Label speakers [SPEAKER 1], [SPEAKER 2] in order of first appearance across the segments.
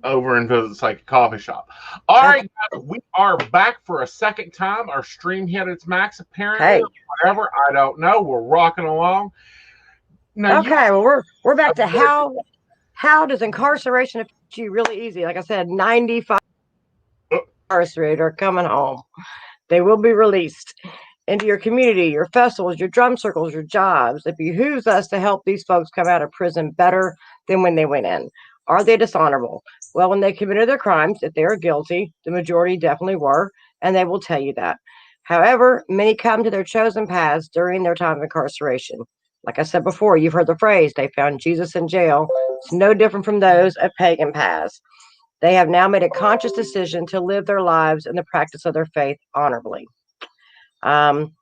[SPEAKER 1] over into it's like a coffee shop. All
[SPEAKER 2] Okay.
[SPEAKER 1] right, guys, we are back for a second time. Our stream hit its max, apparently, or
[SPEAKER 2] Hey.
[SPEAKER 1] whatever. I don't know. We're rocking along. Now, you
[SPEAKER 2] Okay. Well, we're back to
[SPEAKER 1] were
[SPEAKER 2] how does incarceration affect you? Really easy. Like I said, 95 incarcerated are coming home. They will be released into your community, your festivals, your drum circles, your jobs. It behooves us to help these folks come out of prison better than when they went in. Are they dishonorable? Well, when they committed their crimes, if they are guilty, the majority definitely were, and they will tell you that. However, many come to their chosen paths during their time of incarceration. Like I said before, you've heard the phrase, they found Jesus in jail. It's no different from those at pagan paths. They have now made a conscious decision to live their lives in the practice of their faith honorably. Um,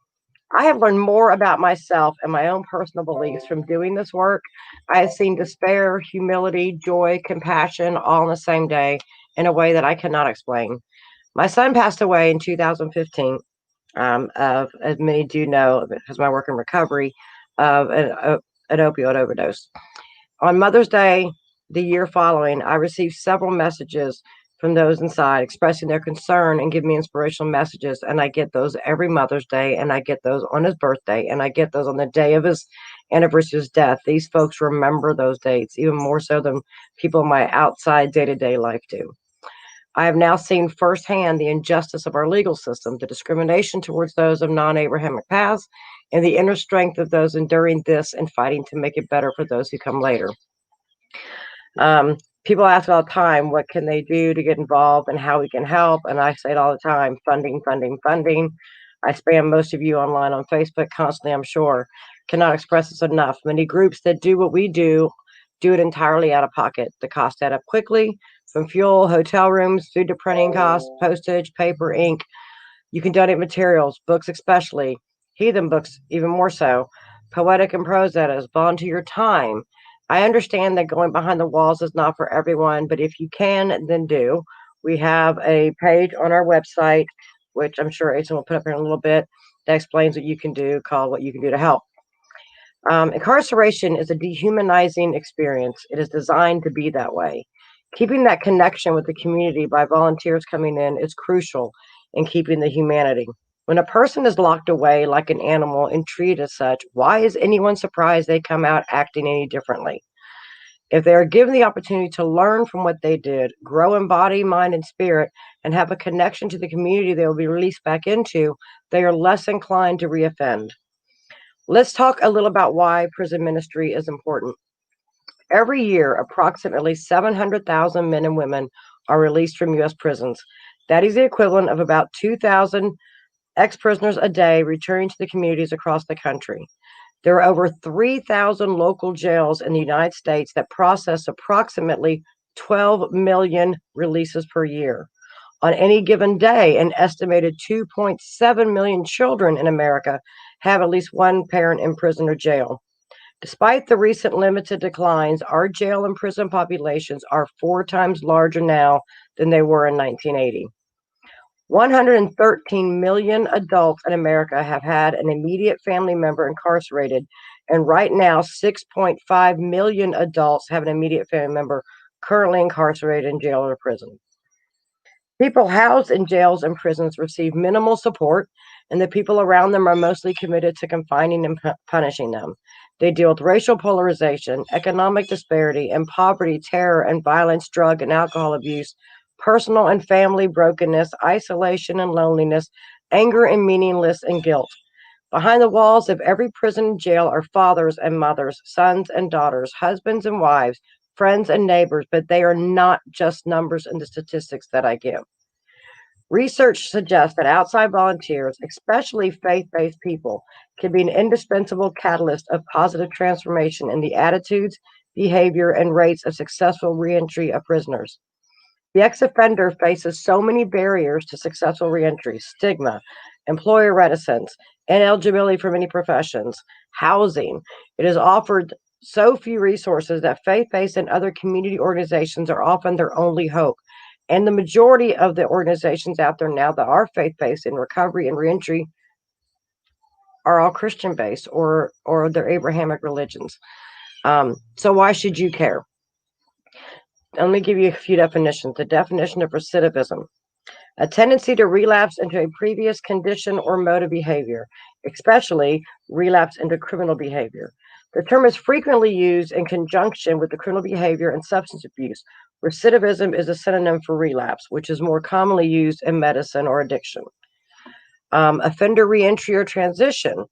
[SPEAKER 2] I have learned more about myself and my own personal beliefs from doing this work. I have seen despair, humility, joy, compassion all in the same day in a way that I cannot explain. My son passed away in 2015, of, as many do know, because my work in recovery, of an opioid overdose. On Mother's Day, the year following, I received several messages from those inside expressing their concern and giving me inspirational messages. And I get those every Mother's Day, and I get those on his birthday, and I get those on the day of his anniversary of his death. These folks remember those dates even more so than people in my outside day to day life do. I have now seen firsthand the injustice of our legal system, the discrimination towards those of non Abrahamic paths, and the inner strength of those enduring this and fighting to make it better for those who come later. People ask all the time, what can they do to get involved and how we can help? And I say it all the time, funding, funding, funding. I spam most of you online on Facebook constantly, I'm sure. Cannot express this enough. Many groups that do what we do it entirely out of pocket. The costs add up quickly, from fuel, hotel rooms, food to printing costs, postage, paper, ink. You can donate materials, books especially, heathen books even more so, poetic and prose edits, volunteer your time. I understand that going behind the walls is not for everyone, but if you can, then do. We have a page on our website, which I'm sure Aiton will put up here in a little bit, that explains what you can do, called What You Can Do to Help. Incarceration is a dehumanizing experience. It is designed to be that way. Keeping that connection with the community by volunteers coming in is crucial in keeping the humanity. When a person is locked away like an animal and treated as such, why is anyone surprised they come out acting any differently? If they are given the opportunity to learn from what they did, grow in body, mind, and spirit, and have a connection to the community they will be released back into, they are less inclined to reoffend. Let's talk a little about why prison ministry is important. Every year, approximately 700,000 men and women are released from U.S. prisons. That is the equivalent of about 2,000 ex prisoners a day returning to the communities across the country. There are over 3,000 local jails in the United States that process approximately 12 million releases per year. On any given day, an estimated 2.7 million children in America have at least one parent in prison or jail. Despite the recent limited declines, our jail and prison populations are 4 times larger now than they were in 1980. 113 million adults in America have had an immediate family member incarcerated, and right now, 6.5 million adults have an immediate family member currently incarcerated in jail or prison. People housed in jails and prisons receive minimal support, and the people around them are mostly committed to confining and punishing them. They deal with racial polarization, economic disparity, and poverty, terror and violence, drug and alcohol abuse, personal and family brokenness, isolation and loneliness, anger and meaningless and guilt. Behind the walls of every prison and jail are fathers and mothers, sons and daughters, husbands and wives, friends and neighbors, but they are not just numbers in the statistics that I give. Research suggests that outside volunteers, especially faith based people, can be an indispensable catalyst of positive transformation in the attitudes, behavior, and rates of successful reentry of prisoners. The ex offender faces so many barriers to successful reentry: stigma, employer reticence, ineligibility for many professions, housing. It is offered so few resources that faith based and other community organizations are often their only hope. And the majority of the organizations out there now that are faith based in recovery and reentry are all Christian based or they're Abrahamic religions. So why should you care? Let me give you a few definitions. The definition of recidivism: a tendency to relapse into a previous condition or mode of behavior, especially relapse into criminal behavior. The term is frequently used in conjunction with the criminal behavior and substance abuse. Recidivism is a synonym for relapse, which is more commonly used in medicine or addiction. Offender reentry or transition.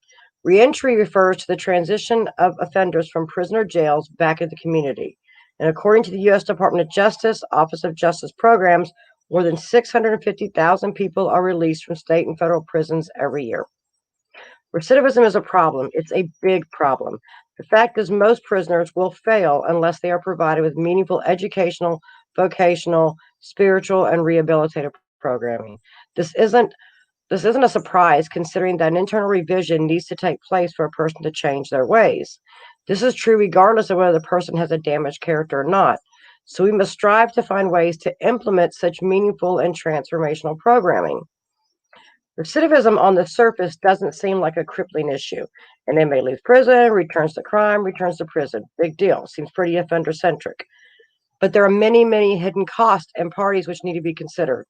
[SPEAKER 2] Reentry refers to the transition of offenders from prison or jails back into the community. And according to the U.S. Department of Justice, Office of Justice Programs, more than 650,000 people are released from state and federal prisons every year. Recidivism is a problem. It's a big problem. The fact is, most prisoners will fail unless they are provided with meaningful educational, vocational, spiritual, and rehabilitative programming. This isn't a surprise, considering that an internal revision needs to take place for a person to change their ways. This is true regardless of whether the person has a damaged character or not. So we must strive to find ways to implement such meaningful and transformational programming. Recidivism on the surface doesn't seem like a crippling issue. An inmate leaves prison, returns to crime, returns to prison. Big deal. Seems pretty offender-centric. But there are many, many hidden costs and parties which need to be considered.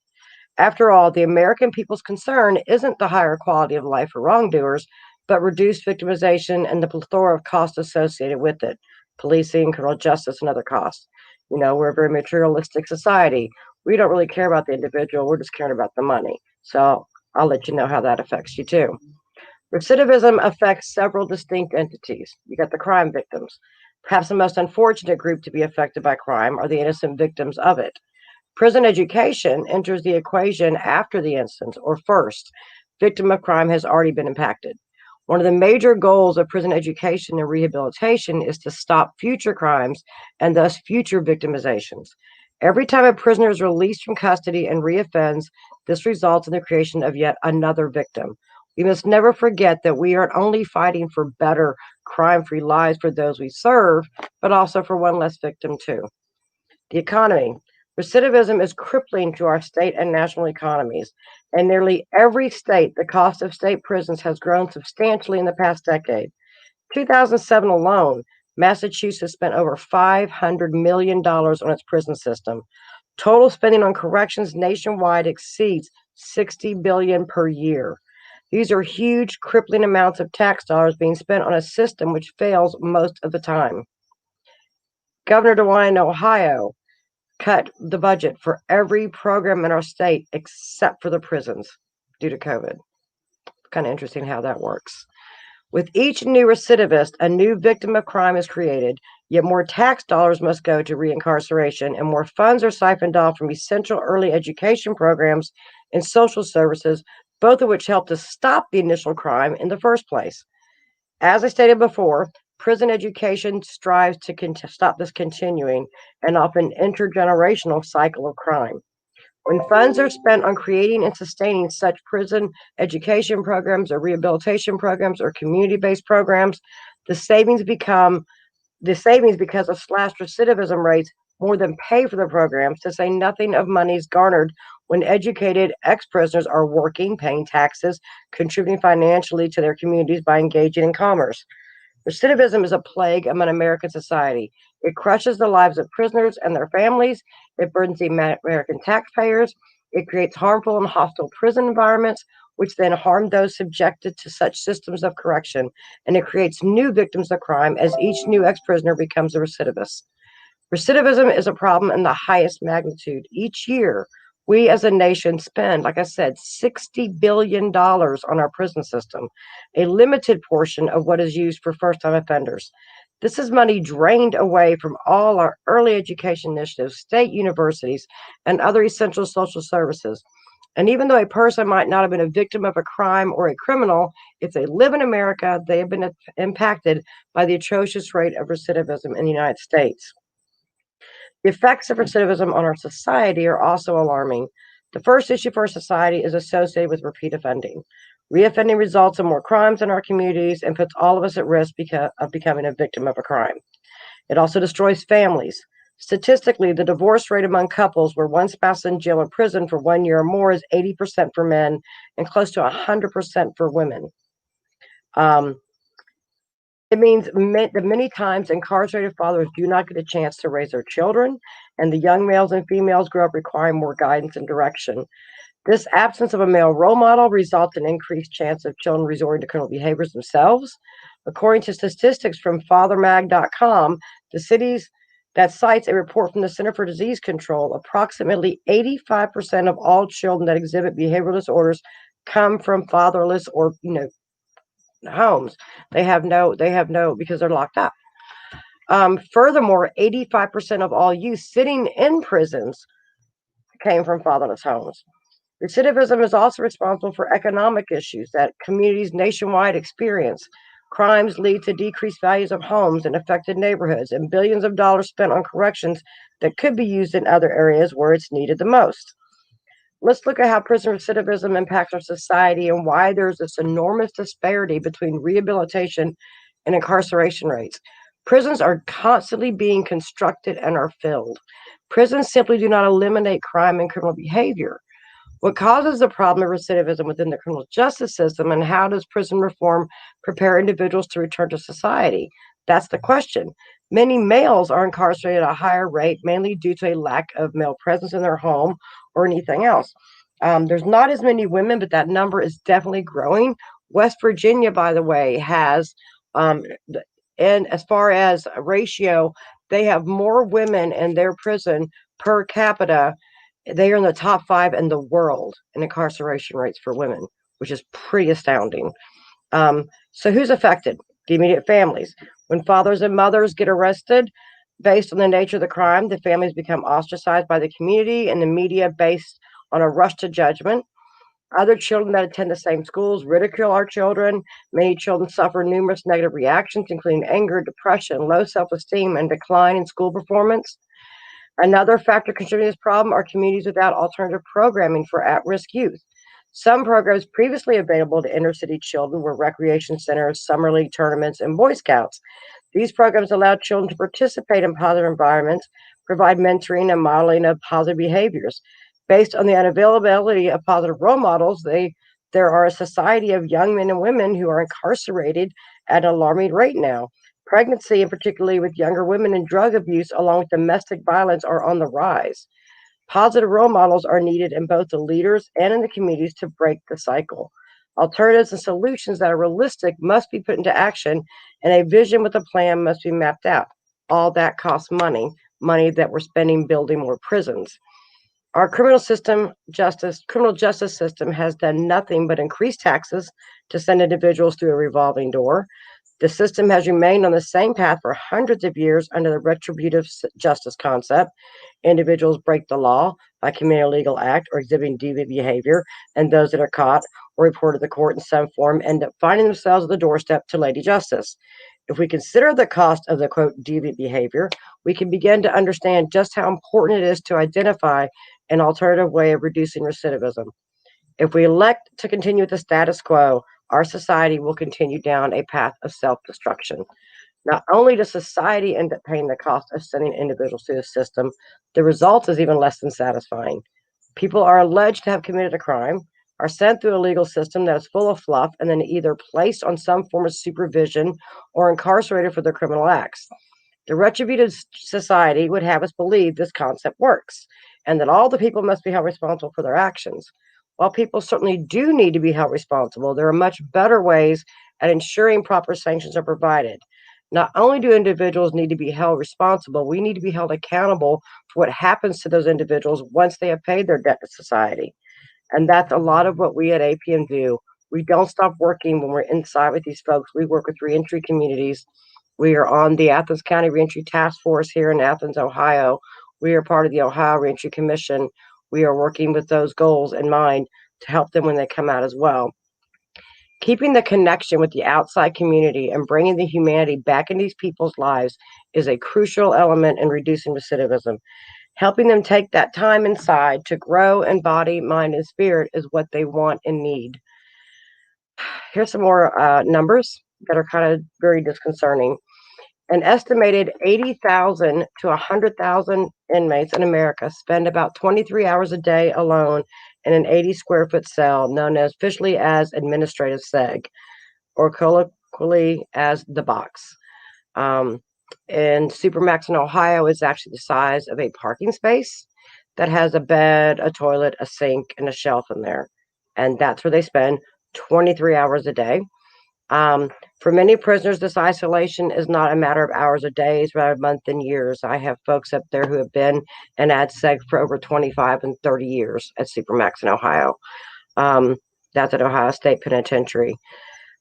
[SPEAKER 2] After all, the American people's concern isn't the higher quality of life for wrongdoers, but reduced victimization and the plethora of costs associated with it: policing, criminal justice, and other costs. We're a very materialistic society. We don't really care about the individual. We're just caring about the money. So I'll let you know how that affects you too. Recidivism affects several distinct entities. You got the crime victims. Perhaps the most unfortunate group to be affected by crime are the innocent victims of it. Prison education enters the equation after the instance, or first. Victim of crime has already been impacted. One of the major goals of prison education and rehabilitation is to stop future crimes and thus future victimizations. Every time a prisoner is released from custody and reoffends, this results in the creation of yet another victim. We must never forget that we aren't only fighting for better, crime-free lives for those we serve, but also for one less victim too. The economy. Recidivism is crippling to our state and national economies. In nearly every state, the cost of state prisons has grown substantially in the past decade. 2007 alone, Massachusetts spent over $500 million on its prison system. Total spending on corrections nationwide exceeds $60 billion per year. These are huge, crippling amounts of tax dollars being spent on a system which fails most of the time. Governor DeWine in Ohio cut the budget for every program in our state except for the prisons due to COVID. Kind of interesting how that works. With each new recidivist, a new victim of crime is created, yet more tax dollars must go to reincarceration, and more funds are siphoned off from essential early education programs and social services, both of which help to stop the initial crime in the first place. As I stated before, prison education strives to stop this continuing and often intergenerational cycle of crime. When funds are spent on creating and sustaining such prison education programs or rehabilitation programs or community-based programs, the savings because of slashed recidivism rates more than pay for the programs, to say nothing of monies garnered when educated ex-prisoners are working, paying taxes, contributing financially to their communities by engaging in commerce. Recidivism is a plague among American society. It crushes the lives of prisoners and their families. It burdens the American taxpayers. It creates harmful and hostile prison environments, which then harm those subjected to such systems of correction. And it creates new victims of crime as each new ex-prisoner becomes a recidivist. Recidivism is a problem in the highest magnitude. Each year, we as a nation spend, like I said, $60 billion on our prison system, a limited portion of what is used for first-time offenders. This is money drained away from all our early education initiatives, state universities, and other essential social services. And even though a person might not have been a victim of a crime or a criminal, if they live in America, they have been impacted by the atrocious rate of recidivism in the United States. The effects of recidivism on our society are also alarming. The first issue for our society is associated with repeat offending. Reoffending results in more crimes in our communities and puts all of us at risk of becoming a victim of a crime. It also destroys families. Statistically, the divorce rate among couples where one spouse is in jail or prison for 1 year or more is 80% for men and close to 100% for women. It means that many times incarcerated fathers do not get a chance to raise their children, and the young males and females grow up requiring more guidance and direction. This absence of a male role model results in increased chance of children resorting to criminal behaviors themselves. According to statistics from fathermag.com, the cities that cites a report from the Center for Disease Control, approximately 85% of all children that exhibit behavioral disorders come from fatherless or homes. They have no because they're locked up. Furthermore, 85% of all youth sitting in prisons came from fatherless homes. Recidivism is also responsible for economic issues that communities nationwide experience. Crimes lead to decreased values of homes in affected neighborhoods and billions of dollars spent on corrections that could be used in other areas where it's needed the most. Let's look at how prison recidivism impacts our society and why there's this enormous disparity between rehabilitation and incarceration rates. Prisons are constantly being constructed and are filled. Prisons simply do not eliminate crime and criminal behavior. What causes the problem of recidivism within the criminal justice system, and how does prison reform prepare individuals to return to society? That's the question. Many males are incarcerated at a higher rate, mainly due to a lack of male presence in their home or anything else. There's not as many women, but that number is definitely growing. West Virginia, by the way, has, and as far as a ratio, they have more women in their prison per capita. They are in the top 5 in the world in incarceration rates for women, which is pretty astounding. So who's affected? The immediate families. When fathers and mothers get arrested based on the nature of the crime, the families become ostracized by the community and the media based on a rush to judgment. Other children that attend the same schools ridicule our children. Many children suffer numerous negative reactions, including anger, depression, low self-esteem, and decline in school performance. Another factor contributing to this problem are communities without alternative programming for at-risk youth. Some programs previously available to inner-city children were recreation centers, summer league tournaments, and Boy Scouts. These programs allowed children to participate in positive environments, provide mentoring and modeling of positive behaviors. Based on the unavailability of positive role models, there are a society of young men and women who are incarcerated at an alarming rate now. Pregnancy, and particularly with younger women, and drug abuse, along with domestic violence, are on the rise. Positive role models are needed in both the leaders and in the communities to break the cycle. Alternatives and solutions that are realistic must be put into action, and a vision with a plan must be mapped out. All that costs money, money that we're spending building more prisons. Our criminal justice system has done nothing but increase taxes to send individuals through a revolving door. The system has remained on the same path for hundreds of years under the retributive justice concept. Individuals break the law by committing a legal act or exhibiting deviant behavior, and those that are caught or reported to the court in some form end up finding themselves at the doorstep to Lady Justice. If we consider the cost of the quote deviant behavior, we can begin to understand just how important it is to identify an alternative way of reducing recidivism. If we elect to continue with the status quo, our society will continue down a path of self-destruction. Not only does society end up paying the cost of sending individuals through the system, the result is even less than satisfying. People are alleged to have committed a crime, are sent through a legal system that is full of fluff, and then either placed on some form of supervision or incarcerated for their criminal acts. The retributive society would have us believe this concept works, and that all the people must be held responsible for their actions. While people certainly do need to be held responsible, there are much better ways at ensuring proper sanctions are provided. Not only do individuals need to be held responsible, we need to be held accountable for what happens to those individuals once they have paid their debt to society. And that's a lot of what we at APM do. We don't stop working when we're inside with these folks. We work with reentry communities. We are on the Athens County Reentry Task Force here in Athens, Ohio. We are part of the Ohio Reentry Commission. We are working with those goals in mind to help them when they come out as well. Keeping the connection with the outside community and bringing the humanity back in these people's lives is a crucial element in reducing recidivism. Helping them take that time inside to grow in body, mind, and spirit is what they want and need. Here's some more numbers that are kind of very disconcerting. An estimated 80,000 to 100,000 inmates in America spend about 23 hours a day alone in an 80 square foot cell known as officially as administrative seg, or equally as the box. Um, and Supermax in Ohio is actually the size of a parking space that has a bed, a toilet, a sink, and a shelf in there. And that's where they spend 23 hours a day. Um, for many prisoners, this isolation is not a matter of hours or days, rather months and years. I have folks up there who have been in ADSEG for over 25 and 30 years at Supermax in Ohio. Um, that's at Ohio State Penitentiary.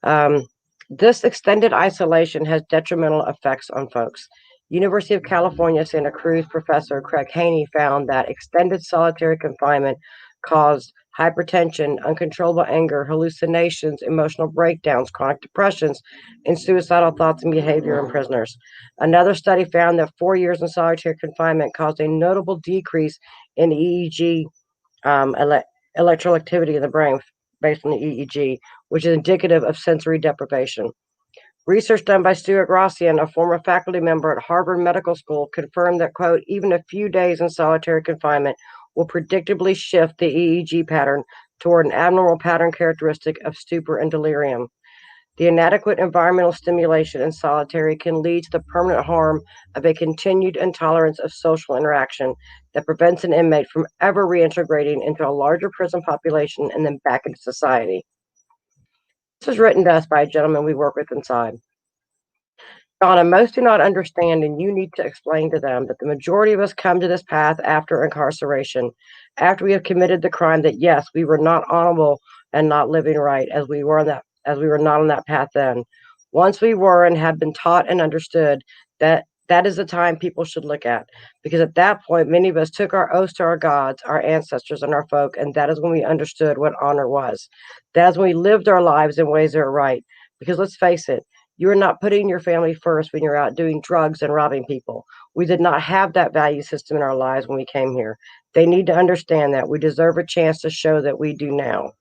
[SPEAKER 2] Um, this extended isolation has detrimental effects on folks. University of California, Santa Cruz professor Craig Haney found that extended solitary confinement caused hypertension, uncontrollable anger, hallucinations, emotional breakdowns, chronic depressions, and suicidal thoughts and behavior in prisoners. Another study found that 4 years in solitary confinement caused a notable decrease in EEG electrical activity in the brain based on the EEG, which is indicative of sensory deprivation. Research done by Stuart Rossian, a former faculty member at Harvard Medical School, confirmed that, quote, even a few days in solitary confinement will predictably shift the EEG pattern toward an abnormal pattern characteristic of stupor and delirium. The inadequate environmental stimulation in solitary can lead to the permanent harm of a continued intolerance of social interaction that prevents an inmate from ever reintegrating into a larger prison population and then back into society. This was written to us by a gentleman we work with inside. Donna, most do not understand, and you need to explain to them that the majority of us come to this path after incarceration, after we have committed the crime that yes, we were not honorable and not living right as we were not on that path then. Once we were and have been taught and understood that is the time people should look at. Because at that point, many of us took our oaths to our gods, our ancestors, and our folk, and that is when we understood what honor was. That is when we lived our lives in ways that are right. Because let's face it, you are not putting your family first when you're out doing drugs and robbing people. We did not have that value system in our lives when we came here. They need to understand that. We deserve a chance to show that we do now.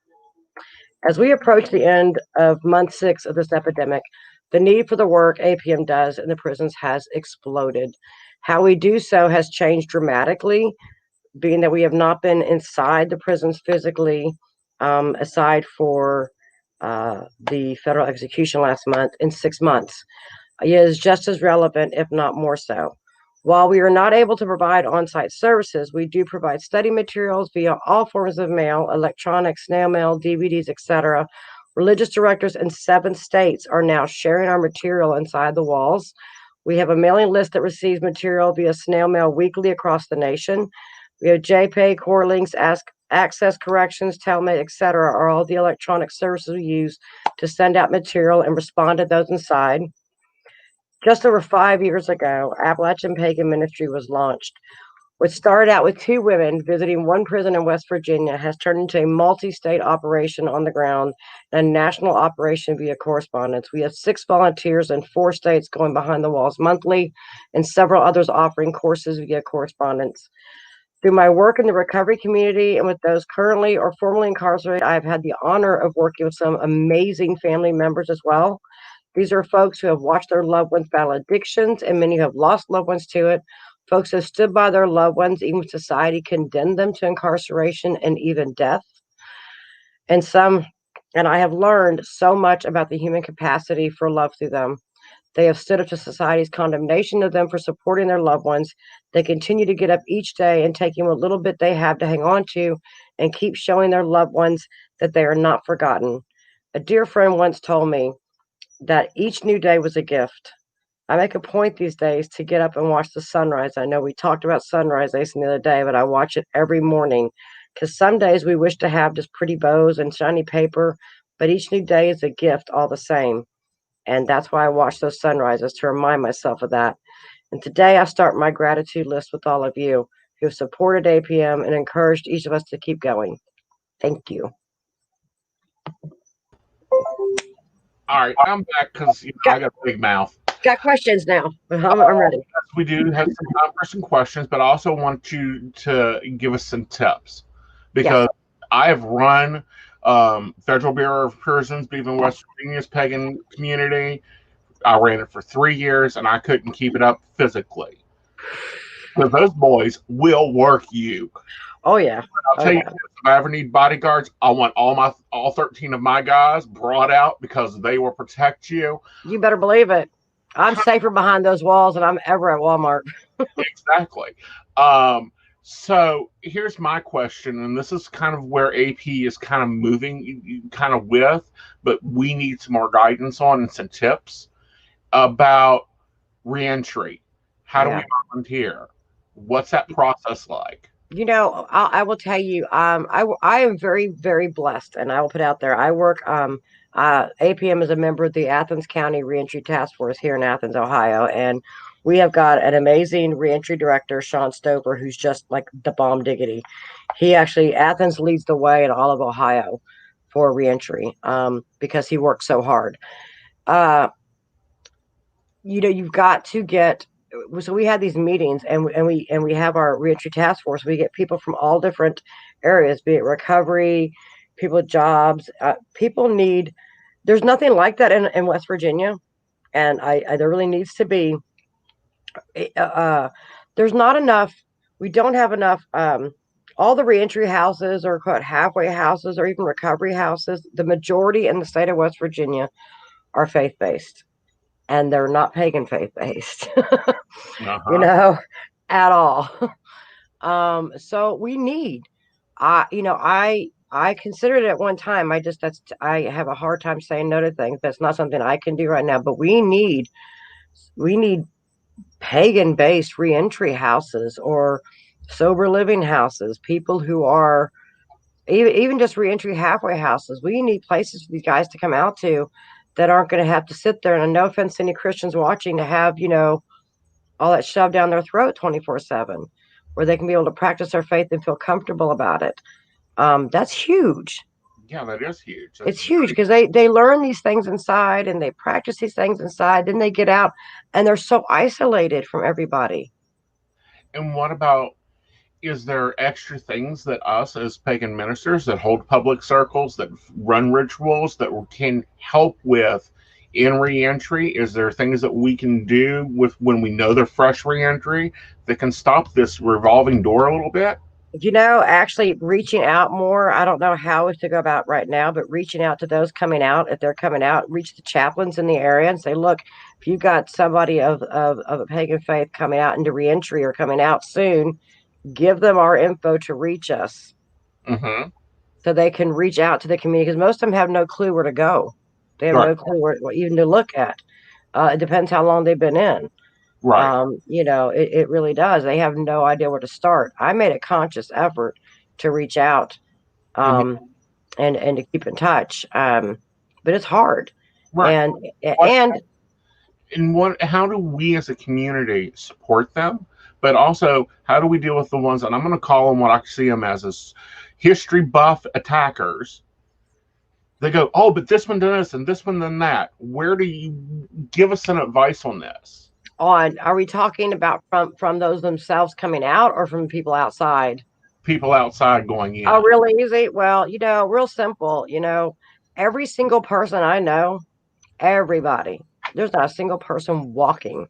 [SPEAKER 2] As we approach the end of month 6 of this epidemic, the need for the work APM does in the prisons has exploded. How we do so has changed dramatically, being that we have not been inside the prisons physically, aside for the federal execution last month, in 6 months. It is just as relevant, if not more so. While we are not able to provide on site services, we do provide study materials via all forms of mail, electronic, snail mail, DVDs, etc. Religious directors in 7 states are now sharing our material inside the walls. We have a mailing list that receives material via snail mail weekly across the nation. We have JPay, core links, access corrections, Telmate, etc. are all the electronic services we use to send out material and respond to those inside. Just over 5 years ago, Appalachian Pagan Ministry was launched. What started out with 2 women visiting one prison in West Virginia has turned into a multi-state operation on the ground and a national operation via correspondence. We have 6 volunteers in 4 states going behind the walls monthly, and several others offering courses via correspondence. Through my work in the recovery community and with those currently or formerly incarcerated, I've had the honor of working with some amazing family members as well. These are folks who have watched their loved ones battle addictions, and many have lost loved ones to it. Folks who have stood by their loved ones, even when society condemned them to incarceration and even death. And I have learned so much about the human capacity for love through them. They have stood up to society's condemnation of them for supporting their loved ones. They continue to get up each day and taking what little bit they have to hang on to and keep showing their loved ones that they are not forgotten. A dear friend once told me that each new day was a gift. I make a point these days to get up and watch the sunrise. I know we talked about sunrise racing the other day, but I watch it every morning because some days we wish to have just pretty bows and shiny paper, but each new day is a gift all the same. And that's why I watch those sunrises, to remind myself of that. And today I start my gratitude list with all of you who have supported APM and encouraged each of us to keep going. Thank you.
[SPEAKER 1] All right, I'm back because I got a big mouth.
[SPEAKER 2] Got questions now. I'm ready.
[SPEAKER 1] We do have some time for some questions, but I also want you to give us some tips because I have run Federal Bureau of Prisons, even West Virginia's Pagan community. I ran it for 3 years, and I couldn't keep it up physically. Because those boys will work you.
[SPEAKER 2] Oh yeah.
[SPEAKER 1] I'll
[SPEAKER 2] Oh
[SPEAKER 1] tell you,
[SPEAKER 2] yeah.
[SPEAKER 1] if I ever need bodyguards, I want all 13 of my guys brought out because they will protect you.
[SPEAKER 2] You better believe it. I'm safer behind those walls than I'm ever at Walmart.
[SPEAKER 1] Exactly. Um, so here's my question, and this is kind of where AP is kind of moving, kind of with, but we need some more guidance on and some tips about reentry. How do
[SPEAKER 2] Yeah.
[SPEAKER 1] we volunteer? What's that process like?
[SPEAKER 2] I will tell you, I am very, very blessed, and I will put out there. I work, APM is a member of the Athens County Reentry Task Force here in Athens, Ohio, and we have got an amazing reentry director, Sean Stover, who's just like the bomb diggity. Athens leads the way in all of Ohio for reentry, because he works so hard. Uh, you've got to get, so we had these meetings, and we have our reentry task force. We get people from all different areas, be it recovery, people with jobs. People need, there's nothing like that in West Virginia, and I there really needs to be. There's not enough. We don't have enough. All the reentry houses, or quote halfway houses, or even recovery houses, the majority in the state of West Virginia are faith based, and they're not pagan faith based. you
[SPEAKER 1] Uh-huh.
[SPEAKER 2] know, at all. So we need, I considered it at one time. I have a hard time saying no to things. That's not something I can do right now. But we need pagan based reentry houses, or sober living houses. People who are even just reentry halfway houses. We need places for these guys to come out to that aren't going to have to sit there. And no offense to any Christians watching, to have all that shoved down their throat 24/7, where they can be able to practice their faith and feel comfortable about it. That's huge.
[SPEAKER 1] Yeah, that is huge.
[SPEAKER 2] It's
[SPEAKER 1] That's
[SPEAKER 2] huge because they learn these things inside, and they practice these things inside. Then they get out, and they're so isolated from everybody.
[SPEAKER 1] and what about, is there extra things that us as pagan ministers that hold public circles, that run rituals, that can help with in reentry? Is there things that we can do with when we know they're fresh reentry that can stop this revolving door a little bit?
[SPEAKER 2] Actually reaching out more. I don't know how to go about right now, but reaching out to those coming out, if they're coming out, reach the chaplains in the area and say, look, if you got somebody of a pagan faith coming out into reentry or coming out soon, give them our info to reach us,
[SPEAKER 1] Mm-hmm.
[SPEAKER 2] so they can reach out to the community, because most of them have no clue where to go. They have
[SPEAKER 1] Right.
[SPEAKER 2] no clue what even to look at. It depends how long they've been in.
[SPEAKER 1] Right.
[SPEAKER 2] It really does. They have no idea where to start. I made a conscious effort to reach out,
[SPEAKER 1] Mm-hmm.
[SPEAKER 2] um, and to keep in touch. But it's hard.
[SPEAKER 1] Right.
[SPEAKER 2] And
[SPEAKER 1] What
[SPEAKER 2] and
[SPEAKER 1] and what? How do we as a community support them? But also, how do we deal with the ones, and I'm going to call them what I see them as history buff attackers. They go, oh, but this one done this and this one done that. Where do you give us some advice on this?
[SPEAKER 2] are we talking about from those themselves coming out, or from people outside?
[SPEAKER 1] People outside going
[SPEAKER 2] Oh,
[SPEAKER 1] in.
[SPEAKER 2] really easy. Well, real simple. Every single person I know, everybody, there's not a single person walking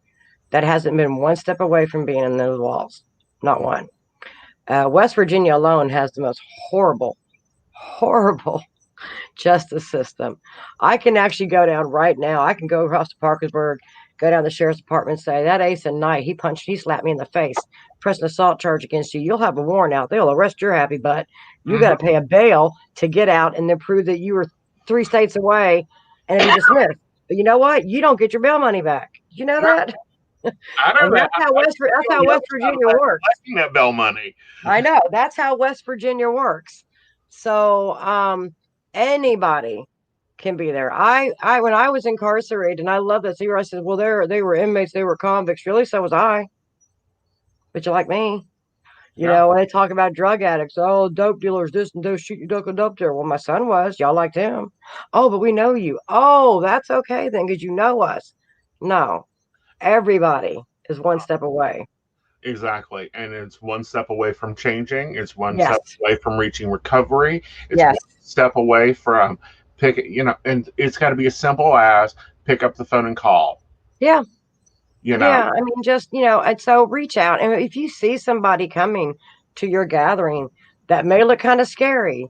[SPEAKER 2] that hasn't been one step away from being in those walls. Not one. West Virginia alone has the most horrible, horrible justice system. I can actually go down right now. I can go across to Parkersburg, go down to the sheriff's department, and say that Ace and Knight, he slapped me in the face, press an assault charge against you. You'll have a warrant out. They'll arrest your happy butt. You got to
[SPEAKER 1] Mm-hmm.
[SPEAKER 2] pay a bail to get out, and then prove that you were 3 states away, and be dismissed. But you know what? You don't get your bail money back. You know that?
[SPEAKER 1] I know
[SPEAKER 2] And
[SPEAKER 1] that.
[SPEAKER 2] that's how
[SPEAKER 1] On the other
[SPEAKER 2] West
[SPEAKER 1] side of
[SPEAKER 2] Virginia
[SPEAKER 1] that,
[SPEAKER 2] works.
[SPEAKER 1] collecting that bell money.
[SPEAKER 2] I know that's how West Virginia works. So anybody can be there. I when I was incarcerated, and I love that. So I said, well, they were inmates, they were convicts. Really, so was I. But you like me.
[SPEAKER 1] Yeah.
[SPEAKER 2] When they talk about drug addicts, oh, dope dealers, this and those shoot you dope and dope there. Well, my son was. Y'all liked him. Oh, but we know you. Oh, that's okay then, because you know us. No, everybody is one step away.
[SPEAKER 1] Exactly. And it's one step away from changing. It's one
[SPEAKER 2] Yes.
[SPEAKER 1] step away from reaching recovery. It's
[SPEAKER 2] Yes.
[SPEAKER 1] one step away from and it's got to be as simple as pick up the phone and call.
[SPEAKER 2] Yeah.
[SPEAKER 1] You know,
[SPEAKER 2] Yeah. I mean, just, and so reach out. And if you see somebody coming, to your gathering that may look kind of scary.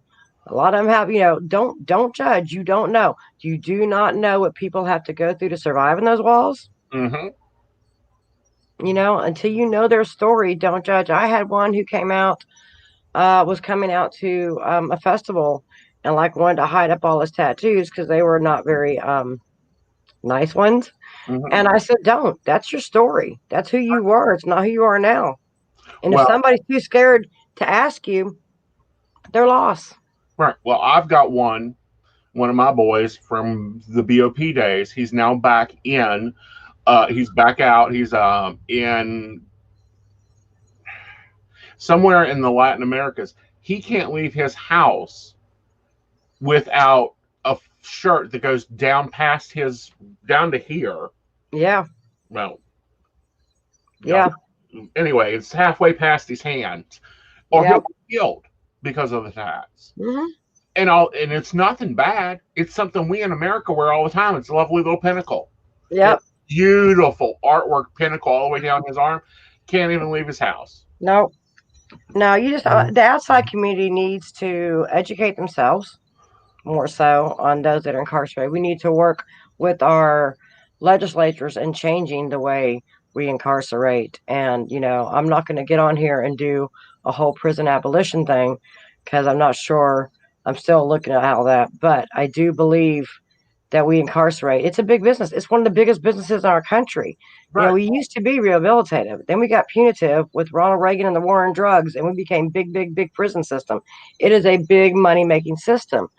[SPEAKER 2] A lot of them have, don't judge. You don't know. You do not know what people have to go through to survive in those walls.
[SPEAKER 1] Mm-hmm.
[SPEAKER 2] Until you know their story, don't judge. I had one who came out, was coming out to a festival and like wanted to hide up all his tattoos because they were not very nice ones.
[SPEAKER 1] Mm-hmm.
[SPEAKER 2] And I said, don't. That's your story. That's who you were. It's not who you are now. And if
[SPEAKER 1] Well,
[SPEAKER 2] somebody's too scared to ask you, they're lost.
[SPEAKER 1] right. Well, I've got one of my boys from the BOP days. He's now back in. He's back out. He's in somewhere in the Latin Americas. He can't leave his house without a shirt that goes down down to here.
[SPEAKER 2] Yeah.
[SPEAKER 1] Well,
[SPEAKER 2] Yeah.
[SPEAKER 1] Anyway, it's halfway past his hands, or he'll be killed because of the tats.
[SPEAKER 2] Mm-hmm.
[SPEAKER 1] And it's nothing bad. It's something we in America wear all the time. It's a lovely little pinnacle.
[SPEAKER 2] Yep.
[SPEAKER 1] Beautiful artwork pinnacle all the way down his arm. Can't even leave his house.
[SPEAKER 2] No. You just the outside community needs to educate themselves more so on those that are incarcerated. We need to work with our legislatures in changing the way we incarcerate. And I'm not going to get on here and do a whole prison abolition thing because I'm not sure. I'm still looking at all that, but I do believe that we incarcerate. It's a big business. It's one of the biggest businesses in our country.
[SPEAKER 1] Right.
[SPEAKER 2] We used to be rehabilitative. Then we got punitive with Ronald Reagan and the war on drugs, and we became big prison system. It is a big money-making system.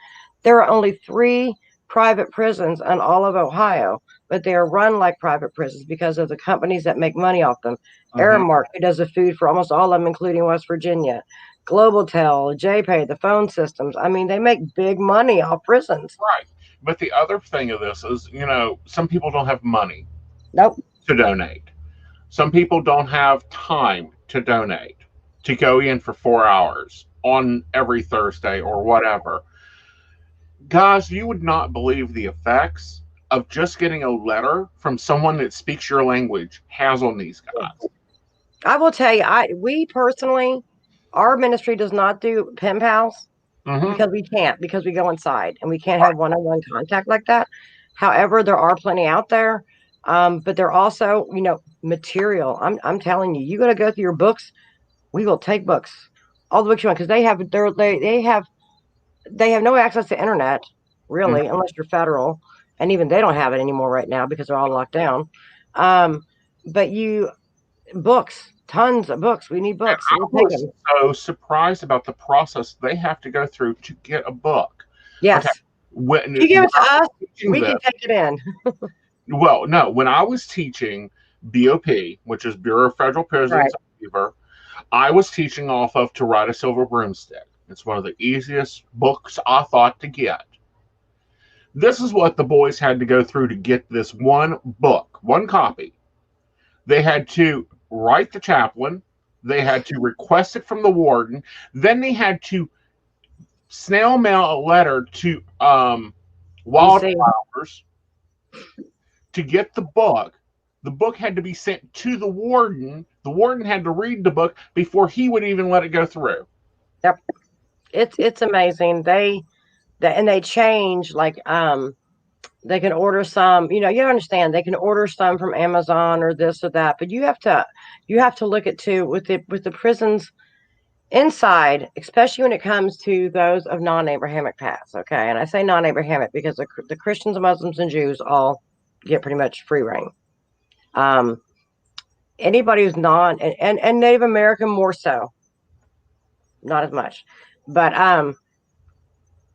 [SPEAKER 2] There are only 3 private prisons in all of Ohio, but they are run like private prisons because of the companies that make money off them.
[SPEAKER 1] Mm-hmm.
[SPEAKER 2] Aramark, who does the food for almost all of them, including West Virginia. GlobalTel, JPay, the phone systems. I mean, they make big money off prisons.
[SPEAKER 1] Right. But the other thing of this is, some people don't have money
[SPEAKER 2] Nope.
[SPEAKER 1] to donate. Some people don't have time to donate, to go in for 4 hours on every Thursday or whatever. Guys, you would not believe the effects of just getting a letter from someone that speaks your language has on these guys.
[SPEAKER 2] I will tell you, we personally, our ministry does not do pen pals.
[SPEAKER 1] Mm-hmm.
[SPEAKER 2] Because we can't, because we go inside and we can't have one-on-one contact like that. However, there are plenty out there, but they're also, material. I'm telling you, you got to go through your books. We will take books, all the books you want, because they have no access to internet, really, unless you're federal, and even they don't have it anymore right now because they're all locked down. But books. Tons of books. We need books.
[SPEAKER 1] I was so surprised about the process they have to go through to get a book.
[SPEAKER 2] Yes.
[SPEAKER 1] Okay. When
[SPEAKER 2] you give it to us, we can take it in.
[SPEAKER 1] Well, no. When I was teaching BOP, which is Bureau of Federal Prisons, right. I was teaching off of To Ride a Silver Broomstick. It's one of the easiest books I thought to get. This is what the boys had to go through to get this one book, one copy. They had to write the chaplain. They had to request it from the warden. Then they had to snail mail a letter to Wildflowers to get the book. The book had to be sent to the warden. The warden had to read the book before he would even let it go through.
[SPEAKER 2] Yep. It's amazing. They change, like they can order some, you understand, they can order some from Amazon or this or that, but you have to look at too with the prisons inside, especially when it comes to those of non-Abrahamic paths. Okay. And I say non-Abrahamic because the Christians, Muslims, and Jews all get pretty much free reign. Anybody who's and Native American more so, not as much, but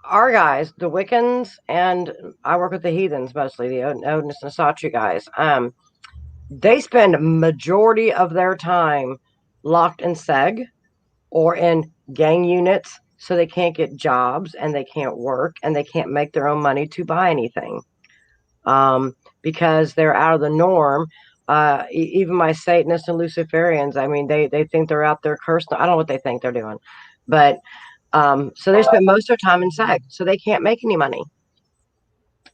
[SPEAKER 2] our guys, the Wiccans, and I work with the heathens mostly, the Odinist and Satru guys. They spend a majority of their time locked in seg or in gang units, so they can't get jobs and they can't work and they can't make their own money to buy anything, because they're out of the norm. Even my Satanists and Luciferians, I mean, they think they're out there cursing. I don't know what they think they're doing, but so they spend most of their time in seg, so they can't make any money.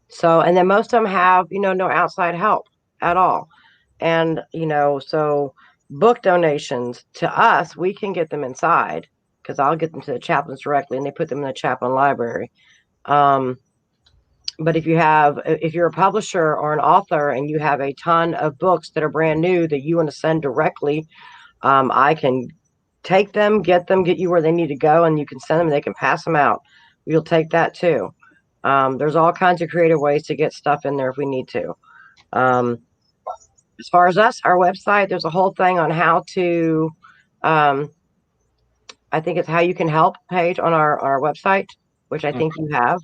[SPEAKER 2] So, and then most of them have, no outside help at all. And, so Book donations to us, we can get them inside because I'll get them to the chaplains directly, and they put them in the chaplain library. But if you're a publisher or an author and you have a ton of books that are brand new that you want to send directly, I can take them, get you where they need to go, and you can send them. They can pass them out. We'll take that too. There's all kinds of creative ways to get stuff in there if we need to. As far as us, our website, there's a whole thing on how to, I think it's how you can help page on our website, which I think you have.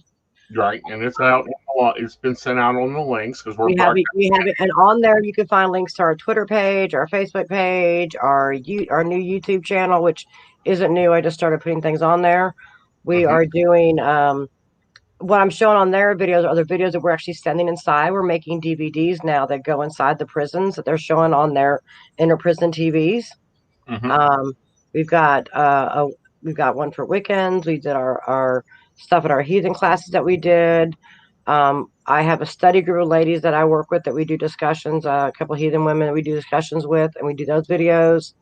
[SPEAKER 1] Right, and it's out. It's been sent out on the links because
[SPEAKER 2] We have it, and on there you can find links to our Twitter page, our Facebook page, our new YouTube channel, which isn't new. I just started putting things on there. We are doing what I'm showing on their videos are the videos that we're actually sending inside. We're making DVDs now that go inside the prisons that they're showing on their inter-prison TVs. We've got one for Wiccans. We did our stuff at our heathen classes that we did. I have a study group of ladies that I work with that we do discussions, a couple of heathen women that we do discussions with, and we do those videos.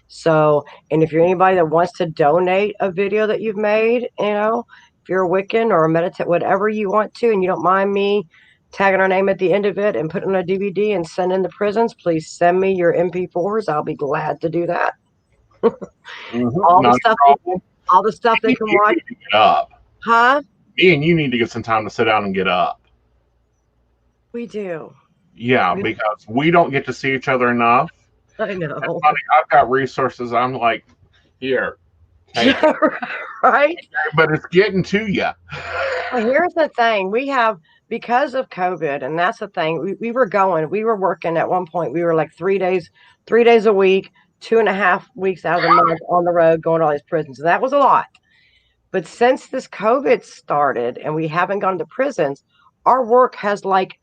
[SPEAKER 2] So, and if you're anybody that wants to donate a video that you've made, if you're a Wiccan or a meditate, whatever you want to, and you don't mind me tagging our name at the end of it and putting on a DVD and send in the prisons, please send me your MP4s. I'll be glad to do that. All the stuff they can watch. Huh?
[SPEAKER 1] Me and you need to get some time to sit down and get up.
[SPEAKER 2] We do.
[SPEAKER 1] Yeah, because we don't get to see each other enough.
[SPEAKER 2] I know.
[SPEAKER 1] Funny, I've got resources. I'm like, here.
[SPEAKER 2] Yeah, right?
[SPEAKER 1] But it's getting to you.
[SPEAKER 2] Well, here's the thing. We have, because of COVID, and that's the thing, we were working at one point. We were like 3 days a week, 2.5 weeks out of the month on the road going to all these prisons. So that was a lot. But since this COVID started and we haven't gone to prisons, our work has like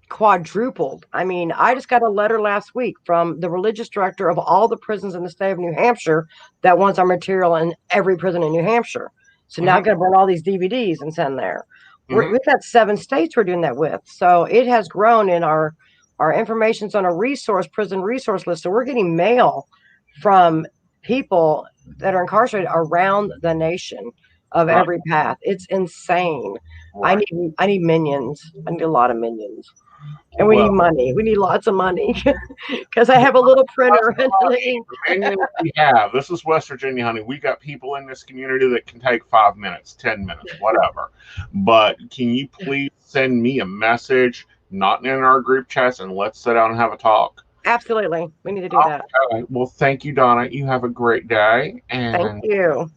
[SPEAKER 2] quadrupled. I mean, I just got a letter last week from the religious director of all the prisons in the state of New Hampshire that wants our material in every prison in New Hampshire. So now I'm going to bring all these DVDs and send there. We've got 7 states we're doing that with. So it has grown in our information's on a prison resource list. So we're getting mail from people that are incarcerated around the nation of every path. It's insane. Right. I need minions. I need a lot of minions. And we need money. We need lots of money because I have a little printer.
[SPEAKER 1] We have. This is West Virginia, honey. We got people in this community that can take 5 minutes, 10 minutes, whatever. But can you please send me a message, not in our group chats, and let's sit down and have a talk?
[SPEAKER 2] Absolutely. We need to do that.
[SPEAKER 1] Okay. Well, thank you, Donna. You have a great day. And
[SPEAKER 2] thank you.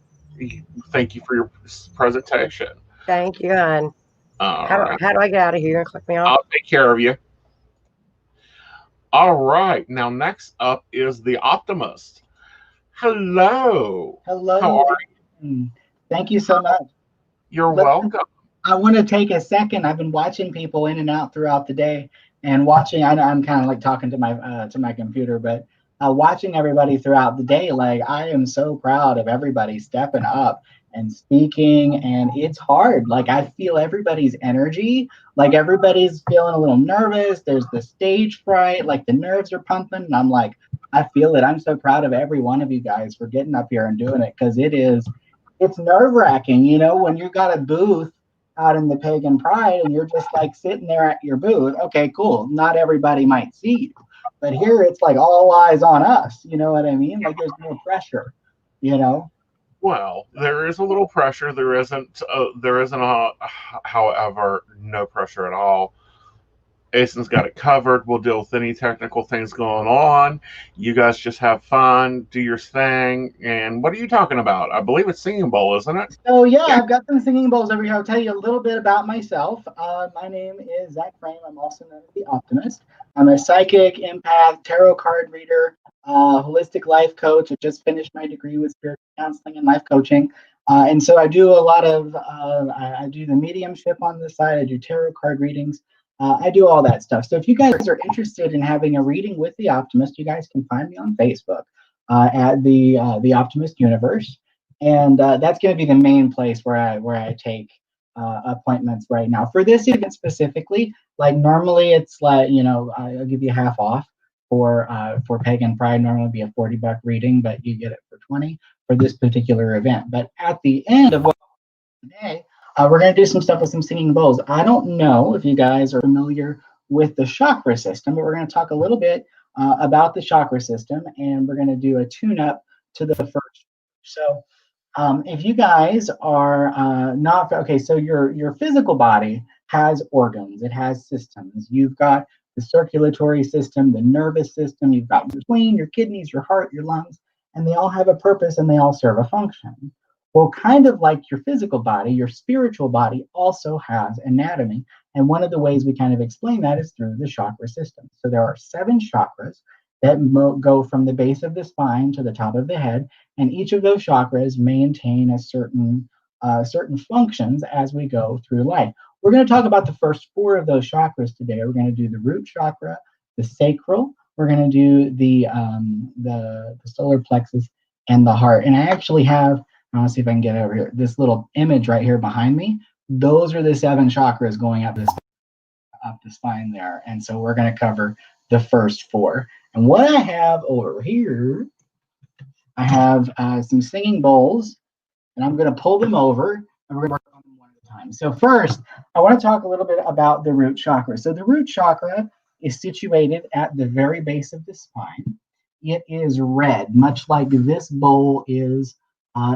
[SPEAKER 1] Thank you for your presentation.
[SPEAKER 2] Thank you, hon. How do I get out of here and click me off?
[SPEAKER 1] I'll take care of you. All right. Now, next up is the Optimist. Hello.
[SPEAKER 3] Hello.
[SPEAKER 1] How are you?
[SPEAKER 3] Thank you so much.
[SPEAKER 1] You're welcome.
[SPEAKER 3] I want to take a second. I've been watching people in and out throughout the day and watching. I'm kind of like talking to my computer, but watching everybody throughout the day. Like, I am so proud of everybody stepping up and speaking, and it's hard. Like, I feel everybody's energy. Like, everybody's feeling a little nervous. There's the stage fright, like the nerves are pumping, and I'm like, I feel it. I'm so proud of every one of you guys for getting up here and doing it, because it's nerve-wracking, when you got a booth out in the Pagan Pride and you're just like sitting there at your booth. Okay, cool. Not everybody might see you, but here it's like all eyes on us. You know what I mean? Like, there's no pressure,
[SPEAKER 1] Well, there is a little pressure. There isn't, however, no pressure at all. Asen's got it covered. We'll deal with any technical things going on. You guys just have fun, do your thing. And what are you talking about? I believe it's Singing Bowl, isn't it?
[SPEAKER 3] Oh, yeah, I've got some singing bowls over here. I'll tell you a little bit about myself. My name is Zach Frame. I'm also known as the Optimist. I'm a psychic, empath, tarot card reader, holistic life coach. I just finished my degree with spiritual counseling and life coaching. And so I do a lot of, I do the mediumship on the side. I do tarot card readings. I do all that stuff. So if you guys are interested in having a reading with the Optimist, you guys can find me on Facebook at the Optimist Universe, and that's going to be the main place where I take appointments right now. For this event specifically, like normally it's like, I'll give you half off for Pagan Pride. Normally be a $40 reading, but you get it for 20 for this particular event. But at the end of what today, we're going to do some stuff with some singing bowls. I don't know if you guys are familiar with the chakra system, but we're going to talk a little bit about the chakra system, and we're going to do a tune-up to the first. So if you guys are not okay, so your physical body has organs, it has systems. You've got the circulatory system, the nervous system, you've got your spleen, your kidneys, your heart, your lungs, and they all have a purpose and they all serve a function. Well, kind of like your physical body, your spiritual body also has anatomy. And one of the ways we kind of explain that is through the chakra system. So there are 7 chakras that go from the base of the spine to the top of the head, and each of those chakras maintain a certain functions as we go through life. We're going to talk about the first 4 of those chakras today. We're going to do the root chakra, the sacral. We're going to do the solar plexus and the heart. And I actually have, I'll see if I can get over here, this little image right here behind me. Those are the 7 chakras going up the spine there. And so we're going to cover the first 4. And what I have over here, I have some singing bowls, and I'm going to pull them over, and we're going to work on them one at a time. So first, I want to talk a little bit about the root chakra. So the root chakra is situated at the very base of the spine. It is red, much like this bowl is.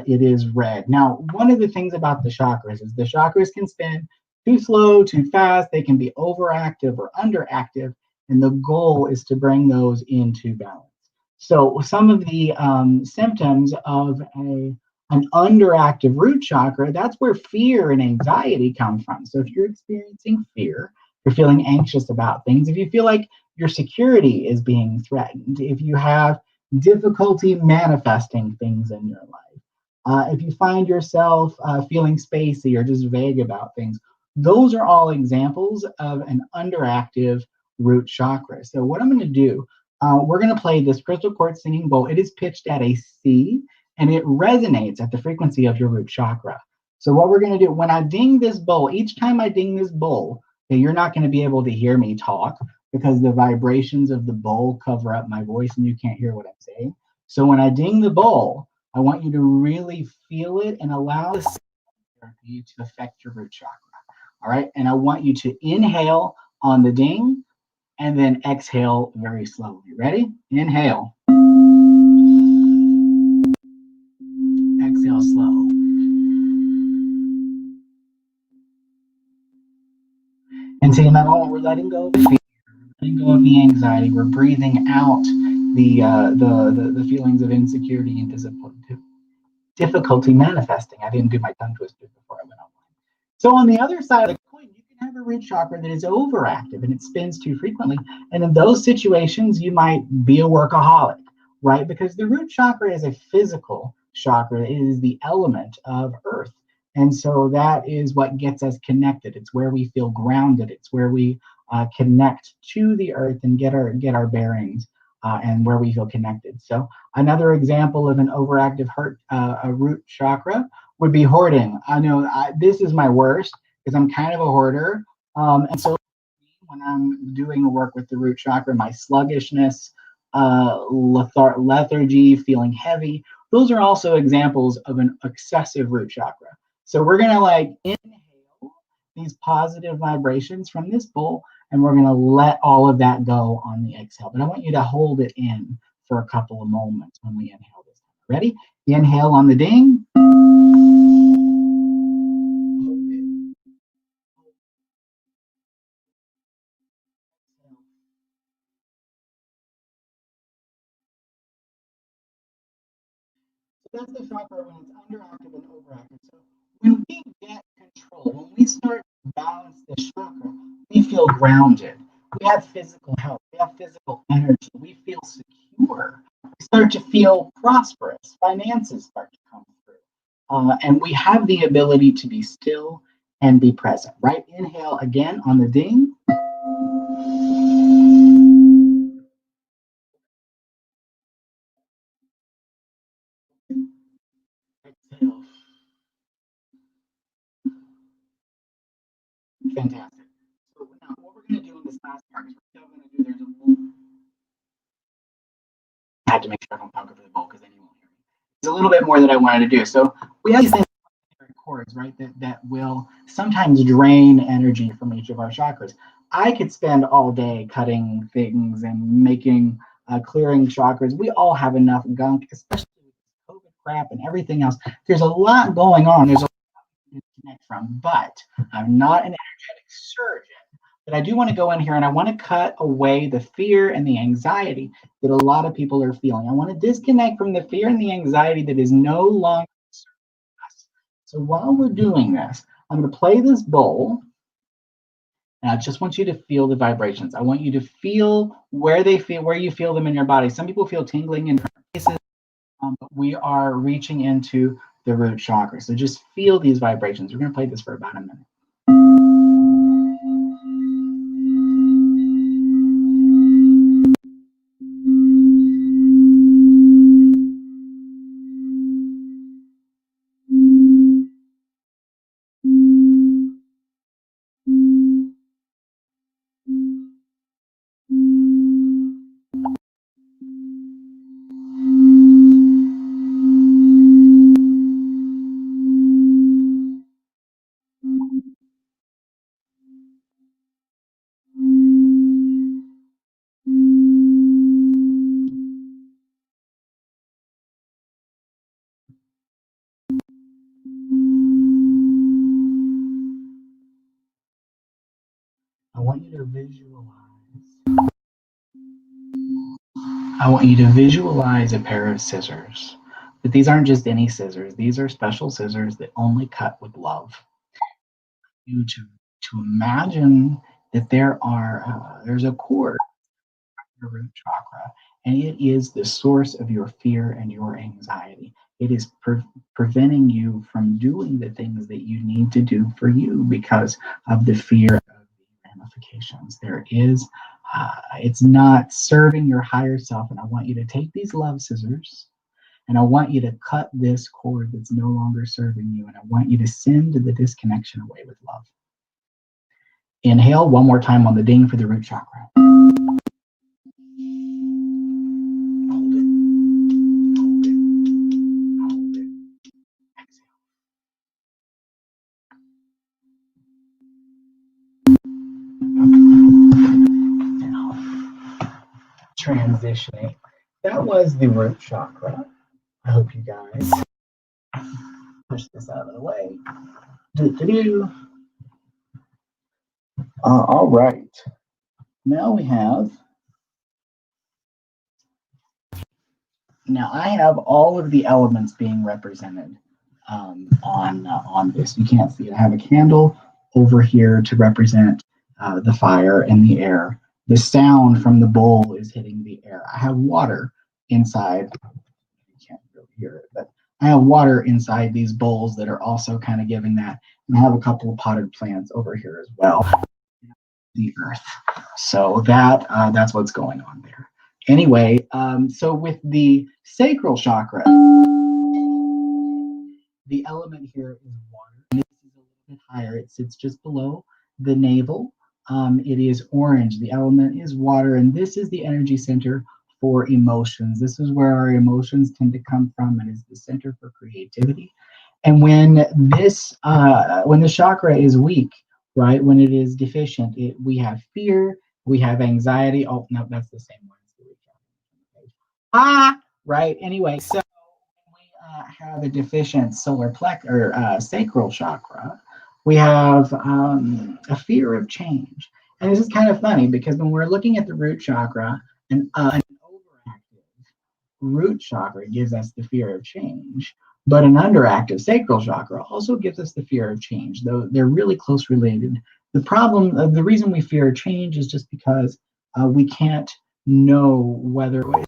[SPEAKER 3] It is red. Now, one of the things about the chakras is the chakras can spin too slow, too fast. They can be overactive or underactive, and the goal is to bring those into balance. So some of the symptoms of an underactive root chakra, that's where fear and anxiety come from. So if you're experiencing fear, you're feeling anxious about things, if you feel like your security is being threatened, if you have difficulty manifesting things in your life, if you find yourself feeling spacey or just vague about things, those are all examples of an underactive root chakra. So what I'm going to do, we're going to play this crystal quartz singing bowl. It is pitched at a C, and it resonates at the frequency of your root chakra. So what we're going to do, when I ding this bowl, each time I ding this bowl, you're not going to be able to hear me talk because the vibrations of the bowl cover up my voice and you can't hear what I'm saying. So when I ding the bowl, I want you to really feel it and allow the therapy to affect your root chakra. All right. And I want you to inhale on the ding and then exhale very slowly. Ready? Inhale. Exhale slow. And see, in that moment, we're letting go of the fear, letting go of the anxiety. We're breathing out the feelings of insecurity and difficulty manifesting. I didn't do my tongue twisters before I went online. So on the other side of the coin, you can have a root chakra that is overactive and it spins too frequently. And in those situations, you might be a workaholic, right? Because the root chakra is a physical chakra. It is the element of earth. And so that is what gets us connected. It's where we feel grounded. It's where we connect to the earth and get our bearings and where we feel connected. So another example of an overactive a root chakra would be hoarding. I know this is my worst because I'm kind of a hoarder. And so when I'm doing work with the root chakra, my sluggishness, lethargy, feeling heavy, those are also examples of an excessive root chakra. So we're going to like inhale these positive vibrations from this bowl, and we're going to let all of that go on the exhale. But I want you to hold it in for a couple of moments when we inhale this. Ready? Inhale on the ding. So that's the chakra when it's underactive and overactive. So when we get control, when we start to balance this chakra, we feel grounded. We have physical health. We have physical energy. We feel secure. We start to feel prosperous. Finances start to come through. And we have the ability to be still and be present, right? Inhale again on the ding. Exhale. Fantastic. So now what we're going to do in this last part is we're still going to do, there's a I had to make sure I don't talk over the bowl because then you won't hear me. There's a little bit more that I wanted to do. So we have these things, chords, right, that will sometimes drain energy from each of our chakras. I could spend all day cutting things and making clearing chakras. We all have enough gunk, especially with COVID crap and everything else. There's a lot going on. There's a lot to disconnect from, but I'm not an energetic surgeon. But I do want to go in here and I want to cut away the fear and the anxiety that a lot of people are feeling. I want to disconnect from the fear and the anxiety that is no longer serving us. So while we're doing this, I'm going to play this bowl. And I just want you to feel the vibrations. I want you to feel where you feel them in your body. Some people feel tingling in different places, but we are reaching into the root chakra. So just feel these vibrations. We're going to play this for about a minute. I want you to visualize a pair of scissors. But these aren't just any scissors. These are special scissors that only cut with love. You to imagine that there's a cord in your root chakra, and it is the source of your fear and your anxiety. It is preventing you from doing the things that you need to do for you because of the fear of the ramifications. It's not serving your higher self. And I want you to take these love scissors and I want you to cut this cord that's no longer serving you. And I want you to send the disconnection away with love. Inhale one more time on the ding for the root chakra. Hold it. Hold it. Hold it. Exhale. Now, transitioning. That was the root chakra. I hope you guys push this out of the way. Do-do-do. All right. Now I have all of the elements being represented on this. You can't see it. I have a candle over here to represent the fire and the air. The sound from the bowl is hitting the air. I have water inside. You can't really hear it, but I have water inside these bowls that are also kind of giving that. And I have a couple of potted plants over here as well. The earth. So that's what's going on there. Anyway, so with the sacral chakra, the element here is water. And this is a little bit higher. It sits just below the navel. It is orange. The element is water, and this is the energy center for emotions. This is where our emotions tend to come from, and is the center for creativity. And when the chakra is weak, right, when it is deficient, we have fear, we have anxiety. Oh no, that's the same one. Right. Anyway, so when we have a deficient solar plex or sacral chakra, we have a fear of change. And this is kind of funny because when we're looking at the root chakra, an overactive root chakra gives us the fear of change, but an underactive sacral chakra also gives us the fear of change, though they're really close related. The reason we fear change is just because we can't know whether a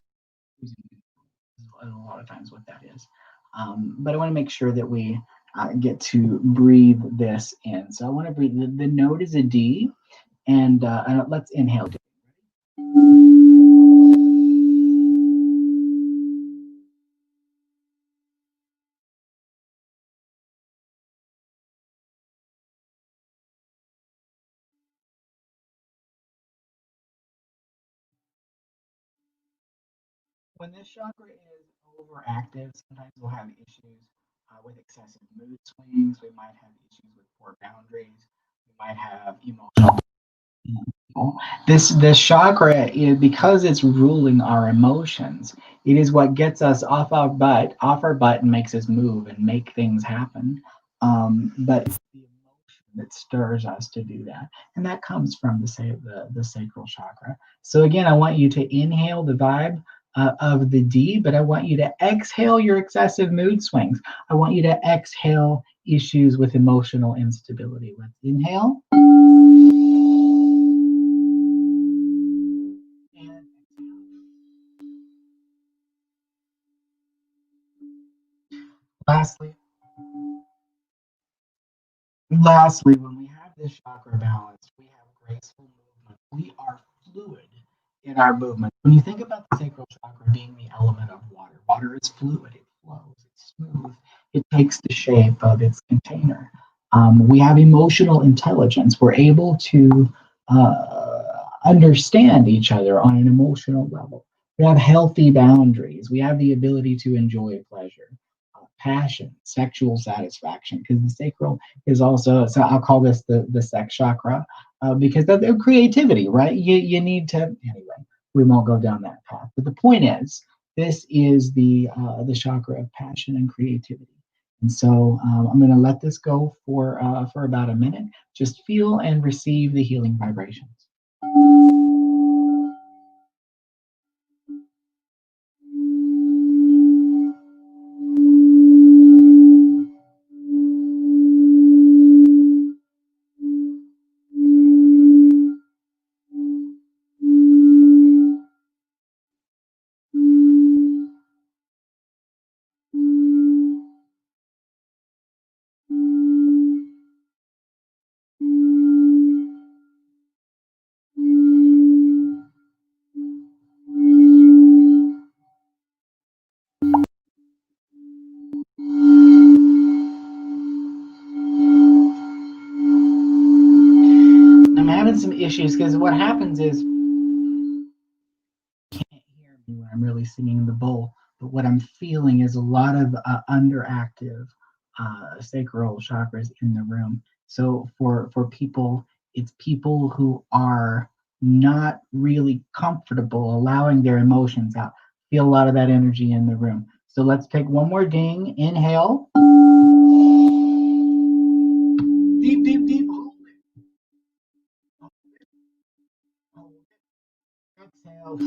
[SPEAKER 3] lot of times what that is. But I want to make sure that we get to breathe this in. So I want to breathe. The note is a D, and let's inhale. When this chakra is overactive, sometimes we'll have issues with excessive mood swings. We might have issues with poor boundaries. We might have emotional. This chakra is because it's ruling our emotions. It is what gets us off our butt, and makes us move and make things happen. But it's the emotion that stirs us to do that, and that comes from the sacral chakra. So again, I want you to inhale the vibe of the D, but I want you to exhale your excessive mood swings. I want you to exhale issues with emotional instability. Let's inhale. And lastly, when we have this chakra balance, we have graceful movement. We are fluid in our movement. When you think about the sacral chakra being the element of water, water is fluid, it flows, it's smooth, it takes the shape of its container. We have emotional intelligence. We're able to understand each other on an emotional level. We have healthy boundaries. We have the ability to enjoy pleasure, passion, sexual satisfaction, because the sacral is also, so I'll call this the sex chakra, because of the creativity, right? You need to, anyway, we won't go down that path. But the point is, this is the chakra of passion and creativity. And so I'm going to let this go for about a minute. Just feel and receive the healing vibrations. I'm having some issues because what happens is you can't hear me when I'm really singing the bowl, but what I'm feeling is a lot of underactive sacral chakras in the room. So for people, it's people who are not really comfortable allowing their emotions out. Feel a lot of that energy in the room. So let's take one more ding. Inhale. Deep, deep, deep. Hold it. Hold it. Exhale.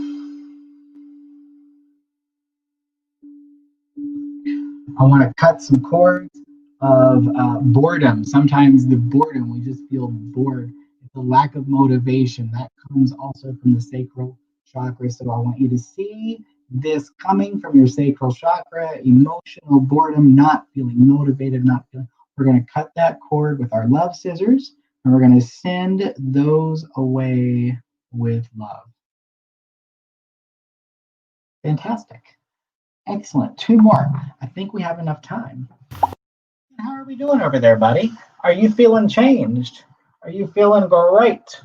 [SPEAKER 3] I want to cut some cords of boredom. Sometimes the boredom, we just feel bored. It's a lack of motivation. That comes also from the sacral chakra. So I want you to see this coming from your sacral chakra, emotional boredom, not feeling motivated, not feeling. We're going to cut that cord with our love scissors, and we're going to send those away with love. Fantastic. Excellent. Two more. I think we have enough time. How are we doing over there, buddy? Are you feeling changed? Are you feeling great?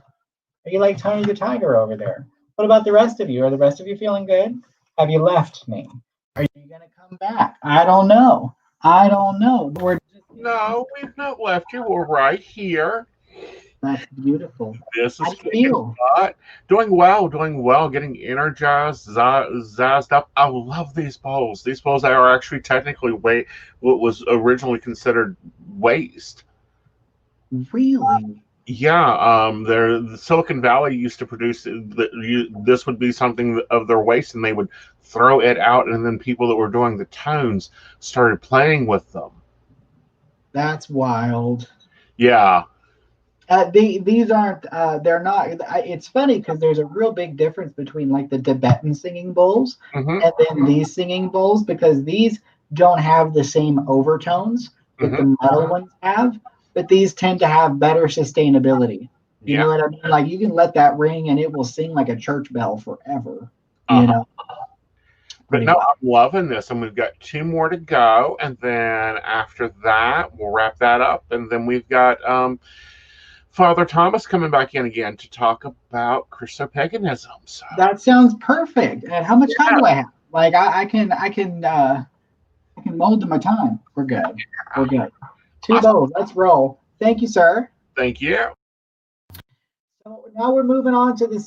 [SPEAKER 3] Are you like Tony the Tiger over there? What about the rest of you? Are the rest of you feeling good? Have you left me? Are you going to come back? I don't know. I don't know.
[SPEAKER 1] No, we've not left you. We're right here.
[SPEAKER 3] That's beautiful.
[SPEAKER 1] This
[SPEAKER 3] How
[SPEAKER 1] is
[SPEAKER 3] do you feel?
[SPEAKER 1] doing well, getting energized, zazzed up. I love these bowls. These bowls are actually technically what was originally considered waste.
[SPEAKER 3] Really?
[SPEAKER 1] Yeah, the Silicon Valley used to produce this would be something of their waste, and they would throw it out, and then people that were doing the tones started playing with them.
[SPEAKER 3] That's wild.
[SPEAKER 1] Yeah.
[SPEAKER 3] These aren't, they're not, it's funny because there's a real big difference between like the Tibetan singing bowls
[SPEAKER 1] Mm-hmm.
[SPEAKER 3] and then these singing bowls, because these don't have the same overtones that the metal ones have, but these tend to have better sustainability. You know what I mean? Like you can let that ring and it will sing like a church bell forever, you know?
[SPEAKER 1] But no, I'm loving this, and we've got two more to go, and then after that, we'll wrap that up, and then we've got Father Thomas coming back in again to talk about Christo-paganism. So.
[SPEAKER 3] That sounds perfect. And how much time do I have? Like I can mold to my time. We're good. We're good. Two bowls. Let's roll. Thank you, sir.
[SPEAKER 1] Thank you.
[SPEAKER 3] So now we're moving on to the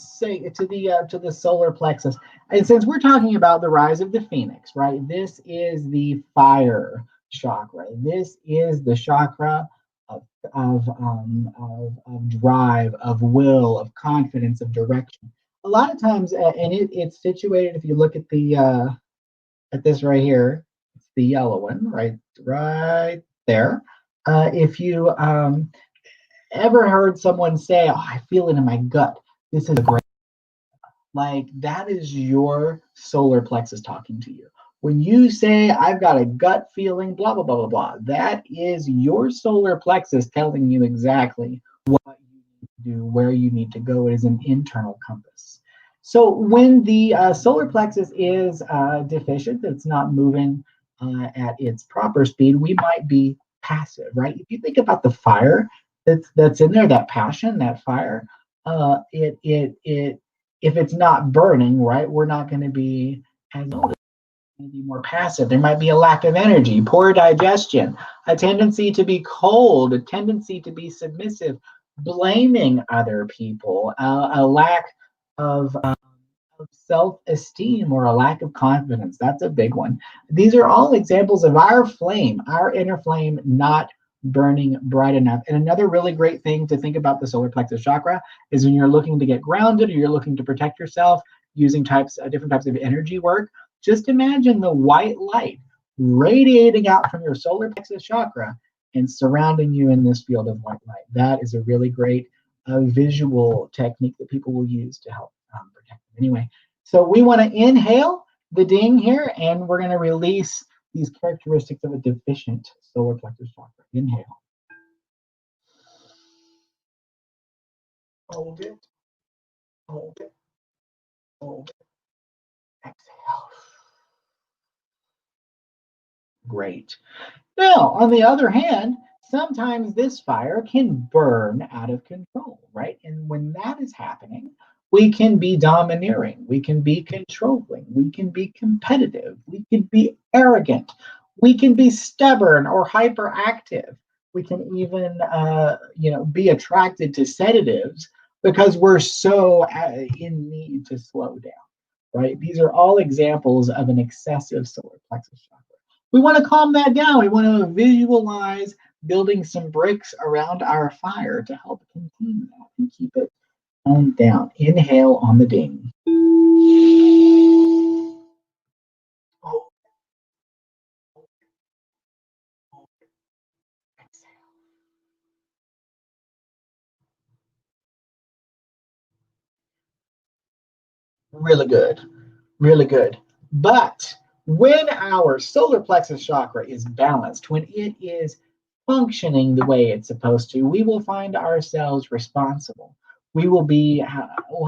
[SPEAKER 3] solar plexus, and since we're talking about the rise of the phoenix, right? This is the fire chakra. This is the chakra of drive, of will, of confidence, of direction. A lot of times, and it's situated. If you look at at this right here, it's the yellow one, right there. If you ever heard someone say, "Oh, I feel it in my gut," this is a great. Like that is your solar plexus talking to you. When you say, "I've got a gut feeling," blah blah blah blah blah, that is your solar plexus telling you exactly what you need to do, where you need to go. It is an internal compass. So when the solar plexus is deficient, it's not moving at its proper speed, we might be passive, right? If you think about the fire that's in there, that passion, that fire, it if it's not burning, right, we're not going to be as be more passive. There might be a lack of energy, poor digestion, a tendency to be cold, a tendency to be submissive, blaming other people, a lack of self-esteem or a lack of confidence. That's a big one. These are all examples of our flame, our inner flame, not burning bright enough. And another really great thing to think about the solar plexus chakra is when you're looking to get grounded or you're looking to protect yourself using different types of energy work, just imagine the white light radiating out from your solar plexus chakra and surrounding you in this field of white light. That is a really great visual technique that people will use to help protect them. Anyway, so we want to inhale the ding here, and we're going to release these characteristics of a deficient solar plexus chakra. Inhale. Hold it. Hold it. Hold it. Exhale. Great. Now, on the other hand, sometimes this fire can burn out of control, right? And when that is happening, we can be domineering, we can be controlling, we can be competitive, we can be arrogant, we can be stubborn or hyperactive. We can even, be attracted to sedatives because we're so in need to slow down, right? These are all examples of an excessive solar plexus chakra. We want to calm that down. We want to visualize building some bricks around our fire to help contain that and keep it toned down. Inhale on the ding. Really good. Really good. But when our solar plexus chakra is balanced, when it is functioning the way it's supposed to, we will find ourselves responsible. We'll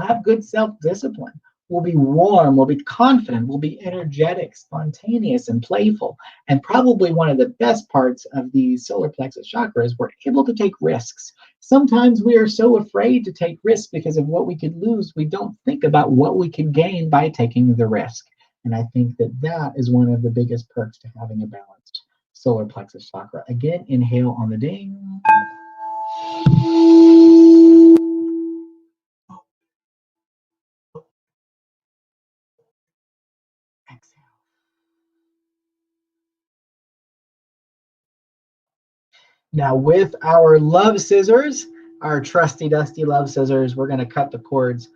[SPEAKER 3] have good self-discipline. We'll be warm, we'll be confident, we'll be energetic, spontaneous, and playful. And probably one of the best parts of the solar plexus chakra is we're able to take risks. Sometimes we are so afraid to take risks because of what we could lose, we don't think about what we could gain by taking the risk. And I think that is one of the biggest perks to having a balanced solar plexus chakra. Again, inhale on the ding. Exhale. Now with our love scissors, our trusty dusty love scissors, we're going to cut the cords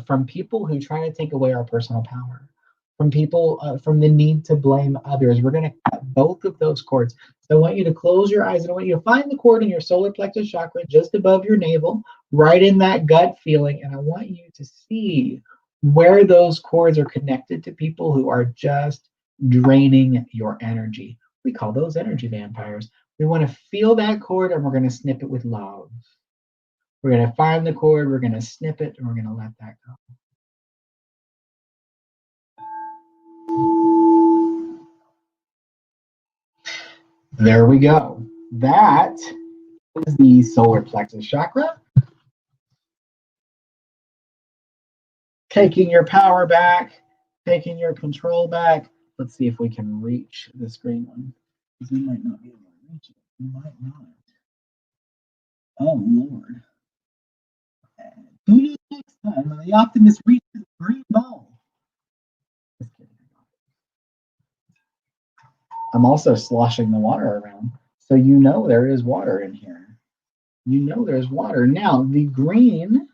[SPEAKER 3] from people who try to take away our personal power, from people, from the need to blame others. We're going to cut both of those cords. So I want you to close your eyes and I want you to find the cord in your solar plexus chakra just above your navel, right in that gut feeling. And I want you to see where those cords are connected to people who are just draining your energy. We call those energy vampires. We want to feel that cord and we're going to snip it with love. We're going to find the cord, we're going to snip it, and we're going to let that go. There we go. That is the solar plexus chakra. Taking your power back, Taking your control back. Let's see if we can reach this green one. Because we might not be able to reach it. We might not. Oh, Lord. Who knows next time? The optimist reaches the green ball. Just kidding. I'm also sloshing the water around. So you know there is water in here. You know there's water. Now, the green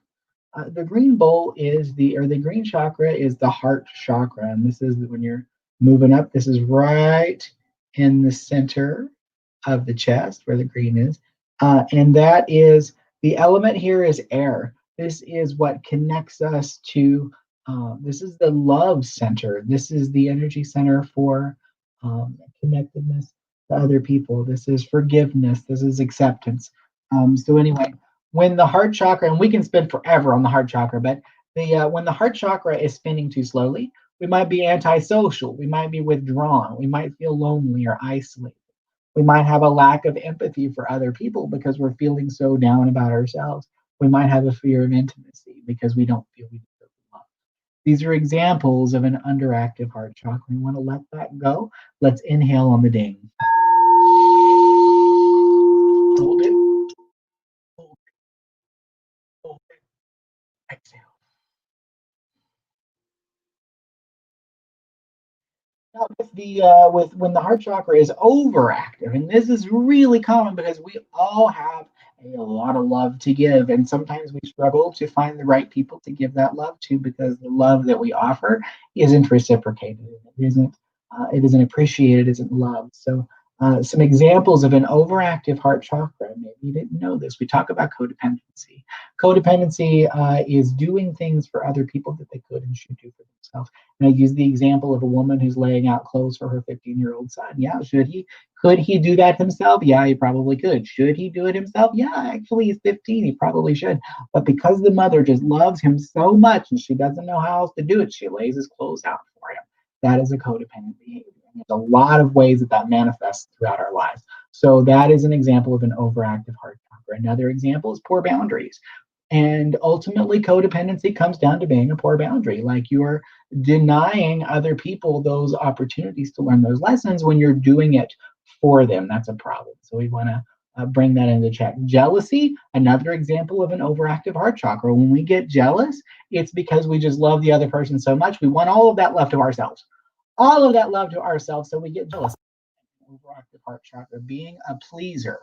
[SPEAKER 3] bowl is the green chakra is the heart chakra. And this is when you're moving up. This is right in the center of the chest where the green is. And that is the element here is air. This is what connects us to, this is the love center. This is the energy center for connectedness to other people. This is forgiveness. This is acceptance. So anyway, when the heart chakra, and we can spend forever on the heart chakra, but when the heart chakra is spinning too slowly, we might be antisocial. We might be withdrawn. We might feel lonely or isolated. We might have a lack of empathy for other people because we're feeling so down about ourselves. We might have a fear of intimacy because we don't feel we deserve love. These are examples of an underactive heart chakra. We want to let that go. Let's inhale on the ding. Hold it. Hold it. Hold it. Exhale. Now, with when the heart chakra is overactive, and this is really common because we all have a lot of love to give, and sometimes we struggle to find the right people to give that love to because the love that we offer isn't reciprocated. It isn't appreciated. It isn't loved. So. Some examples of an overactive heart chakra, maybe you didn't know this. We talk about codependency. Codependency is doing things for other people that they could and should do for themselves. And I use the example of a woman who's laying out clothes for her 15-year-old son. Yeah, should he? Could he do that himself? Yeah, he probably could. Should he do it himself? Yeah, actually, he's 15. He probably should. But because the mother just loves him so much and she doesn't know how else to do it, she lays his clothes out for him. That is a codependent behavior. And there's a lot of ways that manifests throughout our lives. So that is an example of an overactive heart chakra. Another example is poor boundaries. And ultimately, codependency comes down to being a poor boundary. Like you're denying other people those opportunities to learn those lessons when you're doing it for them. That's a problem. So we want to bring that into check. Jealousy, another example of an overactive heart chakra. When we get jealous, it's because we just love the other person so much. We want all of that love to ourselves. All of that love to ourselves. So we get jealous. Overactive heart chakra, being a pleaser,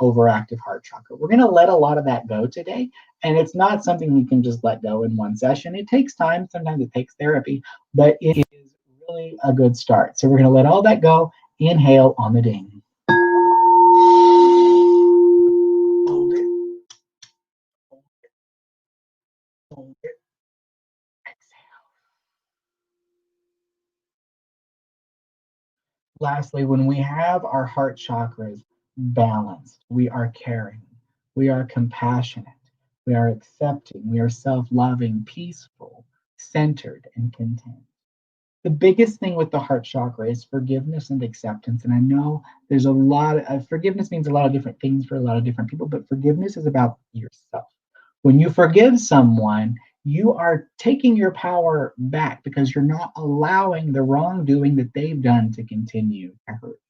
[SPEAKER 3] overactive heart chakra. We're going to let a lot of that go today. And it's not something we can just let go in one session. It takes time. Sometimes it takes therapy, but it is really a good start. So we're going to let all that go. Inhale on the ding. Hold it. Hold it. Hold it. Exhale. Lastly, when we have our heart chakras balanced, we are caring, we are compassionate, we are accepting, we are self-loving, peaceful, centered, and content. The biggest thing with the heart chakra is forgiveness and acceptance. And I know there's a lot of forgiveness means a lot of different things for a lot of different people, but forgiveness is about yourself. When you forgive someone, you are taking your power back because you're not allowing the wrongdoing that they've done to continue to hurt.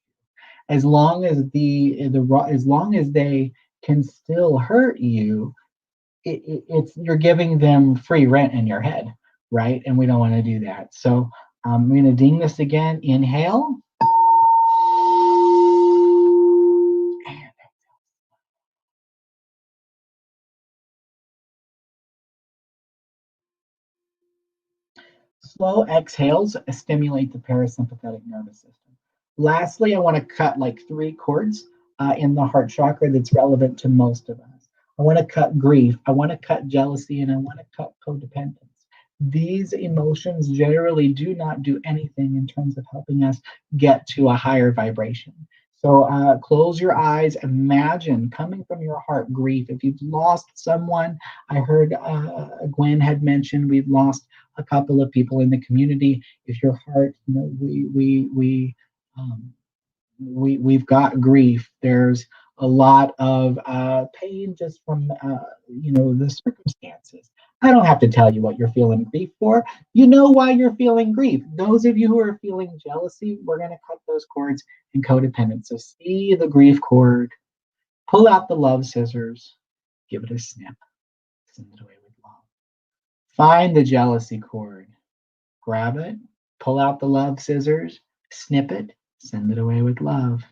[SPEAKER 3] As long as as long as they can still hurt you, it's you're giving them free rent in your head, right? And we don't want to do that. So I'm going to ding this again. Inhale. Slow exhales stimulate the parasympathetic nervous system. Lastly, I want to cut like 3 chords in the heart chakra that's relevant to most of us. I want to cut grief, I want to cut jealousy, and I want to cut codependence. These emotions generally do not do anything in terms of helping us get to a higher vibration. So close your eyes, imagine coming from your heart grief. If you've lost someone, I heard Gwen had mentioned we've lost a couple of people in the community. If your heart, you know, we've got grief. There's a lot of pain just from the circumstances. I don't have to tell you what you're feeling grief for. You know why you're feeling grief. Those of you who are feeling jealousy, we're going to cut those cords in codependence. So see the grief cord, pull out the love scissors, give it a snip, send it away with love. Find the jealousy cord, grab it, pull out the love scissors, snip it, send it away with love.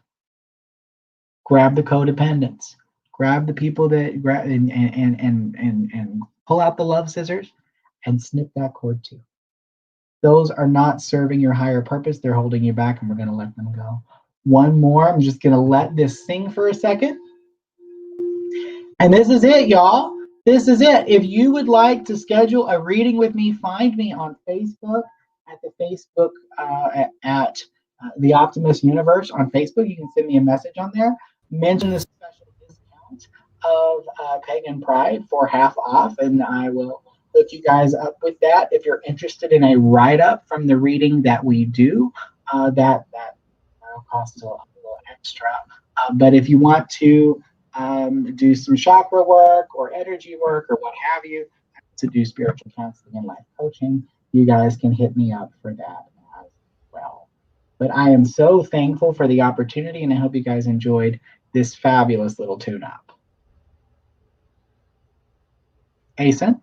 [SPEAKER 3] Grab the codependence, grab the people that grab and pull out the love scissors and snip that cord too. Those are not serving your higher purpose. They're holding you back, and we're going to let them go. One more. I'm just going to let this sing for a second. And this is it, y'all. This is it. If you would like to schedule a reading with me, find me on Facebook at the Facebook at the Optimist Universe on Facebook. You can send me a message on there. Mention the special discount of Pagan Pride for half off, and I will hook you guys up with that. If you're interested in a write-up from the reading that we do, that costs a little extra. But if you want to do some chakra work or energy work or what have you, to do spiritual counseling and life coaching, you guys can hit me up for that as well. But I am so thankful for the opportunity, and I hope you guys enjoyed this fabulous little tune-up. Asen?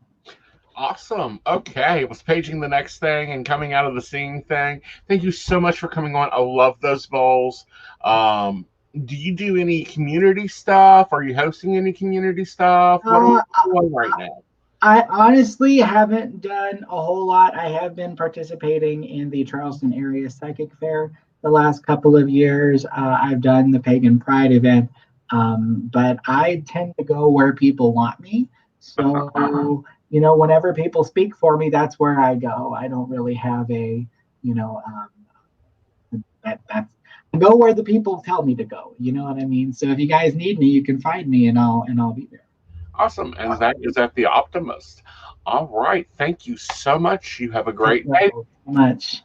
[SPEAKER 1] Awesome. Okay. Was paging the next thing and coming out of the seeing thing. Thank you so much for coming on. I love those bowls. Do you do any community stuff? Are you hosting any community stuff? What are you doing right now?
[SPEAKER 3] I honestly haven't done a whole lot. I have been participating in the Charleston area psychic fair the last couple of years. I've done the Pagan Pride event, but I tend to go where people want me. So, whenever people speak for me, that's where I go. I don't really have a, that's I go where the people tell me to go. You know what I mean? So if you guys need me, you can find me, and I'll be there.
[SPEAKER 1] Awesome. And that is at the Optimist. All right. Thank you so much. You have a great day.
[SPEAKER 3] So much.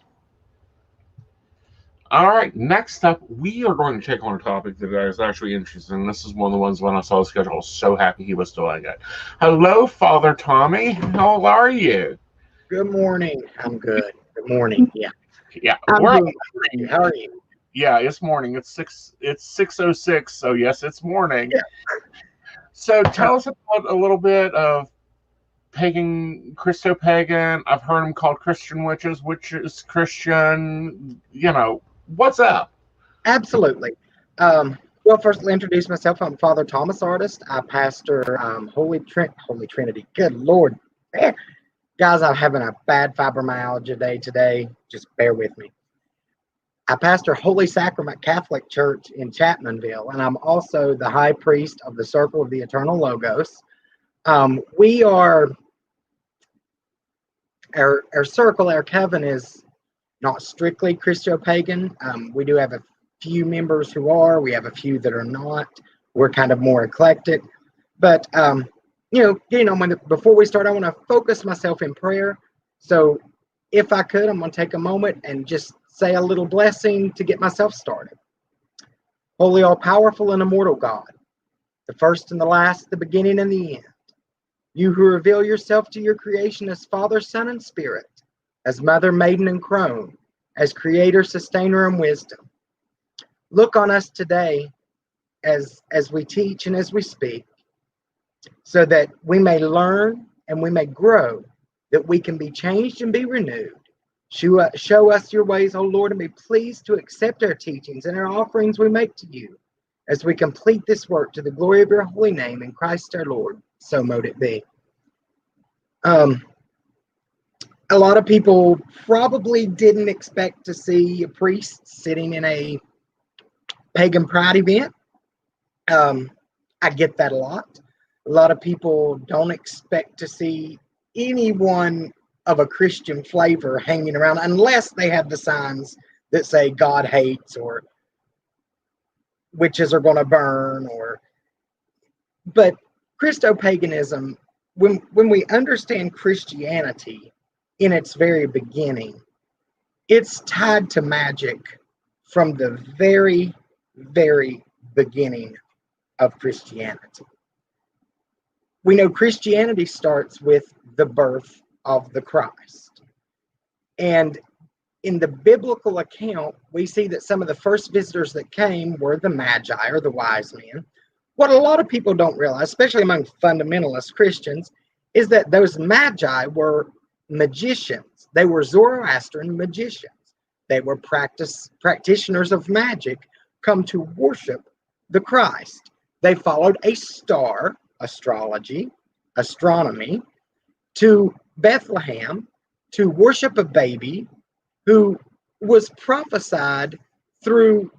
[SPEAKER 1] All right. Next up, we are going to take on a topic that is actually interesting. This is one of the ones when I saw the schedule, I was so happy he was doing it. Hello, Father Tommy. How are you?
[SPEAKER 4] Good morning. I'm good. Good morning. Yeah.
[SPEAKER 1] Yeah.
[SPEAKER 4] How are you?
[SPEAKER 1] Yeah, it's morning. It's 6:06. So yes, it's morning.
[SPEAKER 4] Yeah.
[SPEAKER 1] So tell us about a little bit of pagan, Christo-pagan. I've heard them called Christian witches, Christian. What's up?
[SPEAKER 4] Absolutely. Well, first, I'll introduce myself. I'm Father Thomas Artist. I pastor Holy Trinity. Good Lord. Man. Guys, I'm having a bad fibromyalgia day today. Just bear with me. I pastor Holy Sacrament Catholic Church in Chapmanville, and I'm also the high priest of the Circle of the Eternal Logos. We are, our circle, our coven is not strictly Christo-pagan. We do have a few members who are. We have a few that are not. We're kind of more eclectic. But, before we start, I want to focus myself in prayer. So if I could, I'm going to take a moment and just say a little blessing to get myself started. Holy, all-powerful and immortal God, the first and the last, the beginning and the end. You who reveal yourself to your creation as Father, Son, and Spirit, as Mother, Maiden, and Crone, as Creator, Sustainer, and Wisdom. Look on us today as we teach and as we speak, so that we may learn and we may grow, that we can be changed and be renewed. Show us your ways, O Lord, and be pleased to accept our teachings and our offerings we make to you as we complete this work to the glory of your holy name in Christ our Lord. So mote it be. A lot of people probably didn't expect to see a priest sitting in a Pagan Pride event. I get that a lot. A lot of people don't expect to see anyone of a Christian flavor hanging around unless they have the signs that say God hates or witches are going to burn but Christo-paganism, when we understand Christianity in its very beginning, it's tied to magic from the very, very beginning of Christianity. we know Christianity starts with the birth of the Christ. And in the biblical account, we see that some of the first visitors that came were the Magi, or the wise men. What a lot of people don't realize, especially among fundamentalist Christians, is that those Magi were magicians. They were Zoroastrian magicians. They were practitioners of magic come to worship the Christ. They followed a star, astrology, astronomy, to Bethlehem to worship a baby who was prophesied through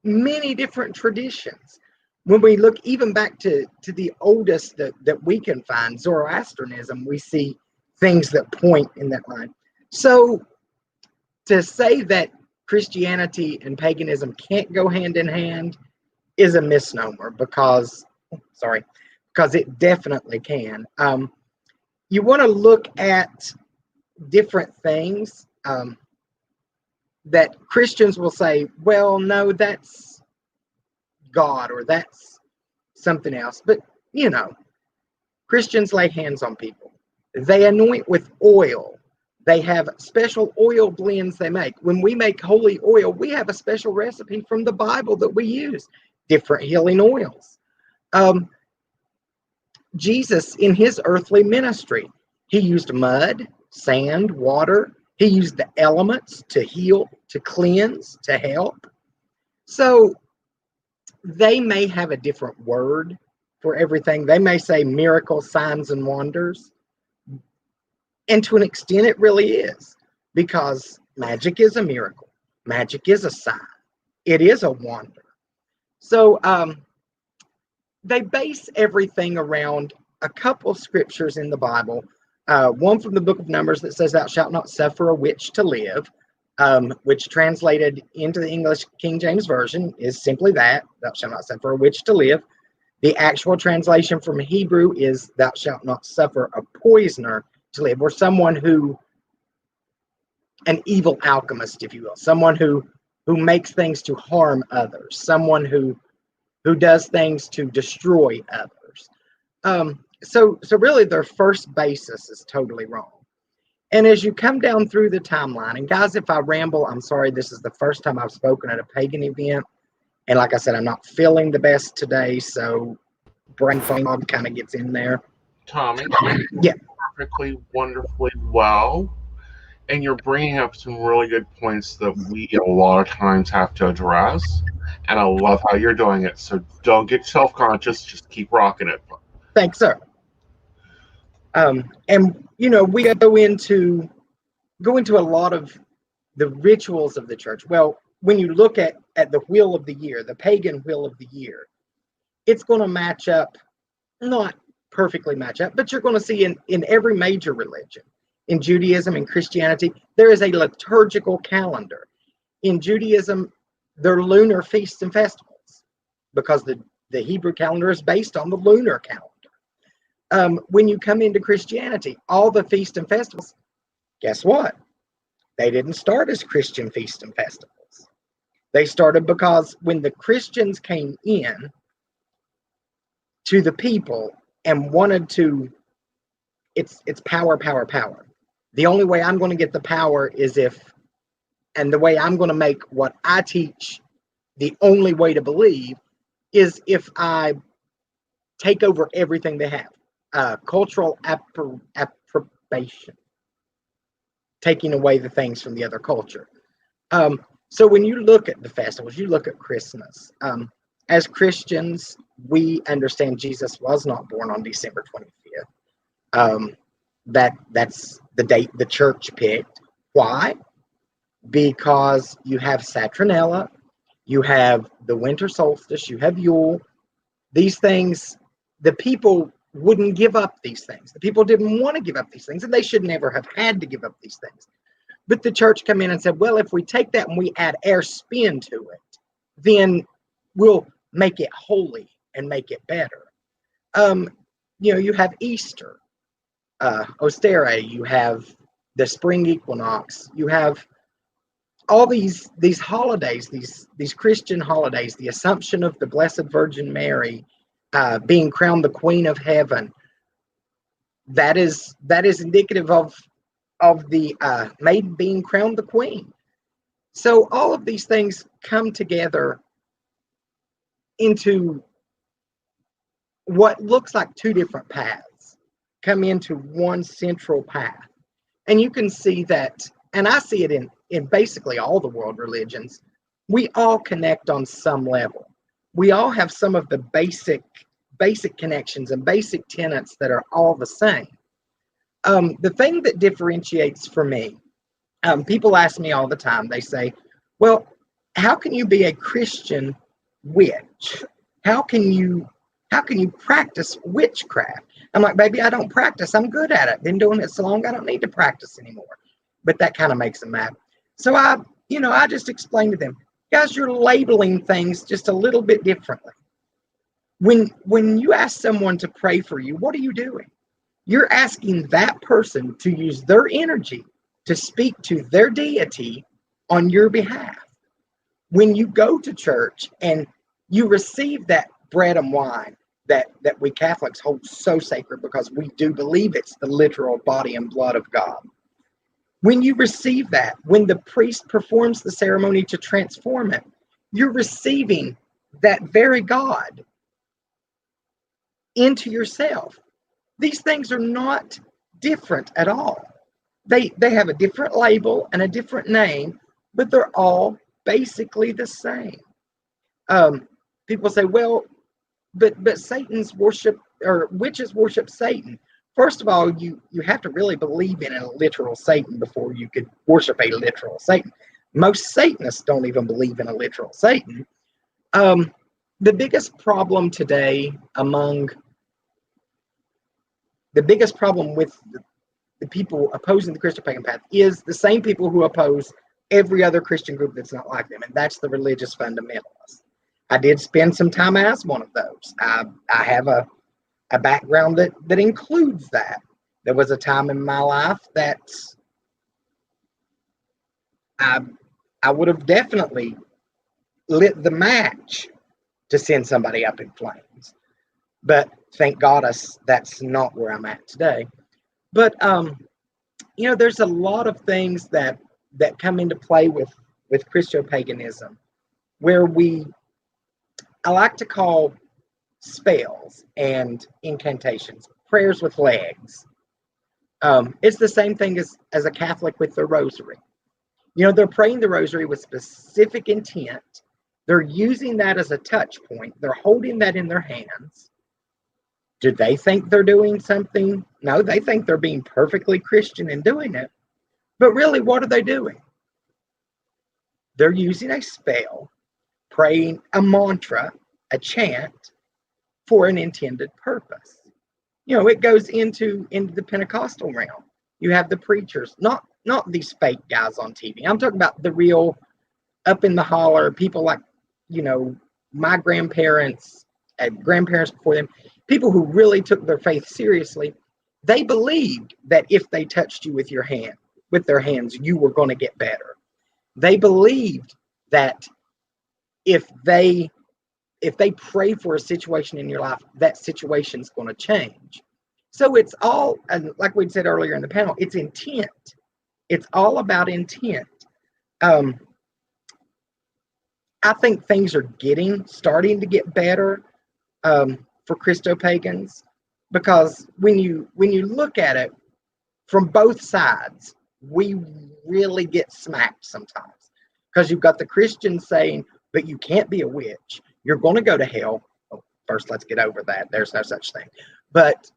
[SPEAKER 4] many different traditions. When we look even back to the oldest that we can find, Zoroastrianism, we see things that point in that line. So to say that Christianity and paganism can't go hand in hand is a misnomer, because it definitely can. You want to look at different things that Christians will say, well, no, that's God, or that's something else. But, Christians lay hands on people. They anoint with oil. They have special oil blends they make. When we make holy oil, we have a special recipe from the Bible that we use, different healing oils. Jesus, in his earthly ministry, he used mud, sand, water. He used the elements to heal, to cleanse, to help. So they may have a different word for everything. They may say miracles, signs, and wonders. And to an extent, it really is, because magic is a miracle. Magic is a sign. It is a wonder. So they base everything around a couple scriptures in the Bible. One from the book of Numbers that says, "Thou shalt not suffer a witch to live," which translated into the English King James Version is simply that, "Thou shalt not suffer a witch to live." The actual translation from Hebrew is, "Thou shalt not suffer a poisoner to live," or someone who, an evil alchemist, if you will, someone who makes things to harm others, someone who does things to destroy others. So really their first basis is totally wrong. And as you come down through the timeline, and guys, if I ramble, I'm sorry, this is the first time I've spoken at a pagan event. And like I said, I'm not feeling the best today, so brain fog kind of gets in there.
[SPEAKER 1] Tommy,
[SPEAKER 4] Yeah.
[SPEAKER 1] perfectly, wonderfully well. And you're bringing up some really good points that we a lot of times have to address. And I love how you're doing it. So don't get self-conscious. Just keep rocking it.
[SPEAKER 4] Thanks, sir. And we go into a lot of the rituals of the church. Well, when you look at the wheel of the year, the pagan wheel of the year, it's going to match up, not perfectly match up, but you're going to see in every major religion, in Judaism and Christianity, there is a liturgical calendar. In Judaism, they're lunar feasts and festivals, because the Hebrew calendar is based on the lunar calendar. When you come into Christianity, all the feasts and festivals, guess what? They didn't start as Christian feasts and festivals. They started because when the Christians came in to the people and wanted to, it's power, power, power. The only way I'm going to get the power is and the way I'm going to make what I teach the only way to believe is if I take over everything they have. Cultural appropriation, taking away the things from the other culture. So when you look at the festivals, you look at Christmas. As Christians, we understand Jesus was not born on December 25th. That's the date the church picked. Why? Because you have Saturnella, you have the winter solstice, you have Yule. These things, the people wouldn't give up these things. The people didn't want to give up these things, and they should never have had to give up these things. But the church come in and said, well, if we take that and we add air spin to it, then we'll make it holy and make it better. You have Easter, Ostere, you have the spring equinox, you have all these holidays, these Christian holidays, the Assumption of the Blessed Virgin Mary, being crowned the Queen of Heaven. that is indicative of the maiden being crowned the queen. So all of these things come together into what looks like two different paths, come into one central path. And you can see that, and I see it in basically all the world religions, we all connect on some level. We all have some of the basic connections and basic tenets that are all the same. The thing that differentiates for me, people ask me all the time, they say, well, how can you be a Christian witch? How can you practice witchcraft? I'm like, baby, I don't practice. I'm good at it. Been doing it so long, I don't need to practice anymore. But that kind of makes them mad. So I just explained to them, guys, you're labeling things just a little bit differently. When you ask someone to pray for you, what are you doing? You're asking that person to use their energy to speak to their deity on your behalf. When you go to church and you receive that bread and wine that we Catholics hold so sacred because we do believe it's the literal body and blood of God. When you receive that, when the priest performs the ceremony to transform it, you're receiving that very God into yourself. These things are not different at all. They have a different label and a different name, but they're all basically the same. People say, well, but Satan's worship, or witches worship Satan. First of all, you have to really believe in a literal Satan before you could worship a literal Satan. Most Satanists don't even believe in a literal Satan. The biggest problem today the biggest problem with the people opposing the Christian pagan path is the same people who oppose every other Christian group that's not like them, and that's the religious fundamentalists. I did spend some time as one of those. I have a background that includes that. There was a time in my life that I would have definitely lit the match to send somebody up in flames. But thank God that's not where I'm at today. But there's a lot of things that come into play with Christo-paganism, where I like to call spells and incantations prayers with legs. It's the same thing as a Catholic with the rosary. They're praying the rosary with specific intent. They're using that as a touch point. They're holding that in their hands. Do they think they're doing something? No, they think they're being perfectly Christian in doing it. But really, what are they doing? They're using a spell, praying a mantra, a chant, for an intended purpose. It goes into the Pentecostal realm. You have the preachers, not these fake guys on TV. I'm talking about the real up in the holler people like, my grandparents and grandparents before them, people who really took their faith seriously. They believed that if they touched you with their hands, you were going to get better. They believed that if they pray for a situation in your life, that situation's going to change. So it's all, and like we said earlier in the panel, it's intent. It's all about intent. I think things are starting to get better for Christo-pagans, because when you look at it from both sides, we really get smacked sometimes, because you've got the Christians saying, but you can't be a witch. You're going to go to hell. Well, first, let's get over that. There's no such thing. But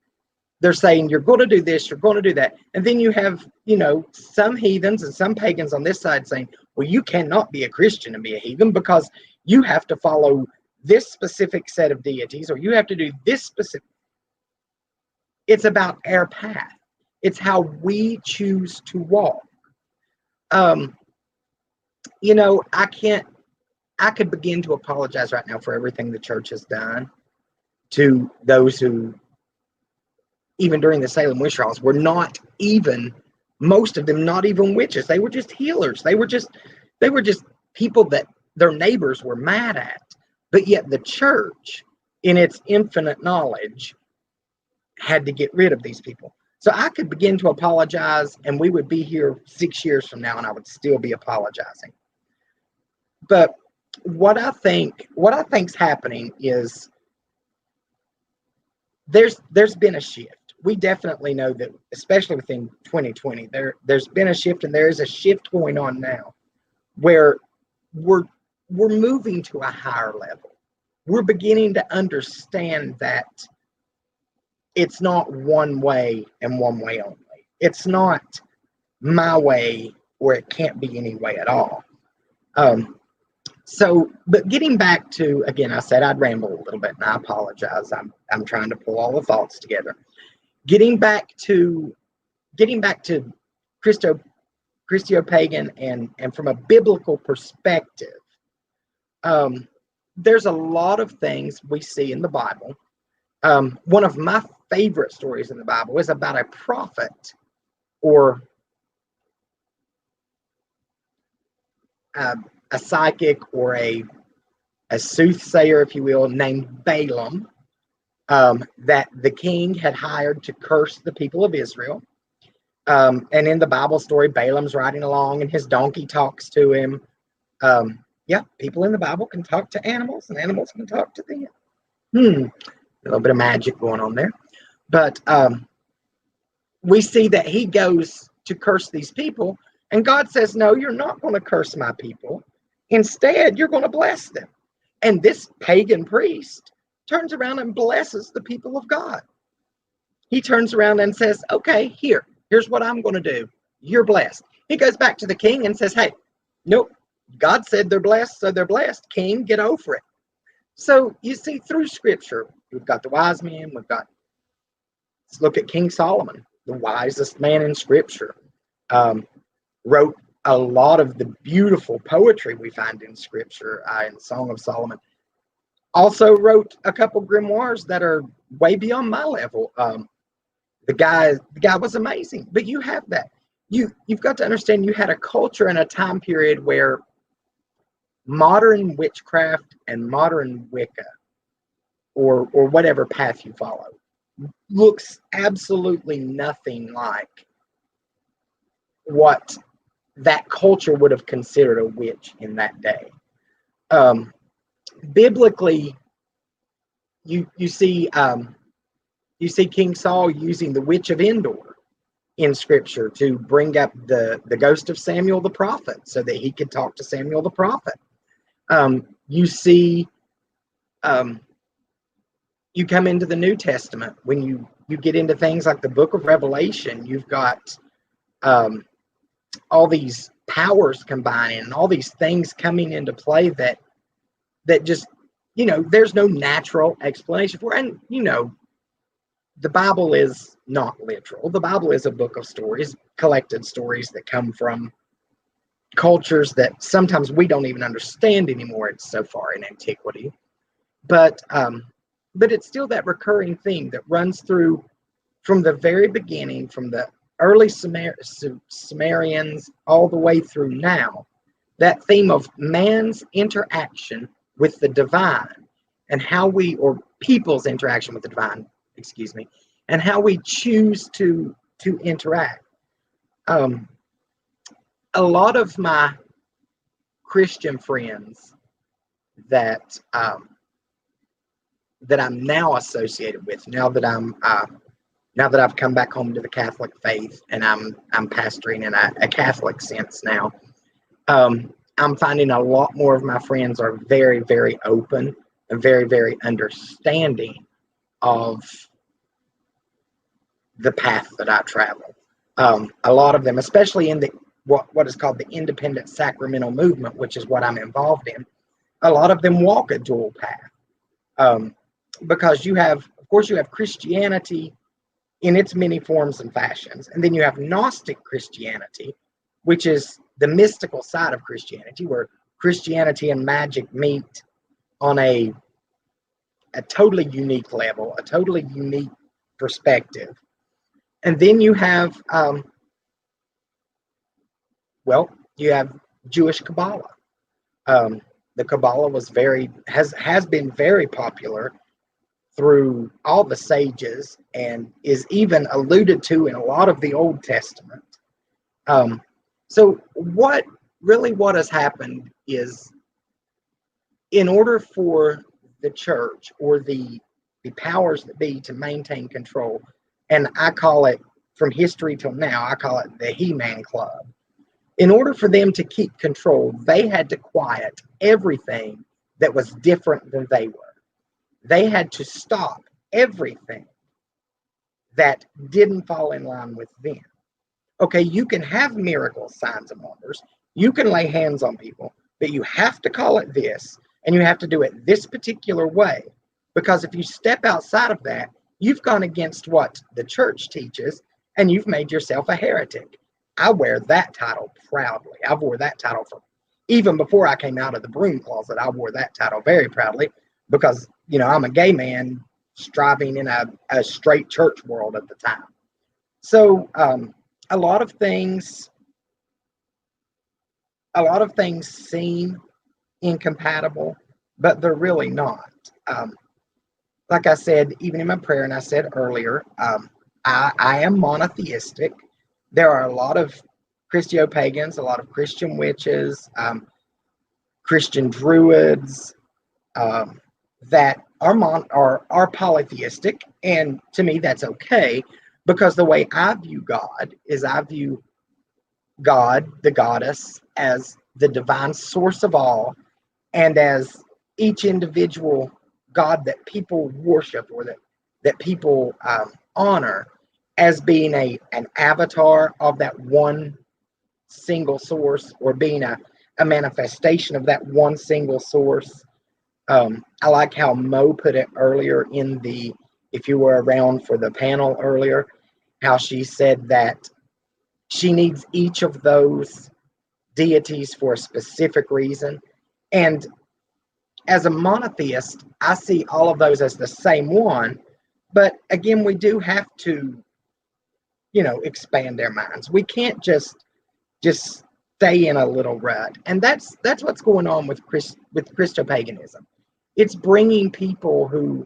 [SPEAKER 4] they're saying you're going to do this, you're going to do that. And then you have, some heathens and some pagans on this side saying, well, you cannot be a Christian and be a heathen because you have to follow this specific set of deities, or you have to do this specific. It's about our path. It's how we choose to walk. I could begin to apologize right now for everything the church has done to those who, even during the Salem witch trials, were not even, most of them not even witches. They were just healers. They were just people that their neighbors were mad at. But yet the church, in its infinite knowledge, had to get rid of these people. So I could begin to apologize, and we would be here 6 years from now, and I would still be apologizing. But what I think's happening is there's been a shift. We definitely know that, especially within 2020, there's been a shift, and there is a shift going on now where we're moving to a higher level. We're beginning to understand that it's not one way and one way only. It's not my way or it can't be any way at all. But getting back to, again, I said I'd ramble a little bit, and I apologize. I'm trying to pull all the thoughts together. Getting back to Christo-Pagan and from a biblical perspective, there's a lot of things we see in the Bible. One of my favorite stories in the Bible is about a prophet or a psychic or a soothsayer, if you will, named Balaam, that the king had hired to curse the people of Israel. And in the Bible story, Balaam's riding along and his donkey talks to him. Yeah, people in the Bible can talk to animals and animals can talk to them. A little bit of magic going on there. But we see that he goes to curse these people, and God says, no, you're not going to curse my people. Instead, you're going to bless them. And this pagan priest turns around and blesses the people of God. He turns around and says, okay, here's what I'm going to do. You're blessed. He goes back to the king and says, hey, nope, God said they're blessed, so they're blessed. King, get over it. So you see, through scripture, we've got the wise men, let's look at King Solomon, the wisest man in scripture, wrote a lot of the beautiful poetry we find in scripture, in Song of Solomon. Also wrote a couple grimoires that are way beyond my level. The guy was amazing, but you have that. You've got to understand, you had a culture and a time period where modern witchcraft and modern Wicca, or whatever path you follow, looks absolutely nothing like what that culture would have considered a witch in that day. Biblically, you see King Saul using the witch of Endor in scripture to bring up the ghost of Samuel the prophet so that he could talk to Samuel the prophet. You see, you come into the New Testament, when you get into things like the book of Revelation, you've got all these powers combining and all these things coming into play that just, there's no natural explanation for. And, the Bible is not literal. The Bible is a book of stories, collected stories that come from cultures that sometimes we don't even understand anymore. It's so far in antiquity. But it's still that recurring theme that runs through from the very beginning, from the early Sumerians all the way through now, that theme of man's interaction with the divine and how or people's interaction with the divine, and how we choose to interact. A lot of my Christian friends that I'm now associated with, now that I've come back home to the Catholic faith and I'm pastoring in a Catholic sense now, I'm finding a lot more of my friends are very, very open and very, very understanding of the path that I travel. A lot of them, especially in the what is called the independent sacramental movement, which is what I'm involved in, a lot of them walk a dual path. Because you have Christianity in its many forms and fashions, and then you have Gnostic Christianity, which is the mystical side of Christianity, where Christianity and magic meet on a totally unique level, a totally unique perspective. And then you have you have Jewish Kabbalah. The Kabbalah was has been very popular through all the sages and is even alluded to in a lot of the Old Testament. So what has happened is, in order for the church or the powers that be to maintain control, and I call it, from history till now, I call it the He-Man Club. In order for them to keep control, they had to quiet everything that was different than they were. They had to stop everything that didn't fall in line with them. Okay, you can have miracles, signs, and wonders. You can lay hands on people, but you have to call it this, and you have to do it this particular way. Because if you step outside of that, you've gone against what the church teaches, and you've made yourself a heretic. I wear that title proudly. I've wore that title for, even before I came out of the broom closet, I wore that title very proudly, because, you know, I'm a gay man striving in a straight church world at the time. So a lot of things seem incompatible, but they're really not. Like I said, even in my prayer, and I said earlier, I am monotheistic. There are a lot of Christo-pagans, a lot of Christian witches, Christian druids that are polytheistic, and to me that's okay, because the way I view God is I view God, the goddess, as the divine source of all, and as each individual God that people worship, or that people honor, as being an avatar of that one single source, or being a manifestation of that one single source. I like how Mo put it earlier in the, if you were around for the panel earlier, how she said that she needs each of those deities for a specific reason. And as a monotheist, I see all of those as the same one. But again, we do have to, you know, expand their minds. We can't just stay in a little rut. And that's what's going on with Christo-paganism. It's bringing people who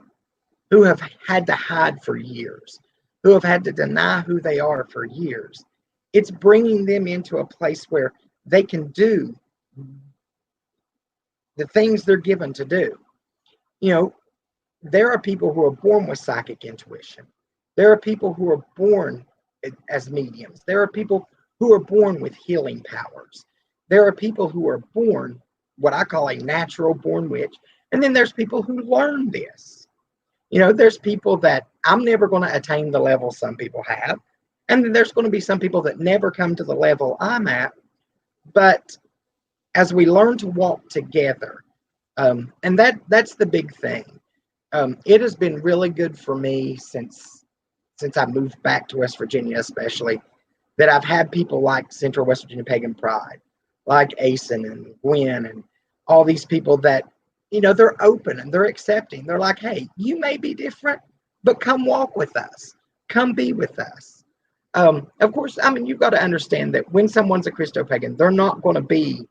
[SPEAKER 4] have had to hide for years, who have had to deny who they are for years. It's bringing them into a place where they can do the things they're given to do. You know, there are people who are born with psychic intuition. There are people who are born as mediums. There are people who are born with healing powers. There are people who are born what I call a natural born witch. And then there's people who learn this. You know, there's people that I'm never going to attain the level some people have. And then there's going to be some people that never come to the level I'm at. But as we learn to walk together, and that's the big thing. It has been really good for me since I moved back to West Virginia, especially, that I've had people like Central West Virginia Pagan Pride, like Asen and Gwen, and all these people that, you know, they're open and they're accepting. They're like, hey, you may be different, but come walk with us. Come be with us. Of course, I mean, you've got to understand that when someone's a Christo-pagan, they're not going to be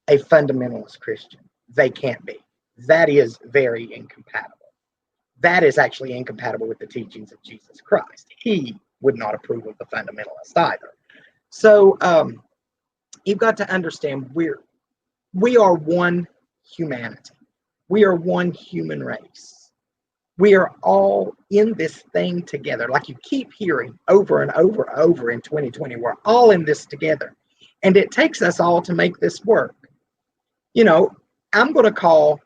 [SPEAKER 4] a fundamentalist Christian. They can't be. That is very incompatible. That is actually incompatible with the teachings of Jesus Christ. He would not approve of the fundamentalist either. So you've got to understand we are one humanity. We are one human race. We are all in this thing together. Like you keep hearing over and over and over in 2020, we're all in this together. And it takes us all to make this work. You know, I'm going to call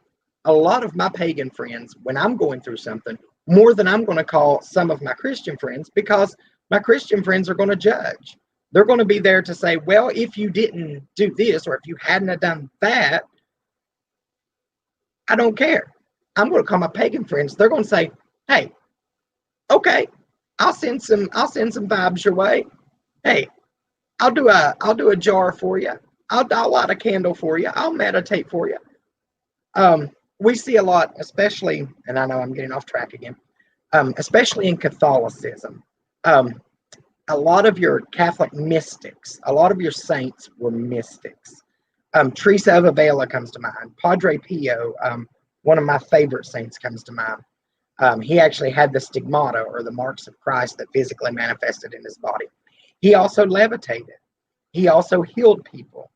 [SPEAKER 4] a lot of my pagan friends when I'm going through something more than I'm going to call some of my Christian friends, because my Christian friends are going to judge. They're going to be there to say, well, if you didn't do this, or if you hadn't have done that, I don't care. I'm going to call my pagan friends. They're going to say, hey, okay, I'll send some vibes your way. Hey, I'll do a jar for you. I'll light a candle for you. I'll meditate for you. We see a lot, especially, and I know I'm getting off track again, especially in Catholicism. A lot of your Catholic mystics, a lot of your saints were mystics. Teresa of Avila comes to mind. Padre Pio, one of my favorite saints, comes to mind. He actually had the stigmata, or the marks of Christ, that physically manifested in his body. He also levitated. He also healed people.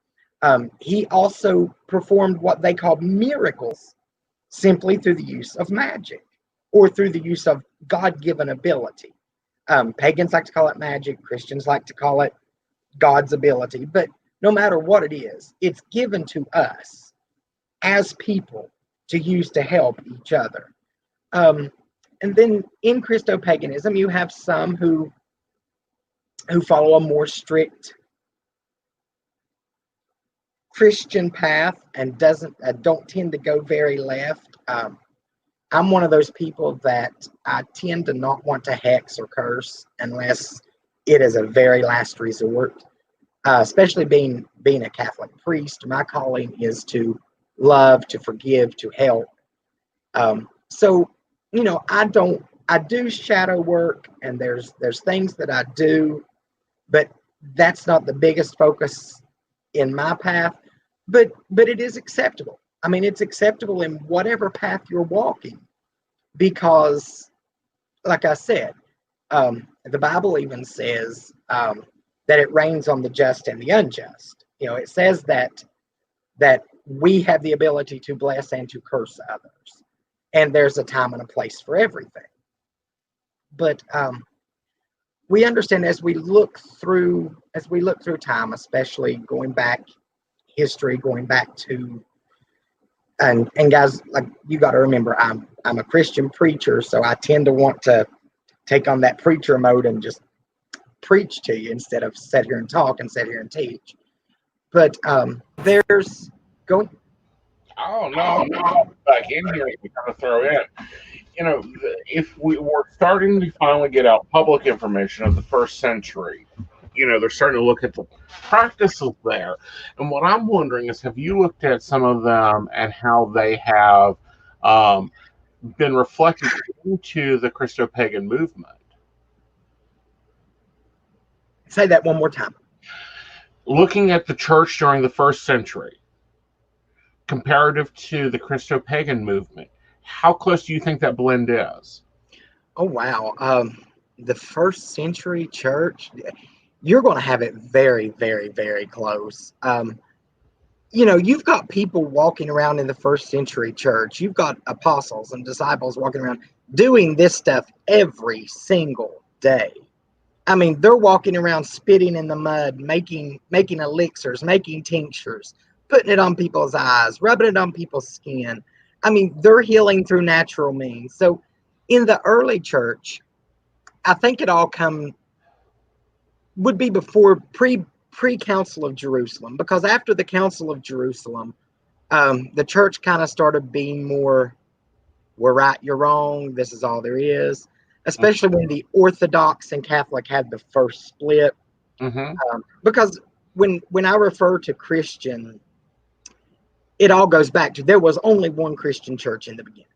[SPEAKER 4] He also performed what they called miracles simply through the use of magic or through the use of God-given ability. Pagans like to call it magic. Christians like to call it God's ability. But no matter what it is, it's given to us as people to use to help each other. And then in Christo-paganism, you have some who follow a more strict Christian path and don't tend to go very left. I'm one of those people that I tend to not want to hex or curse unless it is a very last resort. Especially being a Catholic priest, my calling is to love, to forgive, to help. So, I do shadow work, and there's things that I do, but that's not the biggest focus in my path. But it is acceptable. I mean, it's acceptable in whatever path you're walking, because, like I said, the Bible even says that it rains on the just and the unjust. It says that we have the ability to bless and to curse others, and there's a time and a place for everything. But we understand as we look through time, especially going back history, going back to and guys, like, you got to remember, I'm a Christian preacher, so I tend to want to take on that preacher mode and just preach to you instead of sit here and talk and sit here and teach. But there's going.
[SPEAKER 1] Oh no, back in here, we kind of throw in. If we were starting to finally get out public information of the first century, they're starting to look at the practices there. And what I'm wondering is, have you looked at some of them and how they have been reflected into the Christo-pagan movement?
[SPEAKER 4] Say that one more time.
[SPEAKER 1] Looking at the church during the first century, comparative to the Christo-pagan movement, how close do you think that blend is?
[SPEAKER 4] Oh, wow. The first century church, you're going to have it very, very, very close. You've got people walking around in the first century church. You've got apostles and disciples walking around doing this stuff every single day. I mean, they're walking around spitting in the mud, making elixirs, making tinctures, putting it on people's eyes, rubbing it on people's skin. I mean, they're healing through natural means. So in the early church, I think it all would be before pre-Council of Jerusalem, because after the Council of Jerusalem, the church kind of started being more, we're right, you're wrong, this is all there is, especially when the Orthodox and Catholic had the first split. Because when I refer to Christian, it all goes back to, there was only one Christian church in the beginning,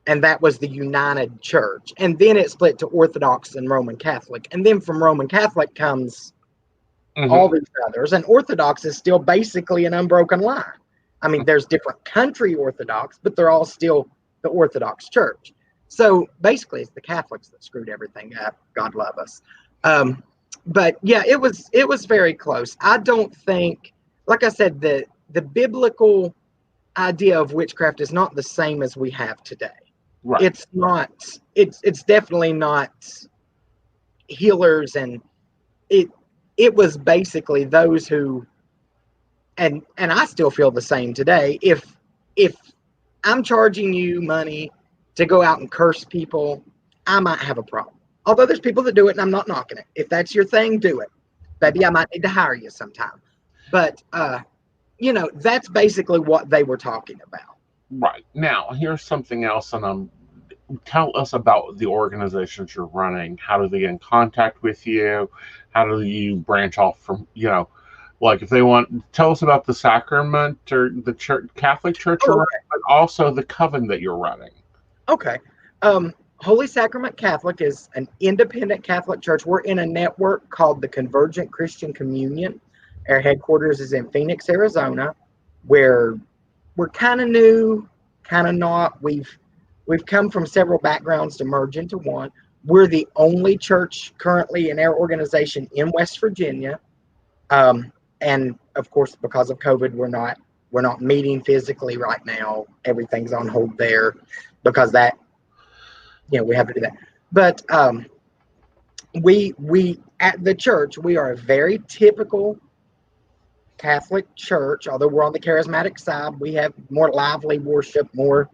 [SPEAKER 4] and that was the United Church. And then it split to Orthodox and Roman Catholic. And then from Roman Catholic comes all these others. And Orthodox is still basically an unbroken line. I mean, there's different country Orthodox, but they're all still the Orthodox Church. So basically, it's the Catholics that screwed everything up. God love us. But yeah, it was very close. I don't think, like I said, the biblical idea of witchcraft is not the same as we have today.
[SPEAKER 1] Right.
[SPEAKER 4] It's not. It's definitely not healers, and it was basically those who, and I still feel the same today. If I'm charging you money to go out and curse people, I might have a problem. Although there's people that do it, and I'm not knocking it. If that's your thing, do it. Baby, I might need to hire you sometime. But that's basically what they were talking about.
[SPEAKER 1] Right. Now, here's something else, and tell us about the organizations you're running. How do they get in contact with you? How do you branch off from, like if they want, tell us about the sacrament or the church, Catholic Church you're running, but also the coven that you're running.
[SPEAKER 4] Okay. Holy Sacrament Catholic is an independent Catholic church. We're in a network called the Convergent Christian Communion. Our headquarters is in Phoenix, Arizona, where we're kind of new, kind of not. we've come from several backgrounds to merge into one. We're the only church currently in our organization in West Virginia. And of course, because of COVID, we're not meeting physically right now. Everything's on hold there because that, we have to do that. But we at the church, we are a very typical Catholic church. Although we're on the charismatic side, we have more lively worship, more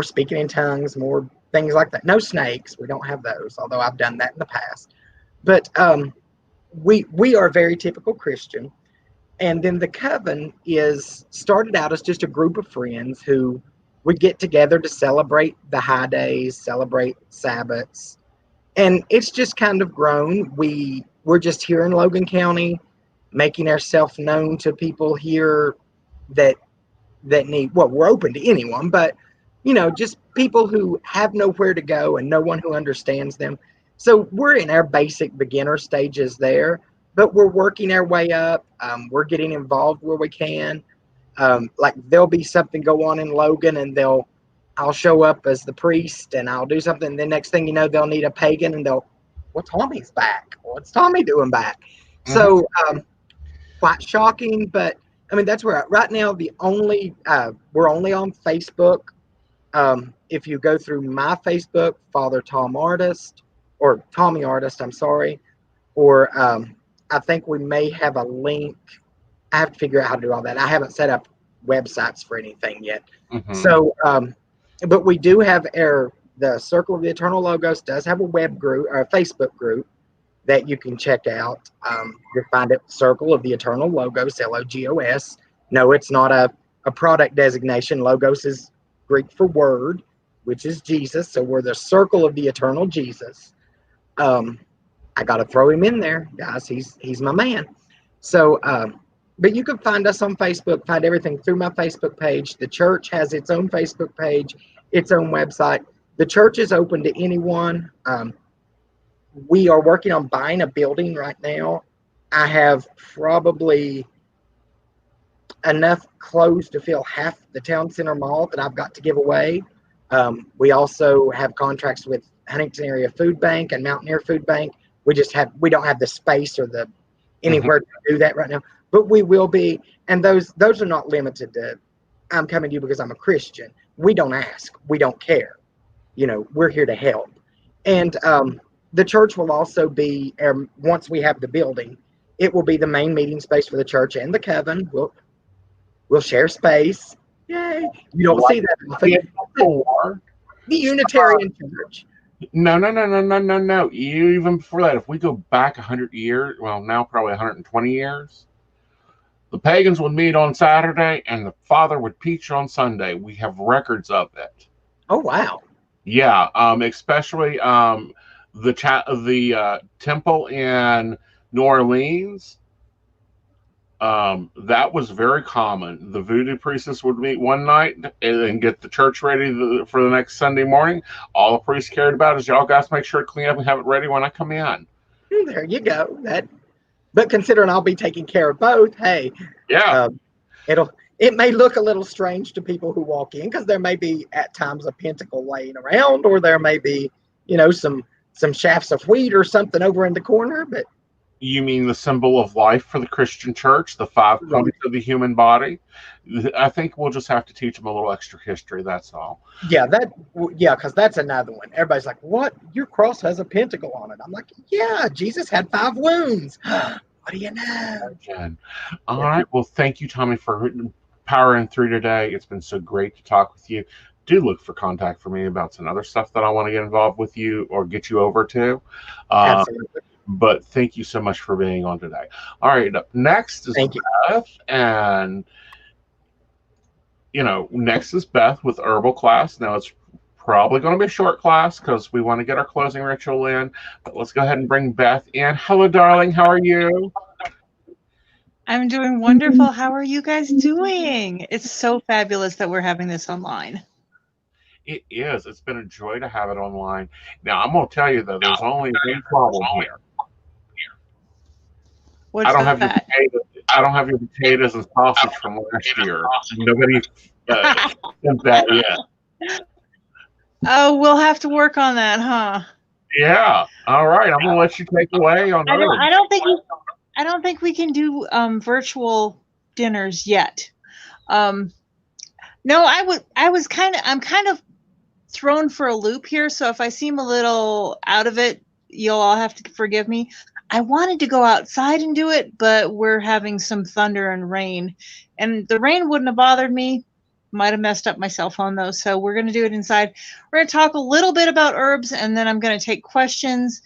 [SPEAKER 4] speaking in tongues, more things like that. No snakes. We don't have those, although I've done that in the past. But we are very typical Christian. And then the Coven started out as just a group of friends who would get together to celebrate the high days, celebrate Sabbaths. And it's just kind of grown. We're just here in Logan County, making ourselves known to people here that need, well, we're open to anyone, but just people who have nowhere to go and no one who understands them. So we're in our basic beginner stages there, but we're working our way up. We're getting involved where we can. Like there'll be something go on in Logan and I'll show up as the priest and I'll do something. The next thing you know, they'll need a pagan and well, Tommy's back. What's Tommy doing back? Mm-hmm. So quite shocking, but I mean, that's where right now we're only on Facebook. If you go through my Facebook, Father Tom Artist, or Tommy Artist, I'm sorry, or I think we may have a link. I have to figure out how to do all that. I haven't set up websites for anything yet. Mm-hmm. So, but we do have the Circle of the Eternal Logos does have a web group or a Facebook group that you can check out. You'll find it Circle of the Eternal Logos, Logos. No, it's not a product designation. Logos is Greek for word, which is Jesus. So we're the Circle of the Eternal Jesus. I got to throw him in there, guys. He's my man. So, but you can find us on Facebook, find everything through my Facebook page. The church has its own Facebook page, its own website. The church is open to anyone. We are working on buying a building right now. I have probably enough clothes to fill half the town center mall that I've got to give away. We also have contracts with Huntington Area Food Bank and Mountaineer Food Bank. We don't have the space or the anywhere to do that right now, but we will be. And those are not limited to, I'm coming to you because I'm a Christian. We don't ask. We don't care. We're here to help. And the church will also be, once we have the building, it will be the main meeting space for the church and the Coven. We'll share space. Yay. You don't see that before. The Unitarian Church.
[SPEAKER 1] No. Even before that, if we go back 100 years, well, now probably 120 years, the pagans would meet on Saturday and the Father would preach on Sunday. We have records of it.
[SPEAKER 4] Oh, wow.
[SPEAKER 1] Yeah, especially the temple in New Orleans. That was very common. The voodoo priestess would meet one night and get the church ready for the next Sunday morning. All the priests cared about is y'all guys make sure to clean up and have it ready when I come in.
[SPEAKER 4] There you go. But considering I'll be taking care of both, hey,
[SPEAKER 1] yeah,
[SPEAKER 4] it may look a little strange to people who walk in because there may be at times a pentacle laying around, or there may be some shafts of wheat or something over in the corner, but.
[SPEAKER 1] You mean the symbol of life for the Christian church, the 5 points of the human body? I think we'll just have to teach them a little extra history, that's all.
[SPEAKER 4] Yeah, because that's another one. Everybody's like, what? Your cross has a pentacle on it. I'm like, yeah, Jesus had 5 wounds. What do you know?
[SPEAKER 1] All right. Well, thank you, Tommy, for powering through today. It's been so great to talk with you. Do look for contact for me about some other stuff that I want to get involved with you or get you over to.
[SPEAKER 4] Absolutely.
[SPEAKER 1] But thank you so much for being on today. All right, up next is Beth, and next is Beth with herbal class. Now it's probably going to be a short class because we want to get our closing ritual in. But let's go ahead and bring Beth in. Hello, darling. How are you?
[SPEAKER 5] I'm doing wonderful. How are you guys doing? It's so fabulous that we're having this online.
[SPEAKER 1] It is. It's been a joy to have it online. Now I'm going to tell you though, there's only one problem here.
[SPEAKER 5] What's
[SPEAKER 1] I don't have your potatoes and sausage from last year. Nobody sent that yet.
[SPEAKER 5] Oh, we'll have to work on that, huh?
[SPEAKER 1] Yeah. All right. I'm gonna let you take away on
[SPEAKER 5] I
[SPEAKER 1] herbs.
[SPEAKER 5] don't think we can do virtual dinners yet. No, I'm kind of thrown for a loop here, so if I seem a little out of it, you'll all have to forgive me. I wanted to go outside and do it, but we're having some thunder and rain, and the rain wouldn't have bothered me. Might have messed up my cell phone though, so we're going to do it inside. We're going to talk a little bit about herbs, and then I'm going to take questions.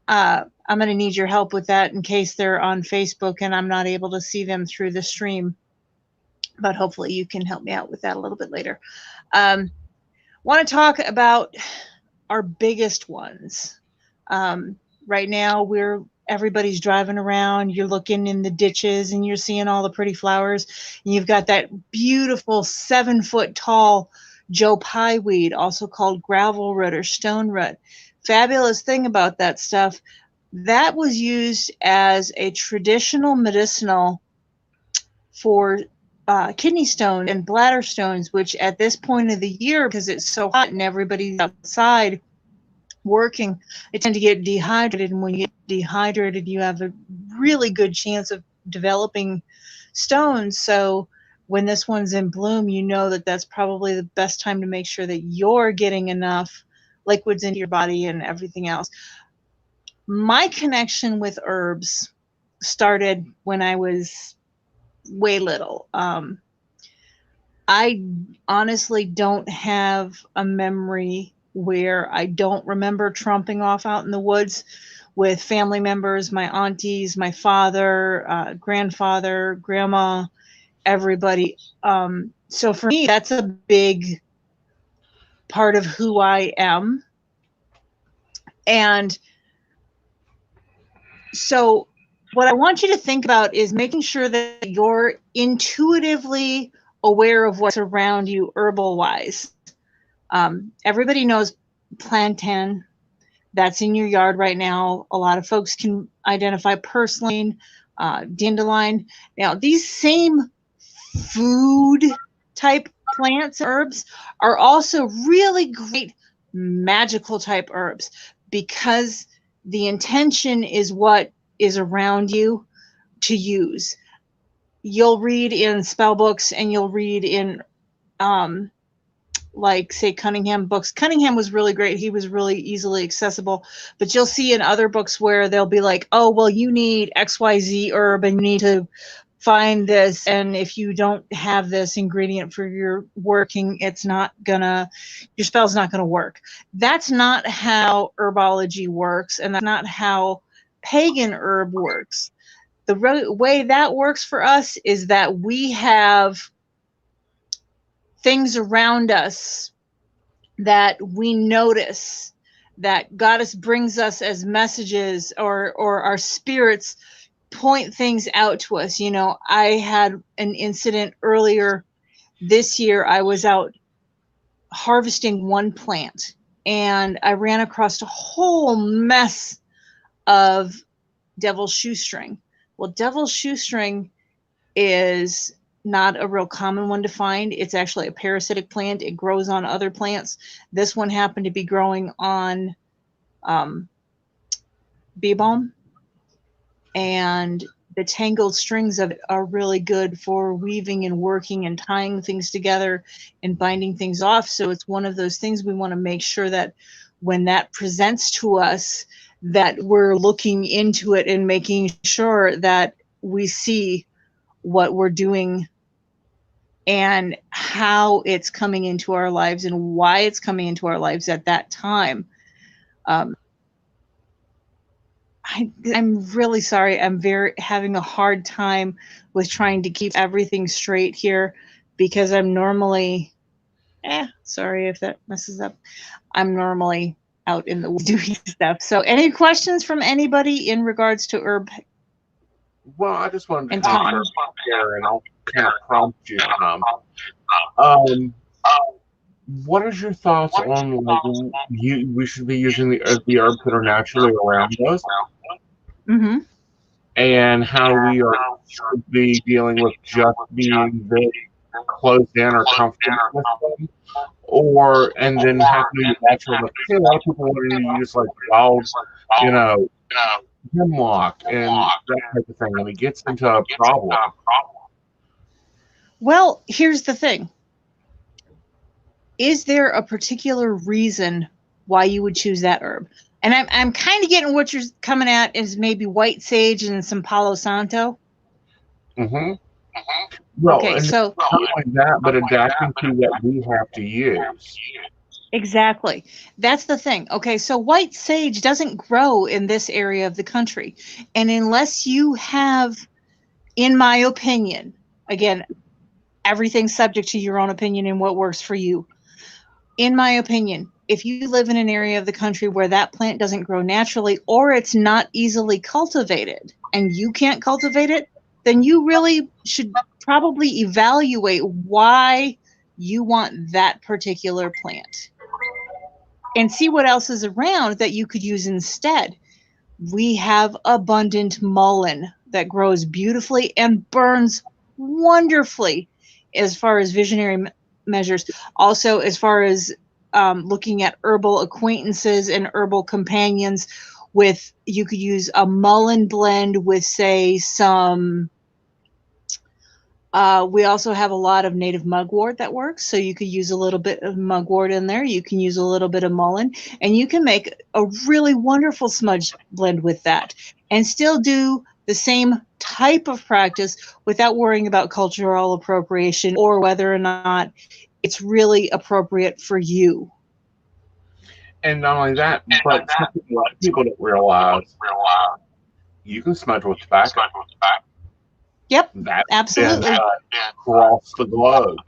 [SPEAKER 5] I'm going to need your help with that in case they're on Facebook and I'm not able to see them through the stream, but hopefully you can help me out with that a little bit later. Want to talk about our biggest ones. Right now, everybody's driving around. You're looking in the ditches and you're seeing all the pretty flowers. And you've got that beautiful 7-foot tall Joe Pye weed, also called gravel root or stone root. Fabulous thing about that stuff, that was used as a traditional medicinal for kidney stones and bladder stones, which at this point of the year, because it's so hot and everybody's outside working, they tend to get dehydrated. And when you get dehydrated, you have a really good chance of developing stones. So when this one's in bloom, you know that that's probably the best time to make sure that you're getting enough liquids into your body and everything else. My connection with herbs started when I was way little. I honestly don't have a memory where I don't remember tromping off out in the woods with family members, my aunties, my father, grandfather, grandma, everybody. So for me, that's a big part of who I am. And so what I want you to think about is making sure that you're intuitively aware of what's around you herbal wise. Everybody knows plantain. That's in your yard right now. A lot of folks can identify purslane, dandelion. Now, these same food type plants, herbs, are also really great magical type herbs because the intention is what is around you to use. You'll read in spell books and you'll read in like say Cunningham books. Cunningham was really great. He was really easily accessible, but you'll see in other books where they'll be like, oh, well, you need XYZ herb and you need to find this. And if you don't have this ingredient for your working, your spell's not gonna work. That's not how herbology works. And that's not how pagan herb works. The way that works for us is that we have things around us that we notice, that Goddess brings us as messages, or our spirits point things out to us. You know, I had an incident earlier this year. I was out harvesting one plant and I ran across a whole mess of devil's shoestring. Well, devil's shoestring is not a real common one to find. It's actually a parasitic plant. It grows on other plants. This one happened to be growing on bee balm, and the tangled strings of it are really good for weaving and working and tying things together and binding things off. So it's one of those things we want to make sure that when that presents to us, that we're looking into it and making sure that we see what we're doing and how it's coming into our lives and why it's coming into our lives at that time. I'm really sorry. I'm having a hard time with trying to keep everything straight here because I'm normally, sorry if that messes up. I'm normally out in the woods doing stuff. So any questions from anybody in regards to herb?
[SPEAKER 1] Well, I just wanted to
[SPEAKER 5] And
[SPEAKER 1] come
[SPEAKER 5] Tom.
[SPEAKER 1] here and I'll kind of prompt you. What is your thoughts on like we should be using the herbs that are naturally around us, and how we should be dealing with just being closed in or comfortable with them, or and then how can you natural? But a lot of people want to use like wild, you know, hemlock and that type of thing, and it gets into a problem.
[SPEAKER 5] Well, here's the thing. Is there a particular reason why you would choose that herb? And I'm kind of getting what you're coming at is maybe white sage and some Palo Santo.
[SPEAKER 1] Mm-hmm. Well,
[SPEAKER 5] Okay,
[SPEAKER 1] and
[SPEAKER 5] so
[SPEAKER 1] not only that, but adapting to what we have to use.
[SPEAKER 5] exactly. That's the thing. Okay, so white sage doesn't grow in this area of the country. And unless you have, in my opinion, again, everything's subject to your own opinion and what works for you. In my opinion, if you live in an area of the country where that plant doesn't grow naturally or it's not easily cultivated and you can't cultivate it, then you really should probably evaluate why you want that particular plant and see what else is around that you could use instead. We have abundant mullein that grows beautifully and burns wonderfully as far as visionary measures. Also, as far as looking at herbal acquaintances and herbal companions, with you could use a mullein blend with, say, some. We also have a lot of native mugwort that works, so you could use a little bit of mugwort in there. You can use a little bit of mullein, and you can make a really wonderful smudge blend with that, and still do the same type of practice without worrying about cultural appropriation or whether or not it's really appropriate for you.
[SPEAKER 1] And not only that, but something a lot of people don't realize you can smudge with tobacco.
[SPEAKER 5] Yep,
[SPEAKER 1] That's
[SPEAKER 5] absolutely.
[SPEAKER 1] Across the globe.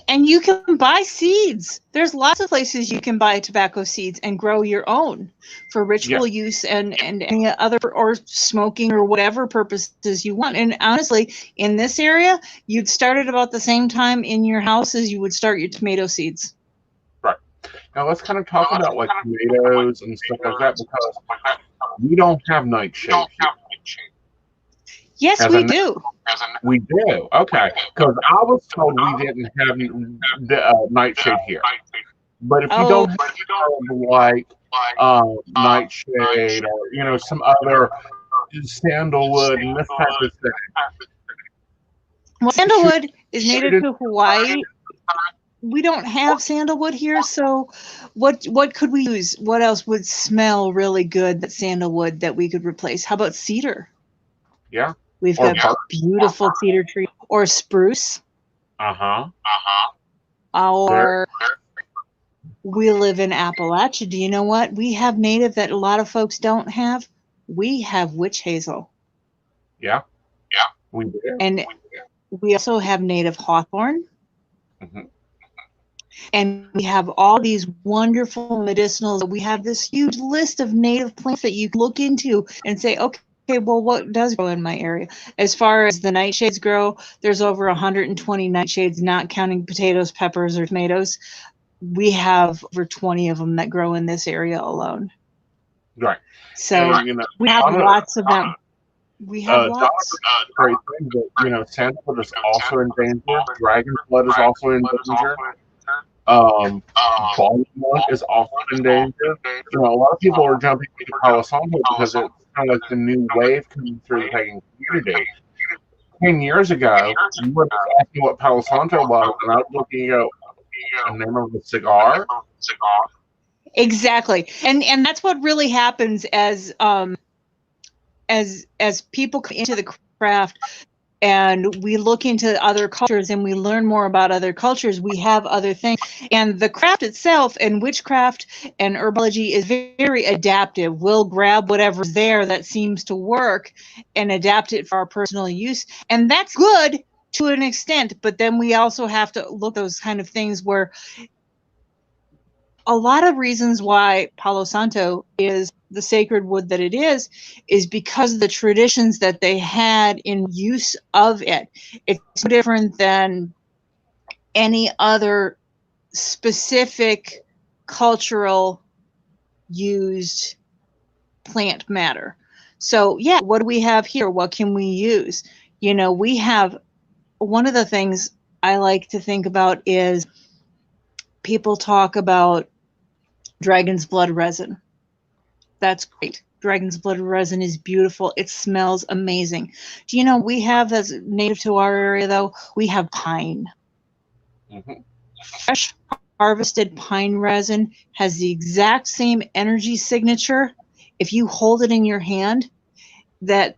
[SPEAKER 5] And you can buy seeds. There's lots of places you can buy tobacco seeds and grow your own for ritual use and any other, or smoking or whatever purposes you want. And honestly, in this area, you'd start at about the same time in your house as you would start your tomato seeds.
[SPEAKER 1] Right. Now let's kind of talk about like tomatoes and stuff like that, because we don't have nightshade here.
[SPEAKER 5] Yes, we do.
[SPEAKER 1] We do. Okay. Because I was told we didn't have nightshade here. But if you don't have like nightshade or some other sandalwood and this type of thing.
[SPEAKER 5] Well, sandalwood is native to Hawaii. We don't have sandalwood here, so what could we use? What else would smell really good that's sandalwood that we could replace? How about cedar?
[SPEAKER 1] Yeah.
[SPEAKER 5] We've got beautiful cedar tree or spruce. Or we live in Appalachia. Do you know what? We have native that a lot of folks don't have. We have witch hazel.
[SPEAKER 1] Yeah. We do.
[SPEAKER 5] And we also have native hawthorn. And we have all these wonderful medicinals. We have this huge list of native plants that you can look into and say, okay, well, what does grow in my area? As far as the nightshades grow, there's over 120 nightshades, not counting potatoes, peppers, or tomatoes. We have over 20 of them that grow in this area alone.
[SPEAKER 1] Right.
[SPEAKER 5] So
[SPEAKER 1] and,
[SPEAKER 5] we have lots of them. We have lots.
[SPEAKER 1] Great thing that, sandalwood is also in danger. Dragon blood is also in danger. Bollywood is also in danger. A lot of people are jumping into Palo Santo because it's kind of like the new wave coming through the pagan community. 10 years ago, you were asking what Palo Santo was, and I was looking at the name of a cigar.
[SPEAKER 5] Exactly, and that's what really happens as people come into the craft. And we look into other cultures and we learn more about other cultures. We have other things. And the craft itself and witchcraft and herbology is very adaptive. We'll grab whatever's there that seems to work and adapt it for our personal use. And that's good to an extent. But then we also have to look at those kind of things where a lot of reasons why Palo Santo is the sacred wood that it is because of the traditions that they had in use of it. It's different than any other specific cultural used plant matter. So yeah, what do we have here? What can we use? We have one of the things I like to think about is people talk about dragon's blood resin. That's great. Dragon's blood resin is beautiful. It smells amazing. Do you know we have, as native to our area though, we have pine.
[SPEAKER 1] Mhm.
[SPEAKER 5] Fresh harvested pine resin has the exact same energy signature. If you hold it in your hand, that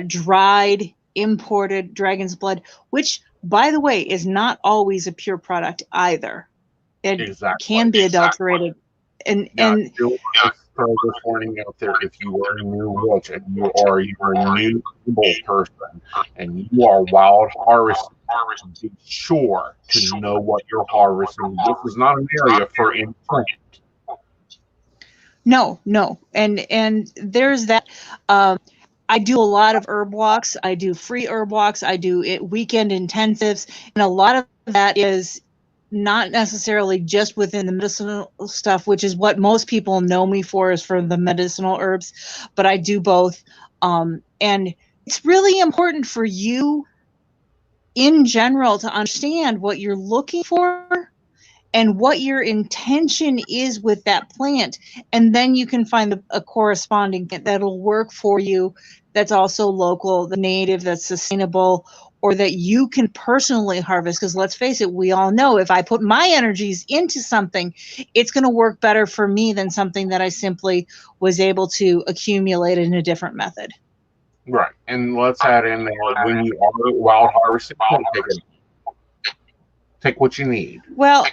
[SPEAKER 5] dried imported dragon's blood, which by the way is not always a pure product either. It
[SPEAKER 1] Exactly.
[SPEAKER 5] can be adulterated. And
[SPEAKER 1] Now,
[SPEAKER 5] and
[SPEAKER 1] I do want to throw this warning out there: if you are a new witch and you're a new evil person and you are wild harvesting, be sure to know what you're harvesting. This is not an area for intent.
[SPEAKER 5] no, and there's that. I do a lot of herb walks. I do free herb walks. I do weekend intensives, and a lot of that is not necessarily just within the medicinal stuff, which is what most people know me for, is for the medicinal herbs, but I do both. And it's really important for you in general to understand what you're looking for and what your intention is with that plant. And then you can find a corresponding plant that'll work for you, that's also local, the native, that's sustainable, or that you can personally harvest. Because let's face it, we all know if I put my energies into something, it's going to work better for me than something that I simply was able to accumulate in a different method.
[SPEAKER 1] Right. And let's add in there, when you are wild harvesting, don't take it. Take what you need.
[SPEAKER 5] Well,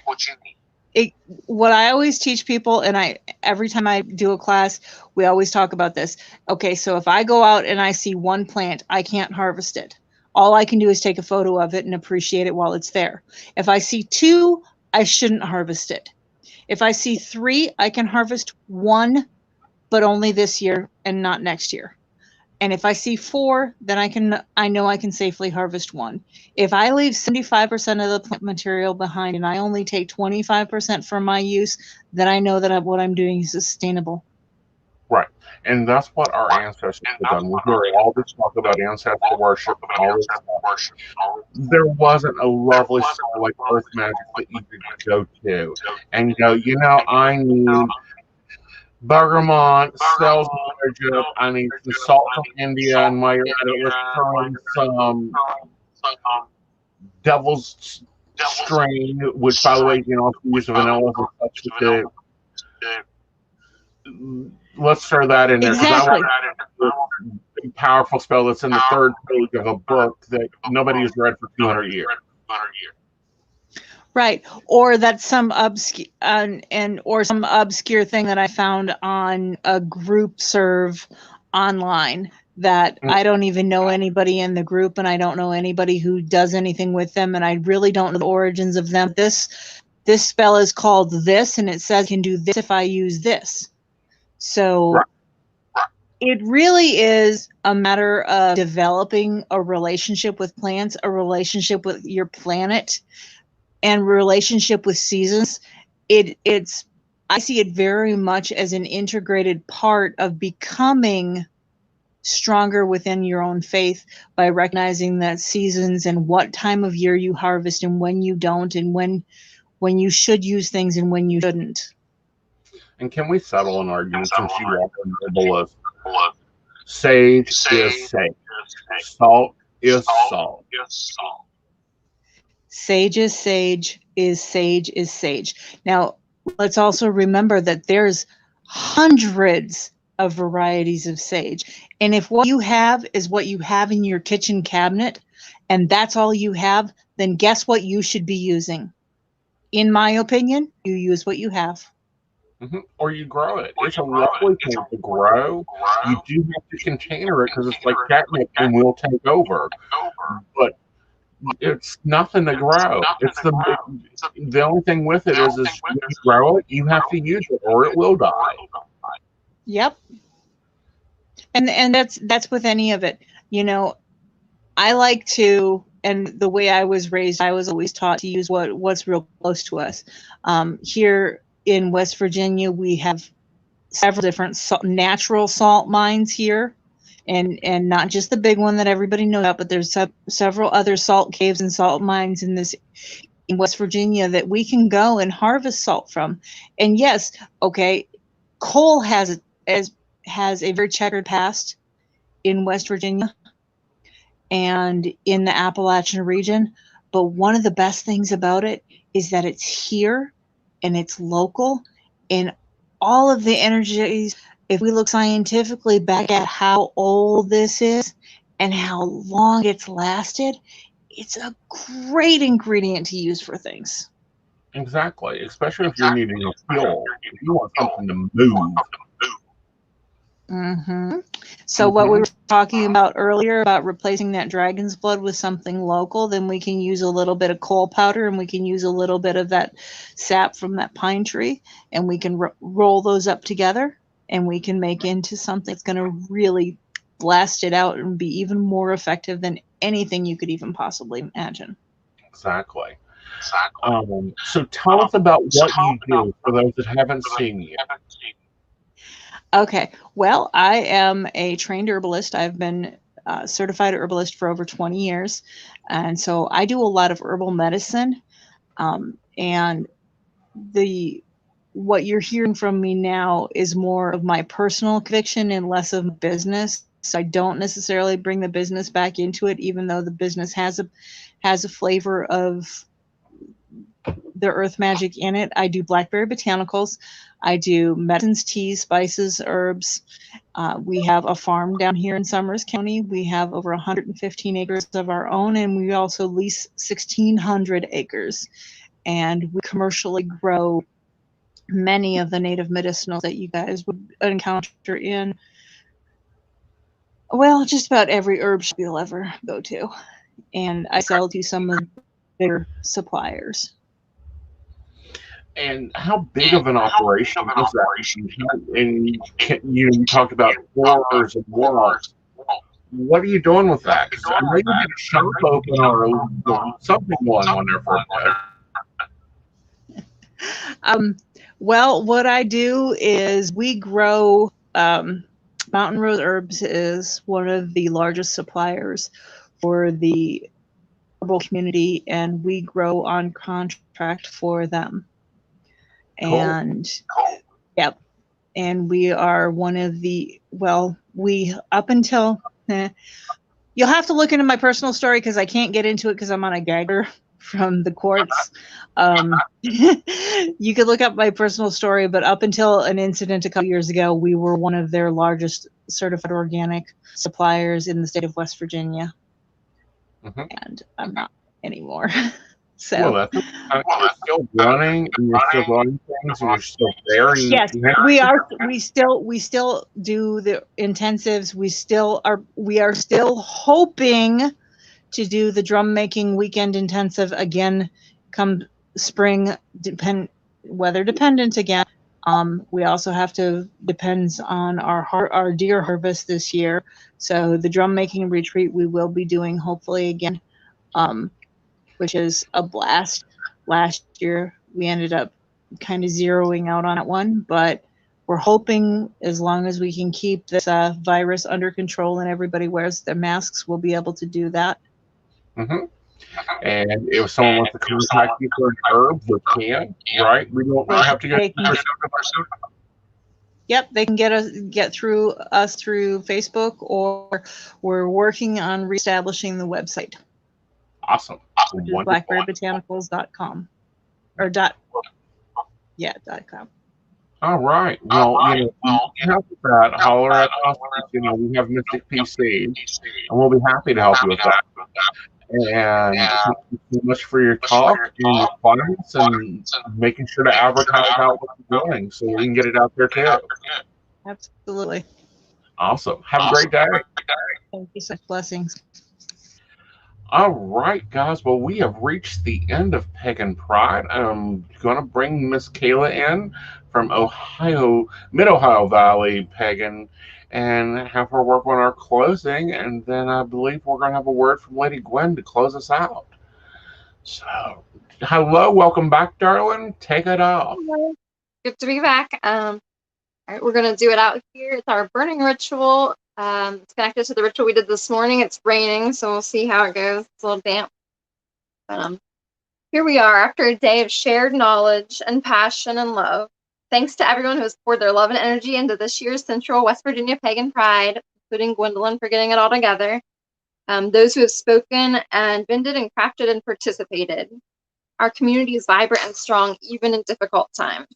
[SPEAKER 5] what I always teach people, and every time I do a class, we always talk about this. Okay, so if I go out and I see one plant, I can't harvest it. All I can do is take a photo of it and appreciate it while it's there. If I see two, I shouldn't harvest it. If I see three, I can harvest one, but only this year and not next year. And if I see four, then I know I can safely harvest one. If I leave 75% of the plant material behind and I only take 25% for my use, then I know that what I'm doing is sustainable.
[SPEAKER 1] Right. And that's what our ancestors have done. We hear all this talk about ancestor worship and all this stuff. There wasn't a lovely spell like earth magic that you could go to and go, I need bergamot, cells of Egypt, I need some salt from India, and my let's throw in some devil's strain, which, by the way, if you use vanilla as a substitute. Let's throw that in there.
[SPEAKER 5] Exactly.
[SPEAKER 1] A powerful spell that's in the third page of a book that nobody has read for 200 years.
[SPEAKER 5] Right, or that's some obscure some obscure thing that I found on a group serve online that I don't even know anybody in the group, and I don't know anybody who does anything with them, and I really don't know the origins of them. This spell is called this, and it says I can do this if I use this. So it really is a matter of developing a relationship with plants, a relationship with your planet, and relationship with seasons. I see it very much as an integrated part of becoming stronger within your own faith by recognizing that seasons and what time of year you harvest and when you don't, and when you should use things and when you shouldn't.
[SPEAKER 1] And can we settle an argument since you are a herbalist? Sage is sage. Salt is salt.
[SPEAKER 5] Sage is sage is sage is sage. Now, let's also remember that there's hundreds of varieties of sage. And if what you have is what you have in your kitchen cabinet, and that's all you have, then guess what you should be using? In my opinion, you use what you have.
[SPEAKER 1] Mm-hmm. Or you grow it. It's a lovely thing to grow. You do have to container it because it's like catnip and will take over. But it's nothing to grow. It's the only thing with it is when you grow it, you have to use it or it will die.
[SPEAKER 5] Yep. And that's with any of it. I like to, and the way I was raised, I was always taught to use what's real close to us. Here in West Virginia, we have several different natural salt mines here. and not just the big one that everybody knows about, but there's several other salt caves and salt mines in West Virginia that we can go and harvest salt from. And yes, okay, coal has a very checkered past in West Virginia and in the Appalachian region, but one of the best things about it is that it's here and it's local, and all of the energies, if we look scientifically back at how old this is and how long it's lasted, it's a great ingredient to use for things.
[SPEAKER 1] Exactly, especially if you're needing a fuel. If you want something to move.
[SPEAKER 5] Mm-hmm. So what we were talking about earlier about replacing that dragon's blood with something local, then we can use a little bit of coal powder, and we can use a little bit of that sap from that pine tree, and we can roll those up together, and we can make into something that's going to really blast it out and be even more effective than anything you could even possibly imagine.
[SPEAKER 1] Exactly. So tell us about what you do for those that haven't seen you.
[SPEAKER 5] Okay, well, I am a trained herbalist. I've been certified herbalist for over 20 years. And so I do a lot of herbal medicine. And what you're hearing from me now is more of my personal conviction and less of business. So I don't necessarily bring the business back into it, even though the business has a flavor of the earth magic in it. I do blackberry botanicals. I do medicines, teas, spices, herbs. We have a farm down here in Summers County. We have over 115 acres of our own, and we also lease 1,600 acres. And we commercially grow many of the native medicinals that you guys would encounter in, well, just about every herb shop you'll ever go to. And I sell to some of the bigger suppliers.
[SPEAKER 1] And how big of an operation is that? And you talked about wars and wars. What are you doing with that? Because I know you had a shop open or something going on there for a bit.
[SPEAKER 5] Well, what I do is we grow Mountain Rose Herbs is one of the largest suppliers for the herbal community, and we grow on contract for them.
[SPEAKER 1] Cool.
[SPEAKER 5] And yep, and we are one of the, well, we up until you'll have to look into my personal story because I can't get into it because I'm on a gagger from the courts. You could look up my personal story, but up until an incident a couple years ago, we were one of their largest certified organic suppliers in the state of West Virginia. And I'm not anymore. So
[SPEAKER 1] well, you're still running, and you're still running things, and you're still there. And
[SPEAKER 5] yes, we are. We still do the intensives. We are still hoping to do the drum making weekend intensive again, come spring. Weather dependent again. We also have to depends on our deer harvest this year. So the drum making retreat we will be doing hopefully again. Which is a blast. Last year, we ended up kind of zeroing out on that one, but we're hoping as long as we can keep this virus under control and everybody wears their masks, we'll be able to do that.
[SPEAKER 1] And if someone wants to contact you for an herb, we can, right? We don't have to get.
[SPEAKER 5] Yep, they can get through us through Facebook, or we're working on reestablishing the website.
[SPEAKER 1] Awesome.
[SPEAKER 5] BlackberryBotanicals.com or .com.
[SPEAKER 1] All right. Well, you help with that. Holler at us. We have Mystic PC, and we'll be happy to help you with that. And thank you so much for your talk and your clients and making sure to advertise out what you're doing so we can get it out there too.
[SPEAKER 5] Absolutely.
[SPEAKER 1] Awesome. Have a great day.
[SPEAKER 5] Thank you. Such blessings.
[SPEAKER 1] All right, guys. Well, we have reached the end of Pagan Pride. I'm going to bring Miss Kayla in from Mid-Ohio Valley Pagan and have her work on our closing. And then I believe we're going to have a word from Lady Gwen to close us out. So, hello. Welcome back, darling. Take it off.
[SPEAKER 6] Good to be back. All right, we're going to do it out here. It's our burning ritual. It's connected to the ritual we did this morning. It's raining, so we'll see how it goes. It's a little damp. But here we are after a day of shared knowledge and passion and love. Thanks to everyone who has poured their love and energy into this year's Central West Virginia Pagan Pride, including Gwendolyn for getting it all together. Those who have spoken and vended and crafted and participated. Our community is vibrant and strong, even in difficult times.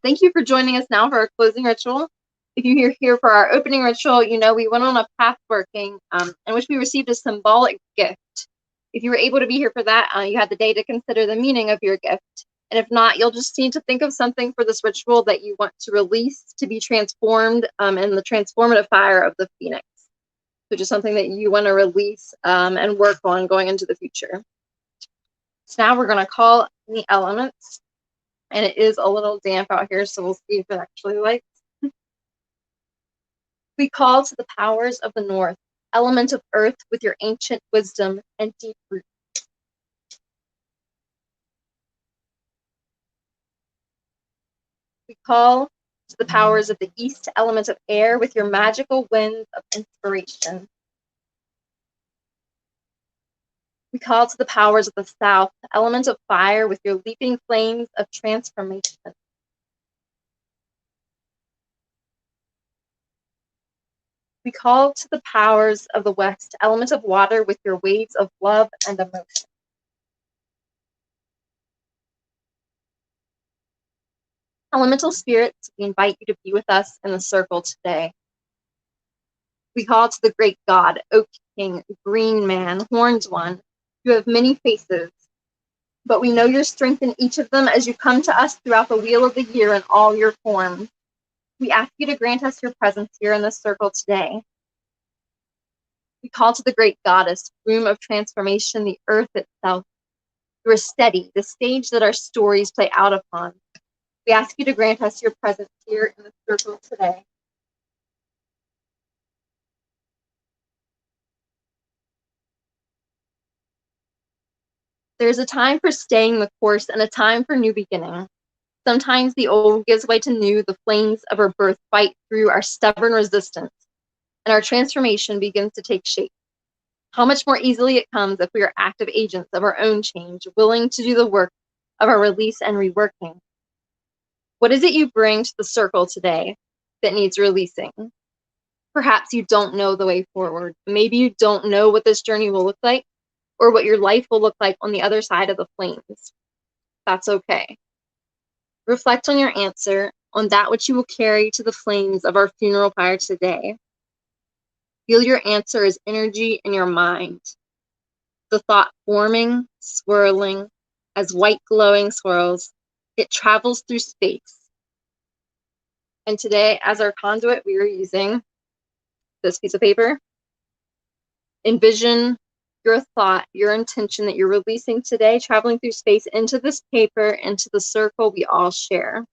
[SPEAKER 6] Thank you for joining us now for our closing ritual. If you're here for our opening ritual, you know we went on a path working in which we received a symbolic gift. If you were able to be here for that, you had the day to consider the meaning of your gift. And if not, you'll just need to think of something for this ritual that you want to release to be transformed in the transformative fire of the Phoenix. So just something that you want to release and work on going into the future. So now we're going to call the elements. And it is a little damp out here, so we'll see if it actually lights. We call to the powers of the north, element of earth with your ancient wisdom and deep root. We call to the powers of the east, element of air with your magical winds of inspiration. We call to the powers of the south, element of fire with your leaping flames of transformation. We call to the powers of the west, element of water with your waves of love and emotion. Elemental spirits, we invite you to be with us in the circle today. We call to the great God, Oak King, Green Man, Horned One. You have many faces, but we know your strength in each of them as you come to us throughout the wheel of the year in all your forms. We ask you to grant us your presence here in this circle today. We call to the great goddess, room of transformation, the earth itself. You are steady, the stage that our stories play out upon. We ask you to grant us your presence here in the circle today. There is a time for staying the course and a time for new beginning. Sometimes the old gives way to new, the flames of our birth fight through our stubborn resistance, and our transformation begins to take shape. How much more easily it comes if we are active agents of our own change, willing to do the work of our release and reworking. What is it you bring to the circle today that needs releasing? Perhaps you don't know the way forward. Maybe you don't know what this journey will look like or what your life will look like on the other side of the flames. That's okay. Reflect on your answer, on that which you will carry to the flames of our funeral pyre today. Feel your answer as energy in your mind. The thought forming, swirling, as white glowing swirls, it travels through space. And today, as our conduit, we are using this piece of paper. Envision your thought, your intention that you're releasing today, traveling through space into this paper, into the circle we all share.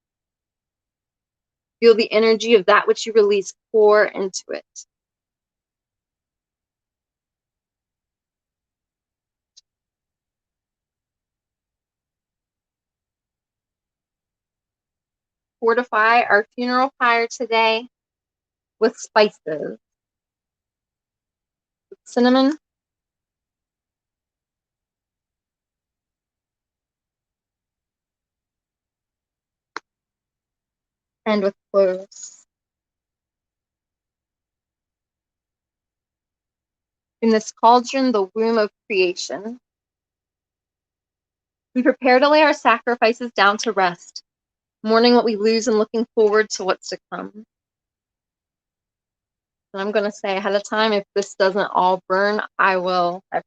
[SPEAKER 6] Feel the energy of that which you release pour into it. Fortify our funeral pyre today with spices. With cinnamon, and with cloves. In this cauldron, the womb of creation, we prepare to lay our sacrifices down to rest, mourning what we lose and looking forward to what's to come. And I'm going to say ahead of time, if this doesn't all burn, I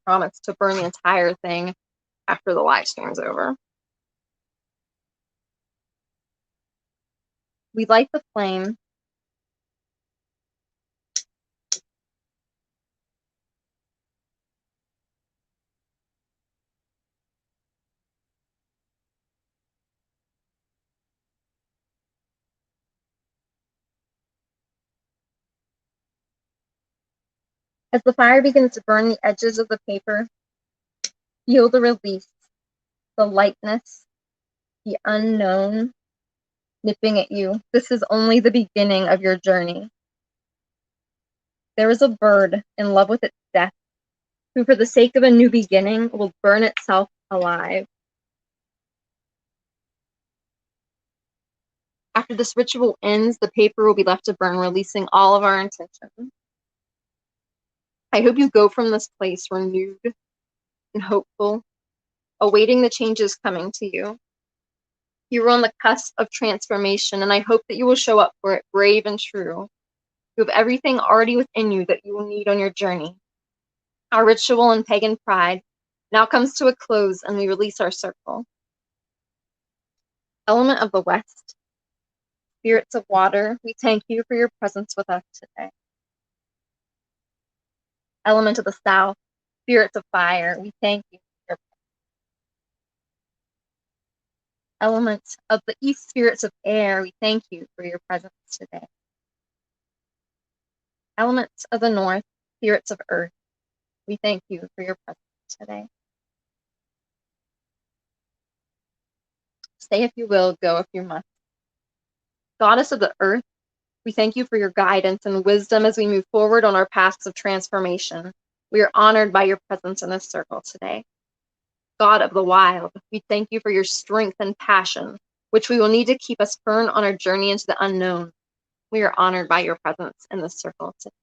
[SPEAKER 6] promise to burn the entire thing after the live stream's over. We light the flame. As the fire begins to burn the edges of the paper, feel the release, the lightness, the unknown nipping at you. This is only the beginning of your journey. There is a bird in love with its death, who for the sake of a new beginning will burn itself alive. After this ritual ends, the paper will be left to burn, releasing all of our intentions. I hope you go from this place renewed and hopeful, awaiting the changes coming to you. You are on the cusp of transformation, and I hope that you will show up for it brave and true. You have everything already within you that you will need on your journey. Our ritual and pagan pride now comes to a close, and we release our circle. Element of the West, spirits of water, we thank you for your presence with us today. Element of the South, spirits of fire, we thank you for your presence. Element of the East, spirits of air, we thank you for your presence today. Elements of the North, spirits of earth, we thank you for your presence today. Stay if you will, go if you must. Goddess of the earth, we thank you for your guidance and wisdom as we move forward on our paths of transformation. We are honored by your presence in this circle today. God of the wild, we thank you for your strength and passion, which we will need to keep us firm on our journey into the unknown. We are honored by your presence in this circle today.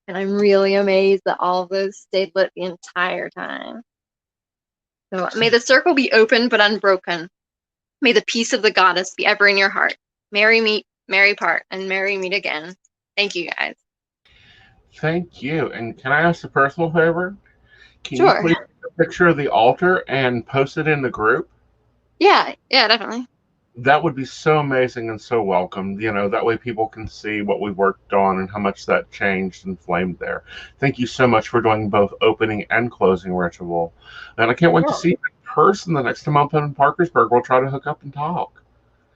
[SPEAKER 6] And I'm really amazed that all of those stayed lit the entire time. So may the circle be open but unbroken. May the peace of the goddess be ever in your heart. Merry meet, merry part, and merry meet again. Thank you, guys.
[SPEAKER 1] Thank you. And can I ask a personal favor? Can
[SPEAKER 6] Sure.
[SPEAKER 1] you please take a picture of the altar and post it in the group?
[SPEAKER 6] Yeah, definitely.
[SPEAKER 1] That would be so amazing and so welcome. That way people can see what we worked on and how much that changed and flamed there. Thank you so much for doing both opening and closing ritual. And I can't wait to see you in person the next time I'm in Parkersburg. We'll try to hook up and talk.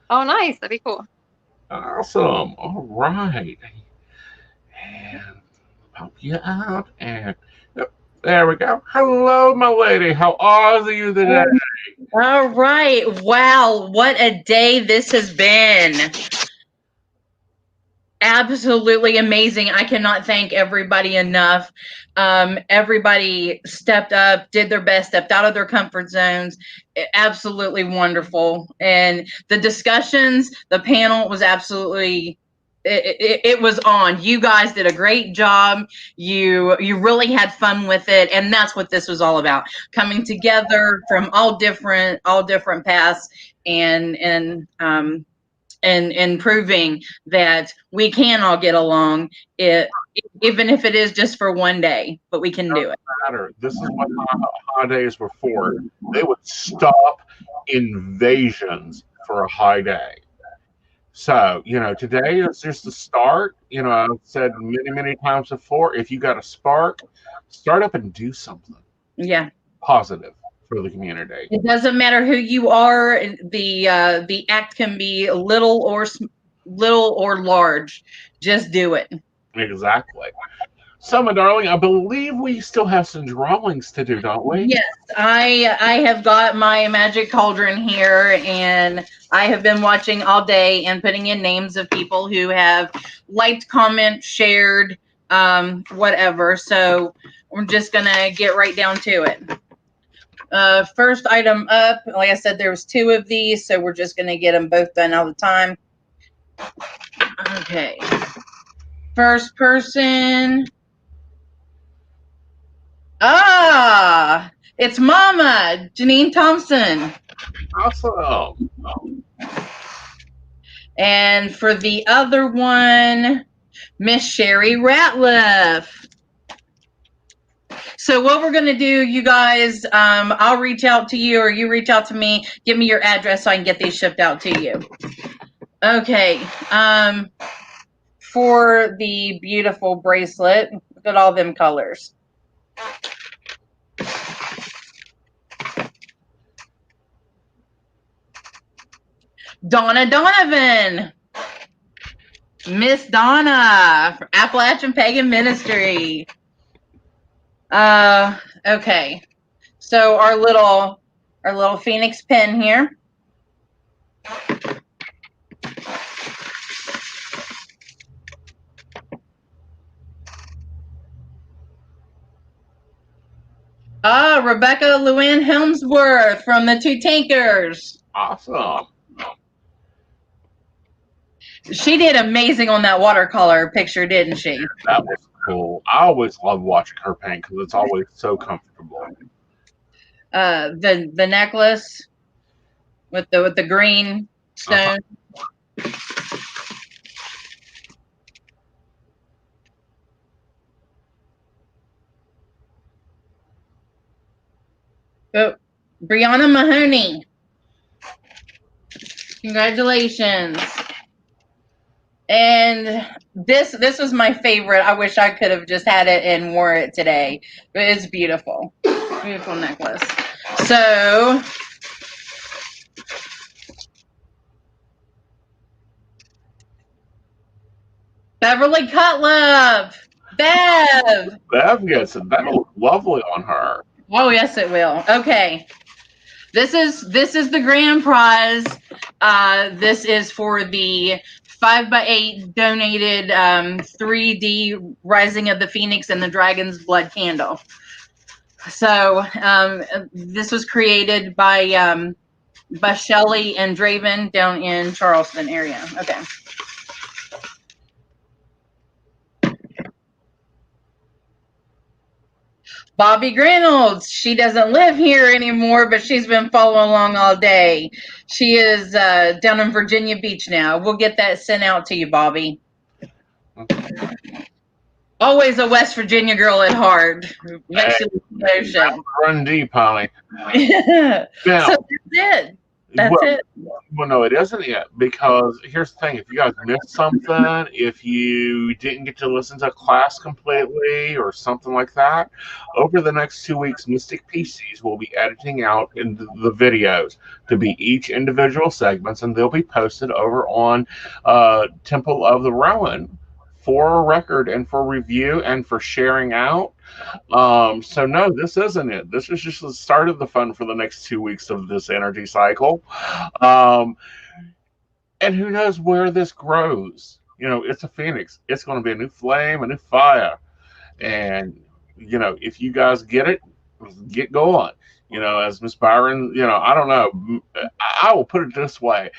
[SPEAKER 6] Oh, nice. That'd be cool.
[SPEAKER 1] Awesome. All right. And pop you out. And yep, there we go. Hello, my lady. How are you today?
[SPEAKER 7] All right. Wow. What a day this has been. Absolutely amazing. I cannot thank everybody enough. Everybody stepped up, did their best, stepped out of their comfort zones. Absolutely wonderful. And the discussions, the panel was absolutely, it was on. You guys did a great job. You really had fun with it. And that's what this was all about. Coming together from all different paths and proving that we can all get along, even if it is just for one day, but we can do it.
[SPEAKER 1] Matter. This is what holidays were for. They would stop invasions for a high day. So, today is just the start. I've said many, many times before, if you got a spark, start up and do something.
[SPEAKER 7] Yeah.
[SPEAKER 1] Positive for the community.
[SPEAKER 7] It doesn't matter who you are. The act can be little or large. Just do it.
[SPEAKER 1] Exactly. So, my darling, I believe we still have some drawings to do, don't we?
[SPEAKER 7] Yes, I have got my magic cauldron here, and I have been watching all day and putting in names of people who have liked, comment, shared, whatever. So we're just gonna get right down to it. First item up, like I said, there was 2 of these, so we're just gonna get them both done all the time. Okay. First person. It's Mama Janine Thompson.
[SPEAKER 1] Awesome.
[SPEAKER 7] And for the other one, Miss Sherry Ratliff. So what we're going to do, you guys, I'll reach out to you or you reach out to me. Give me your address so I can get these shipped out to you. Okay. For the beautiful bracelet, look at all them colors. Donna Donovan. Miss Donna from Appalachian Pagan Ministry. Okay. So our little Phoenix pin here. Yeah, Rebecca Luann Helmsworth from the Two Tankers.
[SPEAKER 1] Awesome.
[SPEAKER 7] She did amazing on that watercolor picture, didn't she?
[SPEAKER 1] That was cool. I always love watching her paint because it's always so comfortable.
[SPEAKER 7] The necklace with the green stone. Oh, Brianna Mahoney. Congratulations. And this was my favorite. I wish I could have just had it and wore it today. But it's beautiful. Beautiful necklace. So Beverly Cutlove. Bev.
[SPEAKER 1] Bev gets it. That'll look lovely on her.
[SPEAKER 7] Oh yes, it will. Okay. This is the grand prize. This is for the 5x8 donated 3D Rising of the Phoenix and the Dragon's Blood candle. So this was created by Shelley and Draven down in Charleston area. Okay. Bobby Reynolds, she doesn't live here anymore, but she's been following along all day. She is down in Virginia Beach now. We'll get that sent out to you, Bobby. Always a West Virginia girl at heart. Makes you emotion.
[SPEAKER 1] Run deep, honey.
[SPEAKER 7] Now, so that's it. That's it.
[SPEAKER 1] Well, no, it isn't yet, because here's the thing. If you guys missed something, if you didn't get to listen to class completely or something like that, over the next 2 weeks, Mystic PCs will be editing out in the videos to be each individual segments, and they'll be posted over on Temple of the Rowan for record and for review and for sharing out. So no, this isn't it. This is just the start of the fun for the next 2 weeks of this energy cycle. And who knows where this grows. You know, it's a phoenix. It's going to be a new flame, a new fire. And, you know, if you guys get it, get going. You know, as Miss Byron, you know, I don't know. I will put it this way.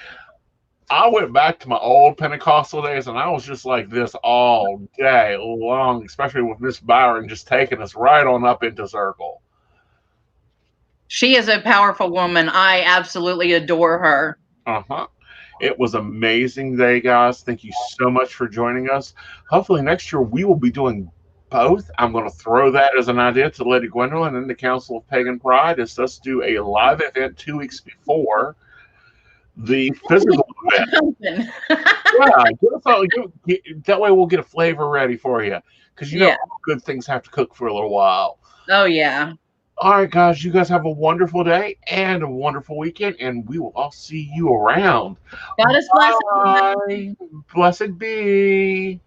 [SPEAKER 1] I went back to my old Pentecostal days, and I was just like this all day long, especially with Miss Byron just taking us right on up into circle.
[SPEAKER 7] She is a powerful woman. I absolutely adore her.
[SPEAKER 1] It was an amazing day, guys. Thank you so much for joining us. Hopefully next year we will be doing both. I'm going to throw that as an idea to Lady Gwendolyn and the Council of Pagan Pride, is us do a live event 2 weeks before the physical event. That way we'll get a flavor ready for you, because you know good things have to cook for a little while.
[SPEAKER 7] Oh yeah.
[SPEAKER 1] All right, guys, you guys have a wonderful day and a wonderful weekend, and we will all see you around.
[SPEAKER 7] God is blessed.
[SPEAKER 1] Blessed be.